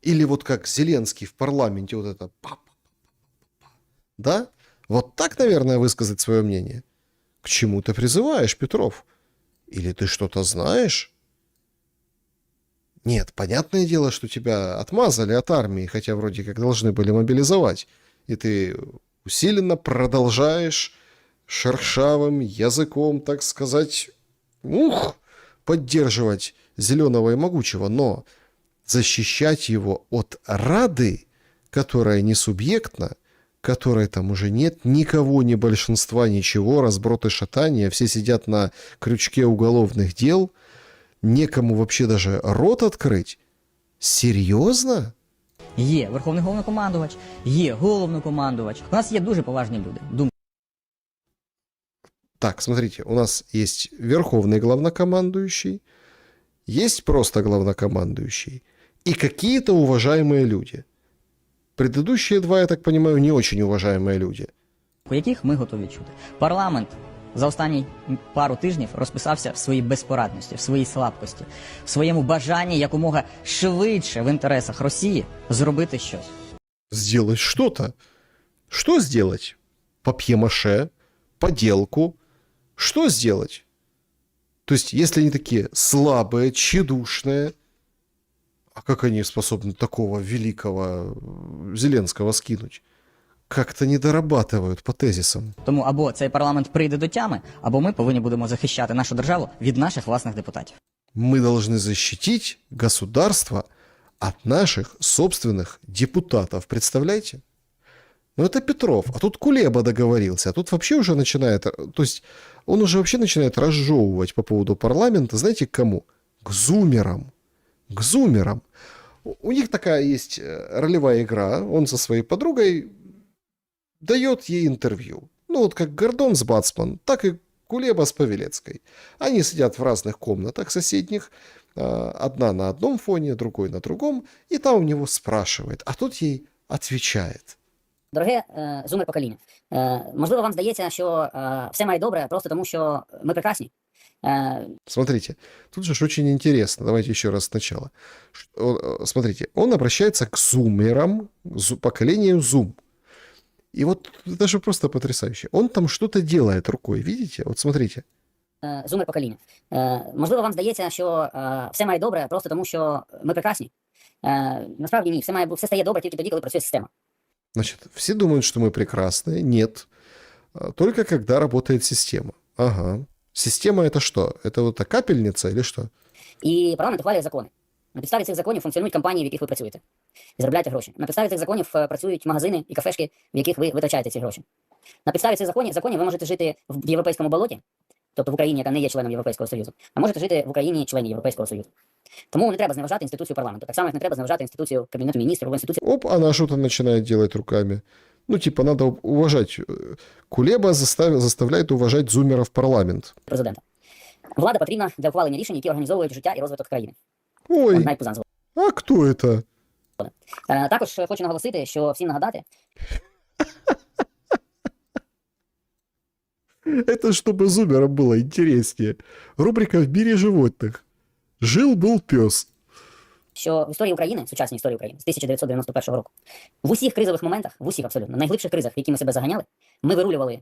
Или вот как Зеленский в парламенте, вот это да? Вот так, наверное, высказать свое мнение. К чему ты призываешь, Петров? Или ты что-то знаешь? Нет, понятное дело, что тебя отмазали от армии, хотя вроде как должны были мобилизовать. И ты усиленно продолжаешь шершавым языком, так сказать, поддерживать Зеленого и Могучего, но защищать его от Рады, которая не субъектна, которой там уже нет никого, ни большинства, ничего, разброд и шатания, все сидят на крючке уголовных дел, некому вообще даже рот открыть. Серьезно? Є Верховний Головнокомандувач, є Головнокомандувач. У нас є дуже поважні люди. Так, смотрите, у нас есть Верховный Главнокомандующий, есть просто Главнокомандующий и какие-то уважаемые люди. Предыдущие два, я так понимаю, не очень уважаемые люди. По яких ми готові чути. Парламент за останні пару тижнів розписався в своїй безпорадності, в своїй слабкості, в своєму бажанні якомога швидше в інтересах Росії зробити щось. Сделать что-то? Что сделать? Папье-маше? Поделку? Что сделать? То есть, если они такие слабые, тщедушные, а как они способны такого великого Зеленского скинуть? Как-то не дорабатывают по тезисам. Тому або цей парламент прийде до тями, або ми повинні будемо захищати нашу державу від наших власних депутатів. Мы должны защитить государство от наших собственных депутатов. Представляете? Ну это Петров, а тут Кулеба договорился, а тут вообще уже начинает, то есть он уже вообще начинает разжевывать по поводу парламента, знаете, к кому? К зумерам. К зумерам. У них такая есть ролевая игра, он со своей подругой дает ей интервью. Ну вот как Гордон с Бацман, так и Кулеба с Павелецкой. Они сидят в разных комнатах соседних, одна на одном фоне, другой на другом, и там у него спрашивает, а тот ей отвечает. Дороге зумер-покоління, можливо, вам здається, що все має добре просто тому, що ми прекрасні. Смотрите, тут же очень интересно. Давайте еще раз сначала. Смотрите, он обращается к зумерам, поколению Zoom. И вот это же просто потрясающе. Он там что-то делает рукой, видите? Вот смотрите. Зумер покоління. Можливо, вам здається, що все має добре просто тому, що ми прекрасні. Насправді ні, все стає добре тільки тоді, коли працює система. Значит, все думают, что мы прекрасные. Нет. Только когда работает система. Ага. Система это что? Это вот та капельница или что? І парламент ухвалює закони. На підставі цих законів функціонують компанії, в яких ви працюєте. І заробляєте гроші. На підставі цих законів працюють магазини і кафешки, в яких ви витрачаєте ці гроші. На підставі цих законів ви можете жити в європейському болоті, тобто в Україні, яка не є членом Європейського Союзу, а можете жити в Україні члені Європейського Союзу. Тому не треба зневажати інституцію парламенту. Так само, як не треба зневажати інституцію Кабінету міністрів, інституцію... Оп, она что-то начинает делать руками. Ну, типа, надо уважать. Кулеба заставляет уважать зумера в парламент. Президента. Влада потрібна для ухвалення рішень, які організовують життя і розвиток країни. Ой, а кто это? Також хочу наголосити, що всім нагадати... Это чтобы зумерам было интереснее. Рубрика «В мире животных». Жил-был пес. Що в історії України, сучасній історії України, з 1991 року, в усіх кризових моментах, в усіх абсолютно, найглибших кризах, в які ми себе заганяли, ми вирулювали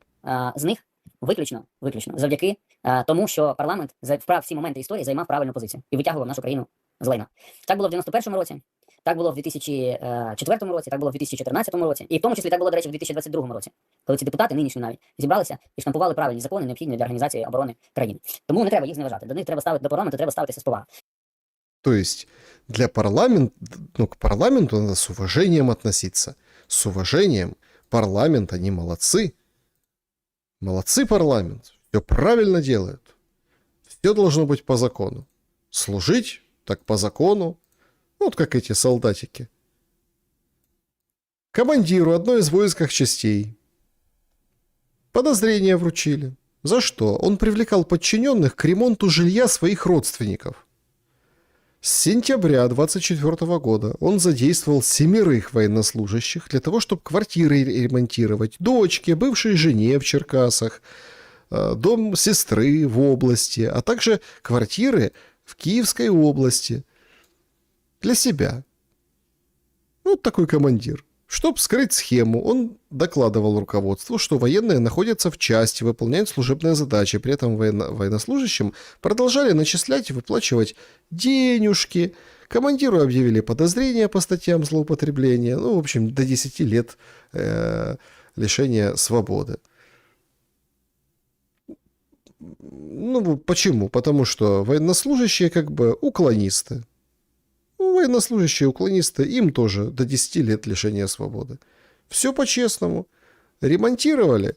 з них виключно завдяки тому, що парламент в ці моменти історії займав правильну позицію і витягував нашу країну з лайна. Так було в 91-му році, так було в 2004 році, так було в 2014 році, і в тому числі так було, до речі, в 2022 році, коли ці депутати, нинішні навіть, зібралися і штампували правильні закони, необхідні для організації оборони країни. Тому не треба їх зневажати. До них треба ставити, до парламенту треба ставитися з повагою. То есть для парламента, к парламенту надо с уважением относиться. С уважением. Парламент, они молодцы. Молодцы парламент. Все правильно делают. Все должно быть по закону. Служить так по закону. Вот как эти солдатики. Командиру одной из воинских частей подозрения вручили. За что? Он привлекал подчиненных к ремонту жилья своих родственников. С сентября 24 года он задействовал 7 военнослужащих для того, чтобы квартиры ремонтировать дочке, бывшей жене в Черкасах, дом сестры в области, а также квартиры в Киевской области для себя. Вот такой командир. Чтобы скрыть схему, он докладывал руководству, что военные находятся в части, выполняют служебные задачи. При этом военнослужащим продолжали начислять и выплачивать денежки. Командиру объявили подозрения по статьям злоупотребления. Ну, в общем, до 10 лет лишения свободы. Ну, почему? Потому что военнослужащие как бы уклонисты. Военнослужащие уклонисты, им тоже до 10 лет лишения свободы. Все по-честному. Ремонтировали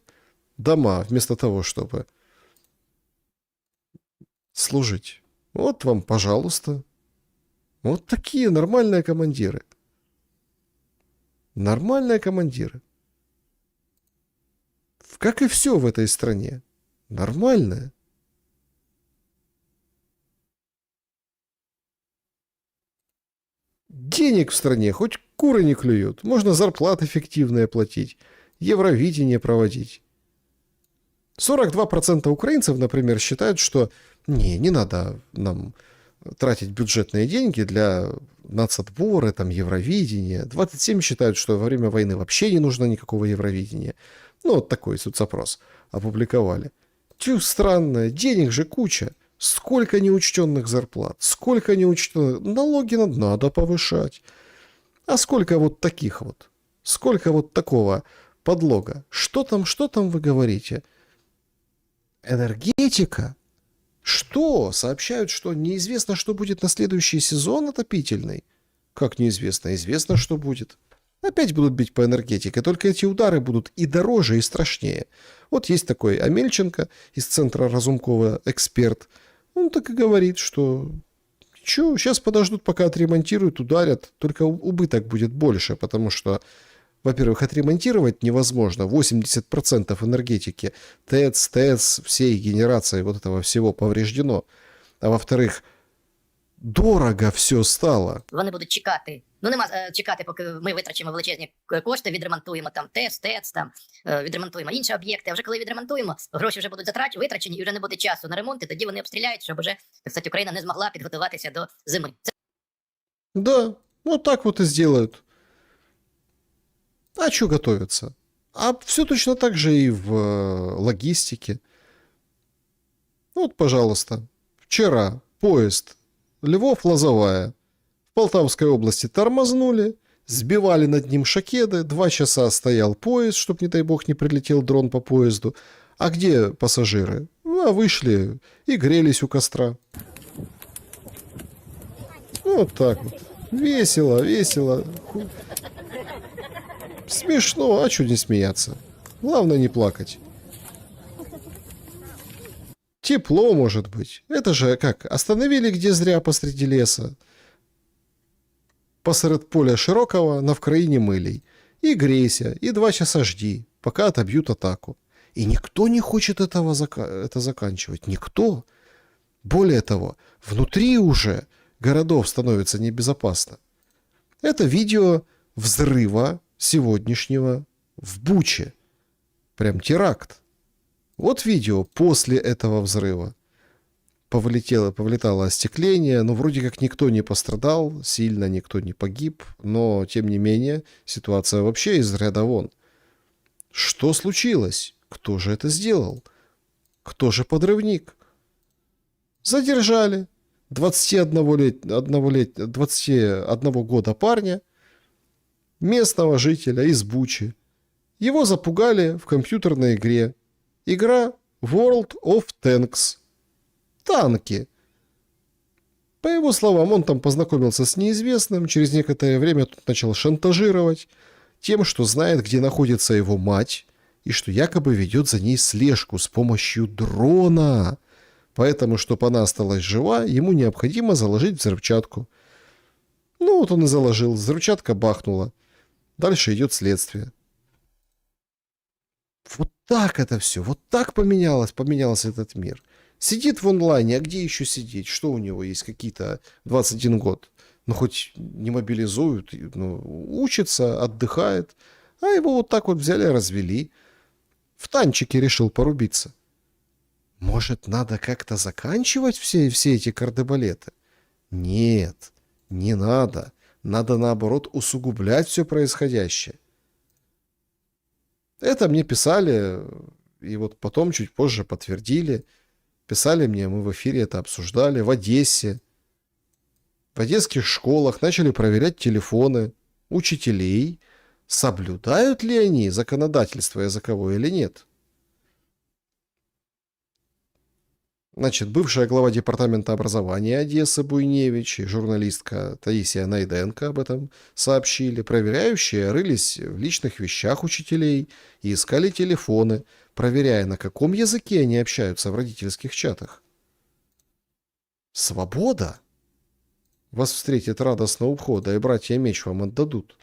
дома вместо того, чтобы служить. Вот вам, пожалуйста. Вот такие нормальные командиры. Нормальные командиры. Как и все в этой стране. Нормальное. Денег в стране хоть куры не клюют. Можно зарплаты фиктивные платить, Евровидение проводить. 42% украинцев, например, считают, что не надо нам тратить бюджетные деньги для нацотбора, там, Евровидения. 27% считают, что во время войны вообще не нужно никакого Евровидения. Ну, вот такой соцопрос опубликовали. Тю, странно, денег же куча. Сколько неучтенных зарплат, сколько неучтенных... Налоги надо повышать. А сколько вот таких вот? Сколько вот такого подлога? Что там вы говорите? Энергетика? Что? Сообщают, что неизвестно, что будет на следующий сезон отопительный. Как неизвестно? Известно, что будет. Опять будут бить по энергетике, только эти удары будут и дороже, и страшнее. Вот есть такой Амельченко из центра Разумкова, эксперт. Он так и говорит, что сейчас подождут, пока отремонтируют, ударят. Только убыток будет больше, потому что, во-первых, отремонтировать невозможно. 80% энергетики, ТЭЦ, всей генерации вот этого всего повреждено. А во-вторых, дорого все стало. Вони будуть чекати. Ну, нема чекати, поки ми витрачимо величезні кошти, відремонтуємо там ТЕЦ, там, відремонтуємо інші об'єкти. А вже коли відремонтуємо, гроші вже будуть витрачені і вже не буде часу на ремонт, і тоді вони обстріляють, щоб вже, кстати, Україна не змогла підготуватися до зими. Да, вот так вот и сделают. А что готовиться? А все точно так же и в логистике. Вот, пожалуйста, вчера поезд Львов-Лозовая в Полтавской области тормознули, сбивали над ним шахеды, 2 часа стоял поезд, чтобы, не дай бог, не прилетел дрон по поезду. А где пассажиры? Ну, а вышли и грелись у костра. Вот так вот. Весело, весело. Смешно, а что не смеяться? Главное не плакать. Тепло, может быть. Это же как? Остановили где зря посреди леса. Посеред поля широкого на вкраине мылей. И грейся, и 2 часа жди, пока отобьют атаку. И никто не хочет это заканчивать. Никто. Более того, внутри уже городов становится небезопасно. Это видео взрыва сегодняшнего в Буче. Прям теракт. Вот видео после этого взрыва. Повылетало остекление, но вроде как никто не пострадал, сильно никто не погиб, но тем не менее ситуация вообще из ряда вон. Что случилось? Кто же это сделал? Кто же подрывник? Задержали 21 года парня, местного жителя из Бучи. Его запугали в компьютерной игре. Игра World of Tanks. Танки. По его словам, он там познакомился с неизвестным, через некоторое время тут начал шантажировать тем, что знает, где находится его мать, и что якобы ведет за ней слежку с помощью дрона. Поэтому, чтобы она осталась жива, ему необходимо заложить взрывчатку. Ну вот он и заложил, взрывчатка бахнула. Дальше идет следствие. Вот так это все, вот так поменялся этот мир. Сидит в онлайне, а где еще сидеть? Что у него есть? Какие-то 21 год. Ну, хоть не мобилизуют, ну, учится, отдыхает. А его вот так вот взяли, развели. В танчике решил порубиться. Может, надо как-то заканчивать все эти кардебалеты? Нет, не надо. Надо, наоборот, усугублять все происходящее. Это мне писали, и вот потом, чуть позже, подтвердили. Писали мне, мы в эфире это обсуждали, в Одессе. В одесских школах начали проверять телефоны учителей, соблюдают ли они законодательство языковое или нет. Значит, бывшая глава департамента образования Одессы Буйневич и журналистка Таисия Найденко об этом сообщили. Проверяющие рылись в личных вещах учителей и искали телефоны, проверяя, на каком языке они общаются в родительских чатах. Свобода! Вас встретит радостно у входа, и братья меч вам отдадут.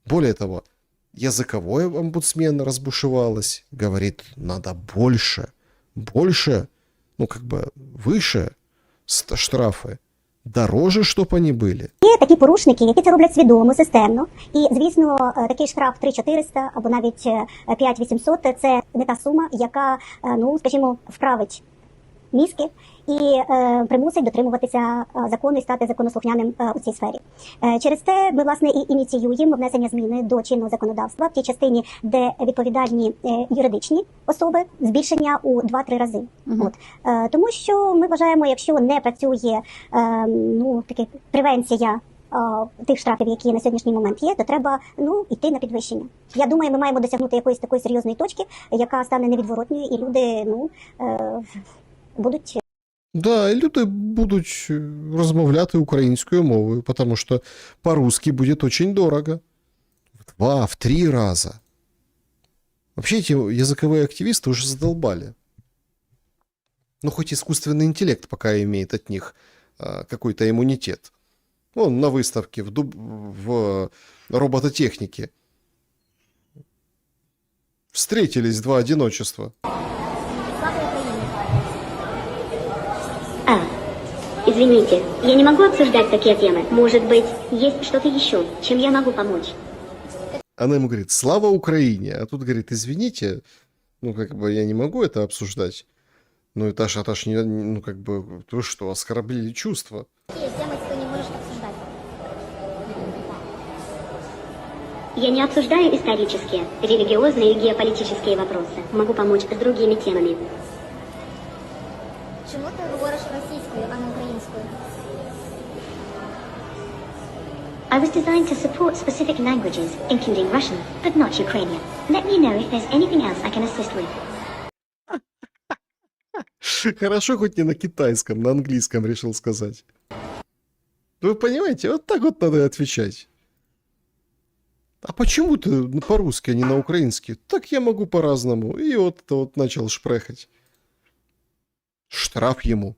Более того, языковой омбудсмен разбушевалась, говорит, надо больше, ну как бы выше штрафи, дороже, щоб вони були. Є такі порушники, які це роблять свідомо, системно. І, звісно, такий штраф 3400 або навіть 5800 – це не та сума, яка, ну, скажімо, вправить мізки і примусить дотримуватися закону і стати законослухняним у цій сфері. Через це ми, власне, і ініціюємо внесення зміни до чинного законодавства в тій частині, де відповідальні юридичні особи, збільшення у 2-3 рази. От. Тому що ми вважаємо, якщо не працює превенція тих штрафів, які на сьогоднішній момент є, то треба йти на підвищення. Я думаю, ми маємо досягнути якоїсь такої серйозної точки, яка стане невідворотною, і люди будуть... Да, і люди будуть розмовляти українською мовою, тому що по-русски буде дуже дорого. В 2, в 3 раза. Вообще эти языковые активисты уже задолбали. Ну, хоть искусственный интеллект пока имеет от них какой-то иммунитет. Вон на выставке в робототехнике встретились 2 одиночества. Извините, я не могу обсуждать такие темы. Может быть, есть что-то еще, чем я могу помочь? Она ему говорит, слава Украине. А тут говорит, извините, ну, как бы я не могу это обсуждать. Ну, это ж не, ну, как бы, вы что, оскорбили чувства? Есть темы, ты не можешь обсуждать. Я не обсуждаю исторические, религиозные и геополитические вопросы. Могу помочь с другими темами. Чому ти говориш російською, а не українською? I was designed to support specific languages, including Russian, but not Ukrainian. Let me know if there's anything else I can assist with. Хорошо, хоть не на китайском, на английском решил сказать. Вы понимаете, вот так вот надо отвечать. А почему ты по-русски, а не на украинский? Так я могу по-разному. И вот начал шпрехать. Штраф ему.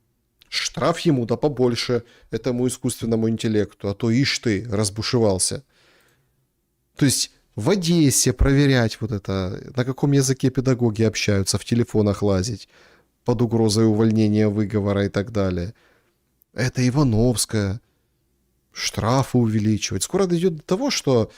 Штраф ему, да побольше, этому искусственному интеллекту. А то ишь ты, разбушевался. То есть в Одессе проверять вот это, на каком языке педагоги общаются, в телефонах лазить, под угрозой увольнения, выговора и так далее. Это Ивановская. Штрафы увеличивать. Скоро дойдет до того, что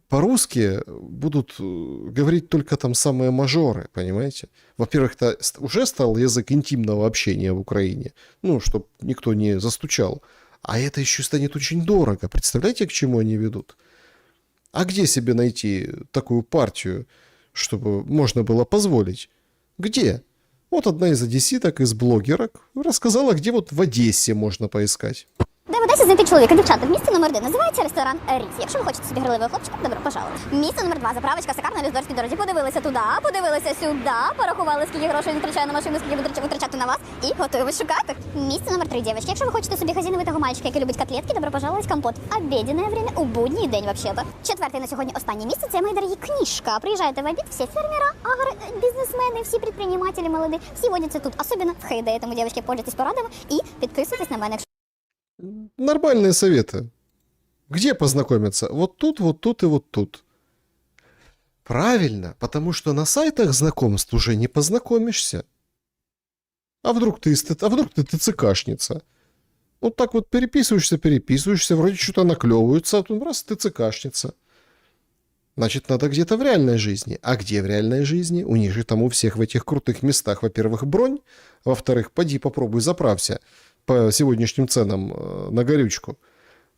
по-русски будут говорить только там самые мажоры, понимаете? Во-первых, это уже стал язык интимного общения в Украине. Ну, чтобы никто не застучал. А это еще станет очень дорого. Представляете, к чему они ведут? А где себе найти такую партию, чтобы можно было позволить? Где? Вот одна из одесситок, из блогерок, рассказала, где вот в Одессе можно поискать. Де в Одесі знайти чоловіка, дівчата, в місці номер 1 називається ресторан Ріс. Якщо ви хочете собі грилевого хлопчика, добро пожаловать. Місце номер 2 заправочка Сакар на Люздорській дорозі. Подивилися туди, подивилися сюди, порахували, скільки грошей він витрачає на машину, скільки витрачати на вас, і готові вас шукати. Місце номер 3, дівчатки. Якщо ви хочете собі хазіновитого мальчика, який любить котлетки, добро пожаловать компот. Обіденне время у будній день, вообще-то. Четверте на сьогодні останнє місце, це, мої дорогі, книжка. Приїжджаєте в обід, всі фермера, агробізнесмени, всі предприниматели молоді, всі водяться тут. Особенно в хейде, тому, дівчатки, пользуйтесь порадами і підписуйтесь на мене. Нормальные советы. Где познакомиться? Вот тут и вот тут. Правильно, потому что на сайтах знакомств уже не познакомишься. А вдруг ты ТЦКшница? Вот так вот переписываешься, вроде что-то наклевываются, а тут раз ТЦКшница. Значит, надо где-то в реальной жизни. А где в реальной жизни? У них же там у всех в этих крутых местах, во-первых, бронь, во-вторых, поди попробуй заправься по сегодняшним ценам на горючку.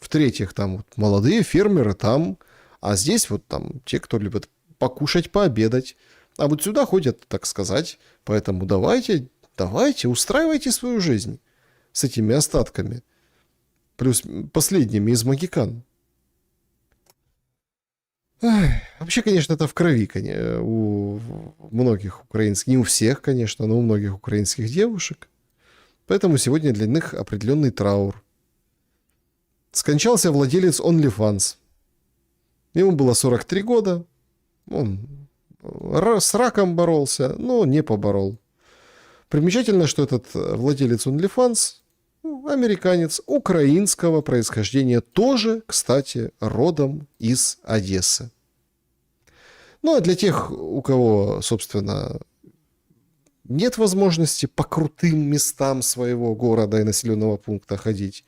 В-третьих, там вот молодые фермеры там, а здесь вот там те, кто любит покушать, пообедать. А вот сюда ходят, так сказать. Поэтому давайте, устраивайте свою жизнь с этими остатками. Плюс последними из магикан. Вообще, конечно, это в крови у многих украинских, не у всех, конечно, но у многих украинских девушек. Поэтому сегодня для них определенный траур. Скончался владелец OnlyFans. Ему было 43 года. Он с раком боролся, но не поборол. Примечательно, что этот владелец OnlyFans американец украинского происхождения, тоже, кстати, родом из Одессы. Ну, а для тех, у кого, собственно, нет возможности по крутым местам своего города и населенного пункта ходить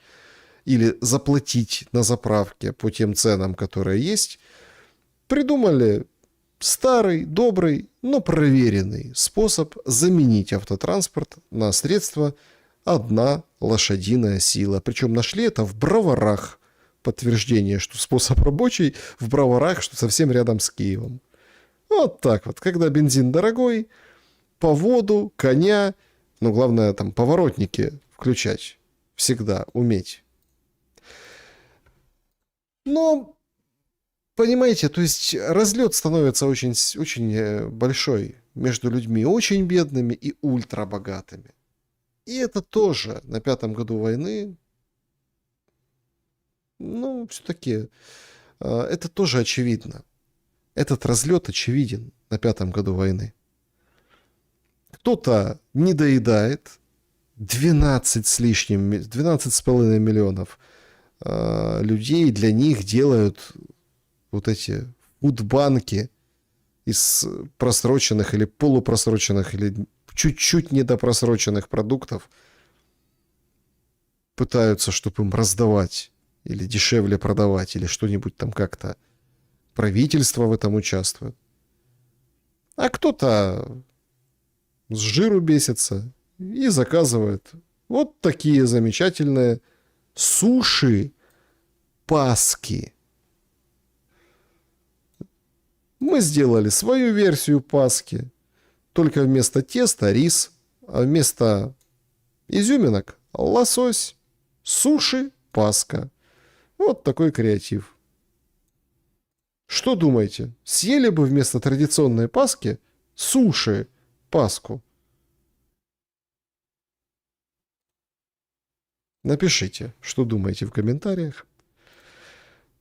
или заплатить на заправке по тем ценам, которые есть, придумали старый, добрый, но проверенный способ заменить автотранспорт на средство одна лошадиная сила. Причем нашли это в Броварах. Подтверждение, что способ рабочий в Броварах, что совсем рядом с Киевом. Вот так вот. Когда бензин дорогой, по воду, коня, ну, главное, там, поворотники включать. Всегда уметь. Но, понимаете, то есть разлет становится очень, очень большой между людьми очень бедными и ультрабогатыми. И это тоже на 5-м году войны, ну, все-таки, это тоже очевидно. Этот разлет очевиден на 5-м году войны. Кто-то не доедает 12,5 миллионов людей, для них делают вот эти фудбанки из просроченных или полупросроченных или чуть-чуть недопросроченных продуктов, пытаются, чтобы им раздавать или дешевле продавать, или что-нибудь там как-то. Правительство в этом участвует. А кто-то с жиру бесится и заказывает вот такие замечательные суши-паски. Мы сделали свою версию Пасхи. Только вместо теста рис, а вместо изюминок лосось, суши, Пасха. Вот такой креатив. Что думаете, съели бы вместо традиционной Пасхи суши Пасху? Напишите, что думаете в комментариях.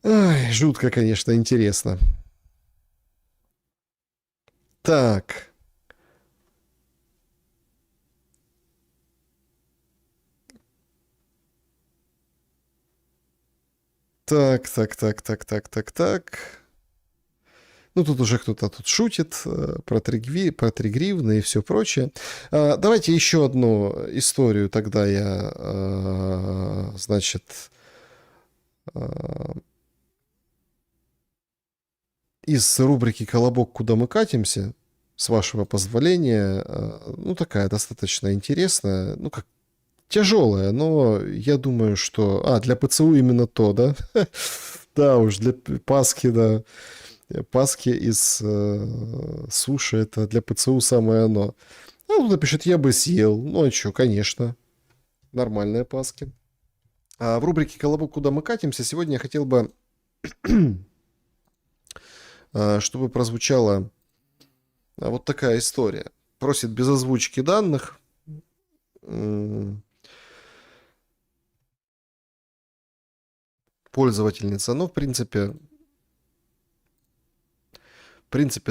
Ай, жутко, конечно, интересно. Так. Так. Ну, тут уже кто-то тут шутит про 3 гривны и все прочее. Давайте еще одну историю тогда я, значит, из рубрики «Колобок. Куда мы катимся?» с вашего позволения. Ну, такая достаточно интересная, ну, как тяжелая, но я думаю, что... для ПЦУ именно то, да? Да уж, для Пасхи, да. Пасхи из суши, это для ПЦУ самое оно. А кто-то пишет, я бы съел. Ну, а что, конечно. Нормальные Пасхи. А в рубрике «Колобок. Куда мы катимся?» сегодня я хотел бы, чтобы прозвучала вот такая история. Просит без озвучки данных. Пользовательница. Но, в принципе,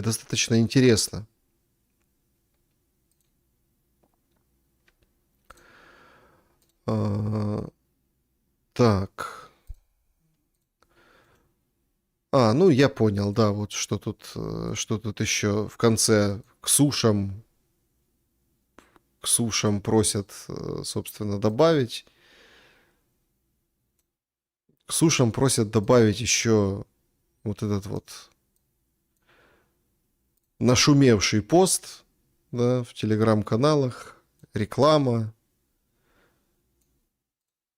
достаточно интересно. Так. Ну я понял, да, вот что тут еще в конце к сушам просят, собственно, добавить. К сушам просят добавить еще вот этот вот нашумевший пост, да, в телеграм-каналах, реклама,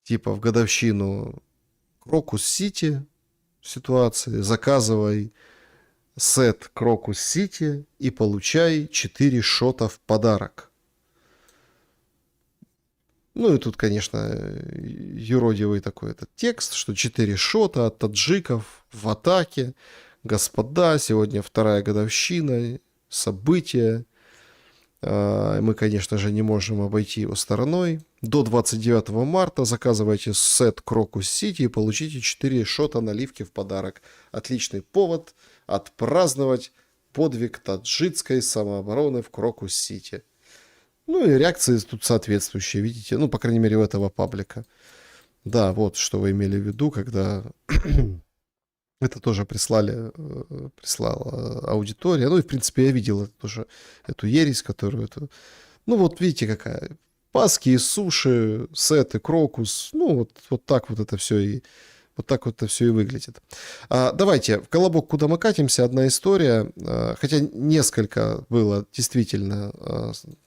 типа в годовщину Крокус-Сити ситуации, заказывай сет Крокус-Сити и получай 4 шота в подарок. Ну и тут, конечно, юродивый такой этот текст, что 4 шота от таджиков в атаке. Господа, сегодня 2-я годовщина, события. Мы, конечно же, не можем обойти его стороной. До 29 марта заказывайте сет Крокус-Сити и получите 4 шота наливки в подарок. Отличный повод отпраздновать подвиг таджикской самообороны в Крокус-Сити. Ну и реакции тут соответствующие, видите? Ну, по крайней мере, у этого паблика. Да, вот что вы имели в виду, когда... Это тоже прислала аудитория. Ну и, в принципе, я видел тоже эту ересь, которую... Ну вот видите, какая. Пасхи и суши, сеты, Крокус. Ну вот так вот это все и... Вот так вот это все и выглядит. Давайте, в «Колобок. Куда мы катимся?» одна история. Хотя несколько было действительно,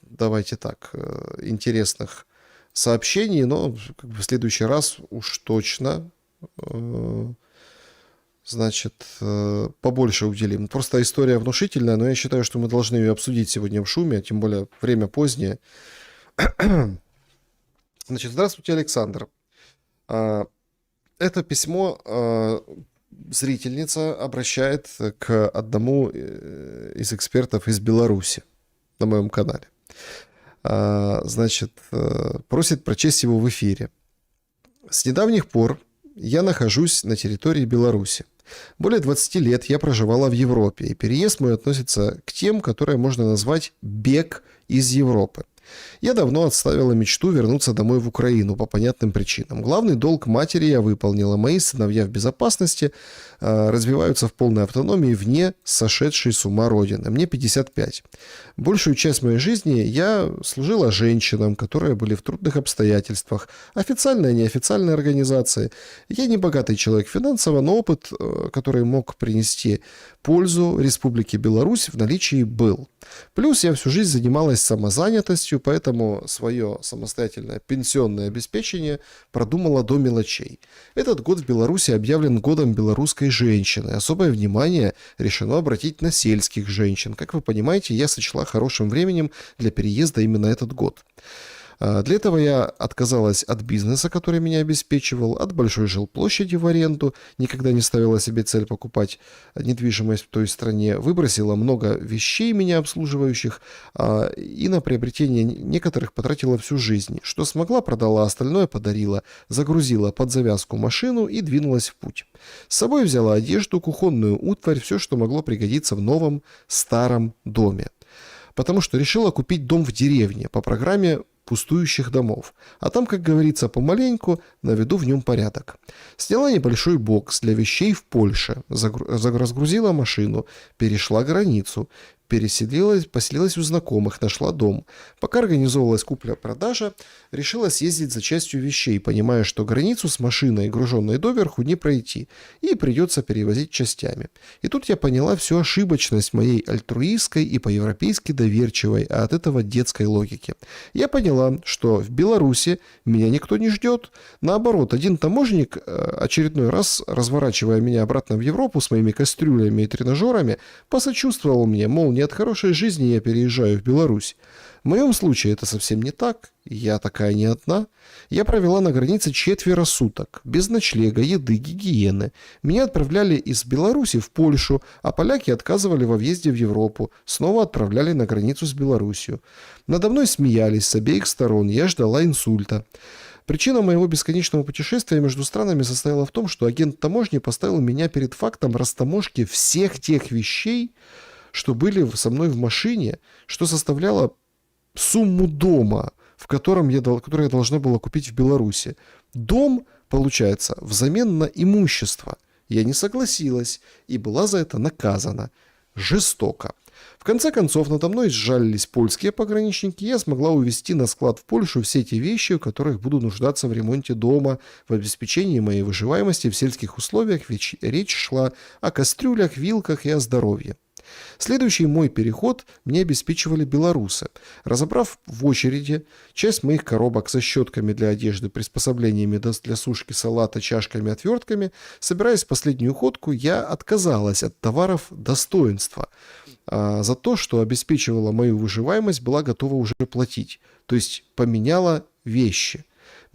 давайте так, интересных сообщений. Но как бы в следующий раз уж точно... Значит, побольше уделим. Просто история внушительная, но я считаю, что мы должны ее обсудить сегодня в шуме, тем более время позднее. Значит, здравствуйте, Александр. Это письмо зрительница обращает к одному из экспертов из Беларуси на моем канале. Значит, просит прочесть его в эфире. С недавних пор я нахожусь на территории Беларуси. Более 20 лет я проживала в Европе, и переезд мой относится к тем, которые можно назвать «бег из Европы». Я давно отставила мечту вернуться домой в Украину по понятным причинам. Главный долг матери я выполнила. Мои сыновья в безопасности, развиваются в полной автономии вне сошедшей с ума родины. Мне 55. Большую часть моей жизни я служила женщинам, которые были в трудных обстоятельствах, официальной и неофициальной организации. Я не богатый человек финансово, но опыт, который мог принести пользу Республике Беларусь, в наличии был. Плюс я всю жизнь занималась самозанятостью, Белоруссию, поэтому свое самостоятельное пенсионное обеспечение продумала до мелочей. Этот год в Беларуси объявлен годом белорусской женщины. Особое внимание решено обратить на сельских женщин. Как вы понимаете, я сочла хорошим временем для переезда именно этот год. Для этого я отказалась от бизнеса, который меня обеспечивал, от большой жилплощади в аренду, никогда не ставила себе цель покупать недвижимость в той стране, выбросила много вещей, меня обслуживающих, и на приобретение некоторых потратила всю жизнь. Что смогла, продала, остальное подарила, загрузила под завязку машину и двинулась в путь. С собой взяла одежду, кухонную утварь, все, что могло пригодиться в новом старом доме. Потому что решила купить дом в деревне по программе пустующих домов. А там, как говорится, помаленьку наведу в нем порядок. Сняла небольшой бокс для вещей в Польше, разгрузила машину, перешла границу, поселилась у знакомых, нашла дом. Пока организовывалась купля-продажа, решила съездить за частью вещей, понимая, что границу с машиной, груженной доверху, не пройти, и придется перевозить частями. И тут я поняла всю ошибочность моей альтруистской и по-европейски доверчивой, а от этого детской логики. Я поняла, что в Беларуси меня никто не ждет. Наоборот, один таможенник, очередной раз разворачивая меня обратно в Европу с моими кастрюлями и тренажерами, посочувствовал мне, мол, не от хорошей жизни я переезжаю в Беларусь. В моем случае это совсем не так, я такая не одна. Я провела на границе 4 суток, без ночлега, еды, гигиены. Меня отправляли из Беларуси в Польшу, а поляки отказывали во въезде в Европу, снова отправляли на границу с Беларусью. Надо мной смеялись с обеих сторон, я ждала инсульта. Причина моего бесконечного путешествия между странами состояла в том, что агент таможни поставил меня перед фактом растаможки всех тех вещей, что были со мной в машине, что составляло сумму дома, который я должна была купить в Беларуси. Дом, получается, взамен на имущество. Я не согласилась и была за это наказана. Жестоко. В конце концов, надо мной сжалились польские пограничники, и я смогла увезти на склад в Польшу все те вещи, в которых буду нуждаться в ремонте дома, в обеспечении моей выживаемости в сельских условиях, ведь речь шла о кастрюлях, вилках и о здоровье. Следующий мой переход мне обеспечивали белорусы. Разобрав в очереди часть моих коробок со щетками для одежды, приспособлениями для сушки салата, чашками, отвертками, собираясь в последнюю ходку, я отказалась от товаров достоинства. За то, что обеспечивала мою выживаемость, была готова уже платить. То есть поменяла вещи.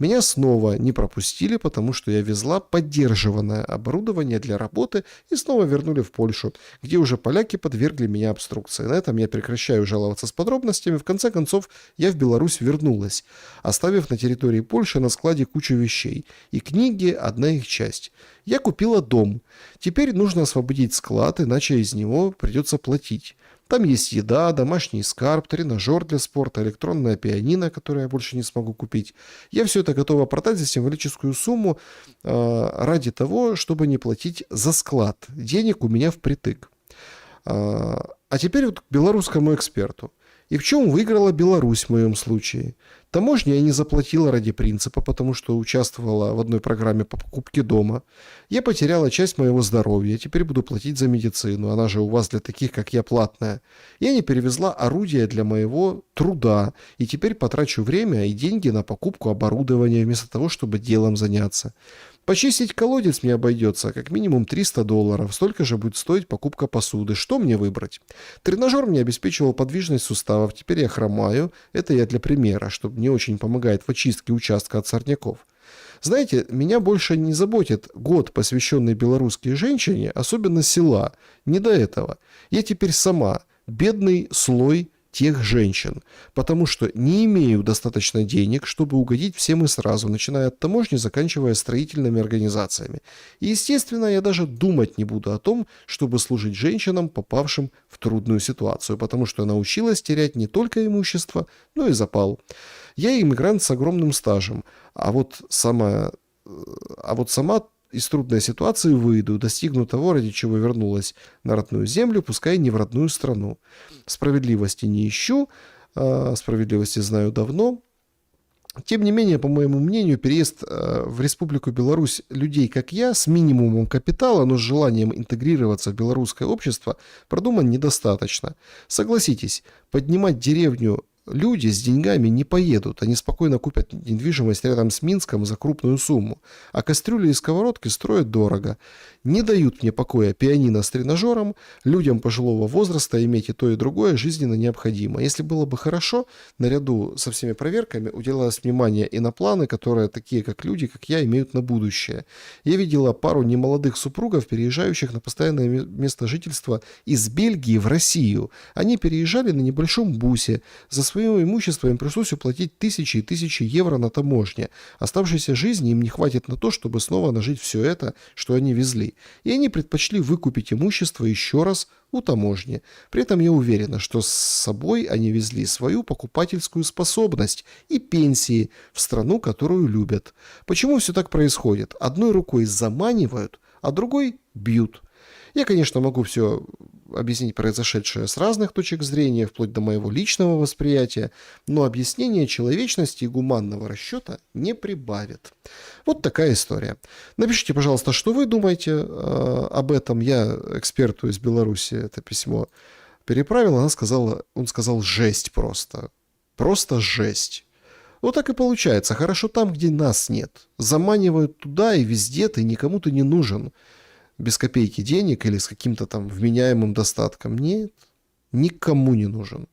Меня снова не пропустили, потому что я везла поддерживанное оборудование для работы и снова вернули в Польшу, где уже поляки подвергли меня обструкции. На этом я прекращаю жаловаться с подробностями. В конце концов, я в Беларусь вернулась, оставив на территории Польши на складе кучу вещей. И книги – одна их часть. Я купила дом. Теперь нужно освободить склад, иначе из него придется платить. Там есть еда, домашний скарб, тренажер для спорта, электронная пианино, которое я больше не смогу купить. Я все это готова продать за символическую сумму ради того, чтобы не платить за склад. Денег у меня впритык. А теперь вот к белорусскому эксперту. И в чем выиграла Беларусь в моем случае? Таможню я не заплатила ради принципа, потому что участвовала в одной программе по покупке дома. Я потеряла часть моего здоровья, теперь буду платить за медицину, она же у вас для таких, как я, платная. Я не перевезла орудия для моего труда, и теперь потрачу время и деньги на покупку оборудования, вместо того, чтобы делом заняться. Почистить колодец мне обойдется как минимум $300, столько же будет стоить покупка посуды. Что мне выбрать? Тренажер мне обеспечивал подвижность суставов, теперь я хромаю. Это я для примера, чтобы не очень помогает в очистке участка от сорняков. Знаете, меня больше не заботит год, посвященный белорусской женщине, особенно села. Не до этого. Я теперь сама бедный слой тех женщин, потому что не имею достаточно денег, чтобы угодить всем и сразу, начиная от таможни, заканчивая строительными организациями. И, естественно, я даже думать не буду о том, чтобы служить женщинам, попавшим в трудную ситуацию, потому что научилась терять не только имущество, но и запал. Я иммигрант с огромным стажем, а вот сама из трудной ситуации выйду, достигну того, ради чего вернулась на родную землю, пускай не в родную страну. Справедливости не ищу, справедливости знаю давно. Тем не менее, по моему мнению, переезд в Республику Беларусь людей, как я, с минимумом капитала, но с желанием интегрироваться в белорусское общество, продуман недостаточно. Согласитесь, поднимать деревню люди с деньгами не поедут. Они спокойно купят недвижимость рядом с Минском за крупную сумму. А кастрюли и сковородки строят дорого. Не дают мне покоя пианино с тренажером. Людям пожилого возраста иметь и то, и другое жизненно необходимо. Если было бы хорошо, наряду со всеми проверками уделялось внимание и на планы, которые такие, как люди, как я, имеют на будущее. Я видела пару немолодых супругов, переезжающих на постоянное место жительства из Бельгии в Россию. Они переезжали на небольшом бусе. За свое имущество им пришлось уплатить тысячи и тысячи евро на таможне. Оставшейся жизни им не хватит на то, чтобы снова нажить все это, что они везли. И они предпочли выкупить имущество еще раз у таможни. При этом я уверена, что с собой они везли свою покупательскую способность и пенсии в страну, которую любят. Почему все так происходит? Одной рукой заманивают, а другой бьют. Я, конечно, могу все объяснить произошедшее с разных точек зрения, вплоть до моего личного восприятия, но объяснение человечности и гуманного расчета не прибавит. Вот такая история. Напишите, пожалуйста, что вы думаете об этом. Я эксперту из Беларуси это письмо переправил, он сказал жесть просто. Просто жесть. Вот так и получается. Хорошо там, где нас нет. Заманивают туда, и везде ты никому ты не нужен. Без копейки денег или с каким-то там вменяемым достатком. Нет, никому не нужен.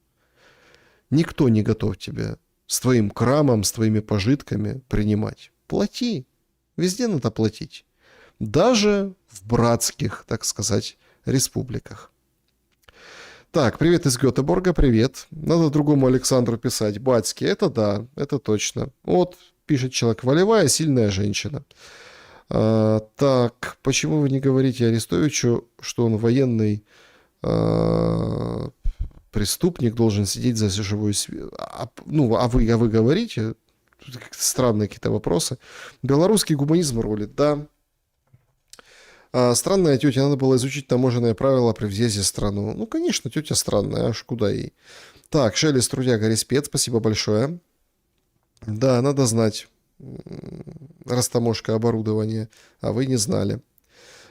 Никто не готов тебя с твоим крамом, с твоими пожитками принимать. Плати. Везде надо платить. Даже в братских, так сказать, республиках. Так, привет из Гетеборга, привет. Надо другому Александру писать. Батьки, это да, это точно. Вот, пишет человек, волевая, сильная женщина. Так, почему вы не говорите Арестовичу, что он военный преступник, должен сидеть за живую смерть? А вы говорите? Странные какие-то вопросы. Белорусский гуманизм рулит, да. Странная тетя, надо было изучить таможенные правила при въезде в страну. Ну, конечно, тетя странная, аж куда ей. Так, Шелест Трудяга, респект, спасибо большое. Да, надо знать. Растаможка оборудования, а вы не знали.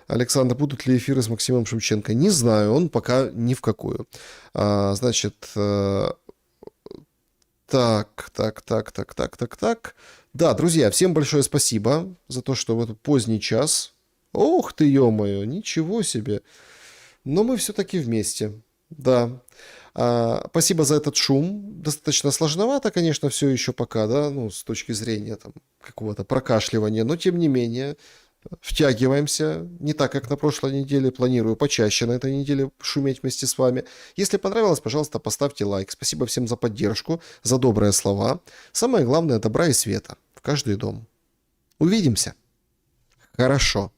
Александр, будут ли эфиры с Максимом Шевченко? Не знаю, он пока ни в какую. Значит, так. Да, друзья, всем большое спасибо за то, что в этот поздний час. Ох ты, ё-моё, ничего себе. Но мы все-таки вместе. Да. Спасибо за этот шум. Достаточно сложновато, конечно, все еще пока, да, ну, с точки зрения там какого-то прокашливания, но тем не менее втягиваемся. Не так, как на прошлой неделе. Планирую почаще на этой неделе шуметь вместе с вами. Если понравилось, пожалуйста, поставьте лайк. Спасибо всем за поддержку, за добрые слова. Самое главное, добра и света в каждый дом. Увидимся. Хорошо.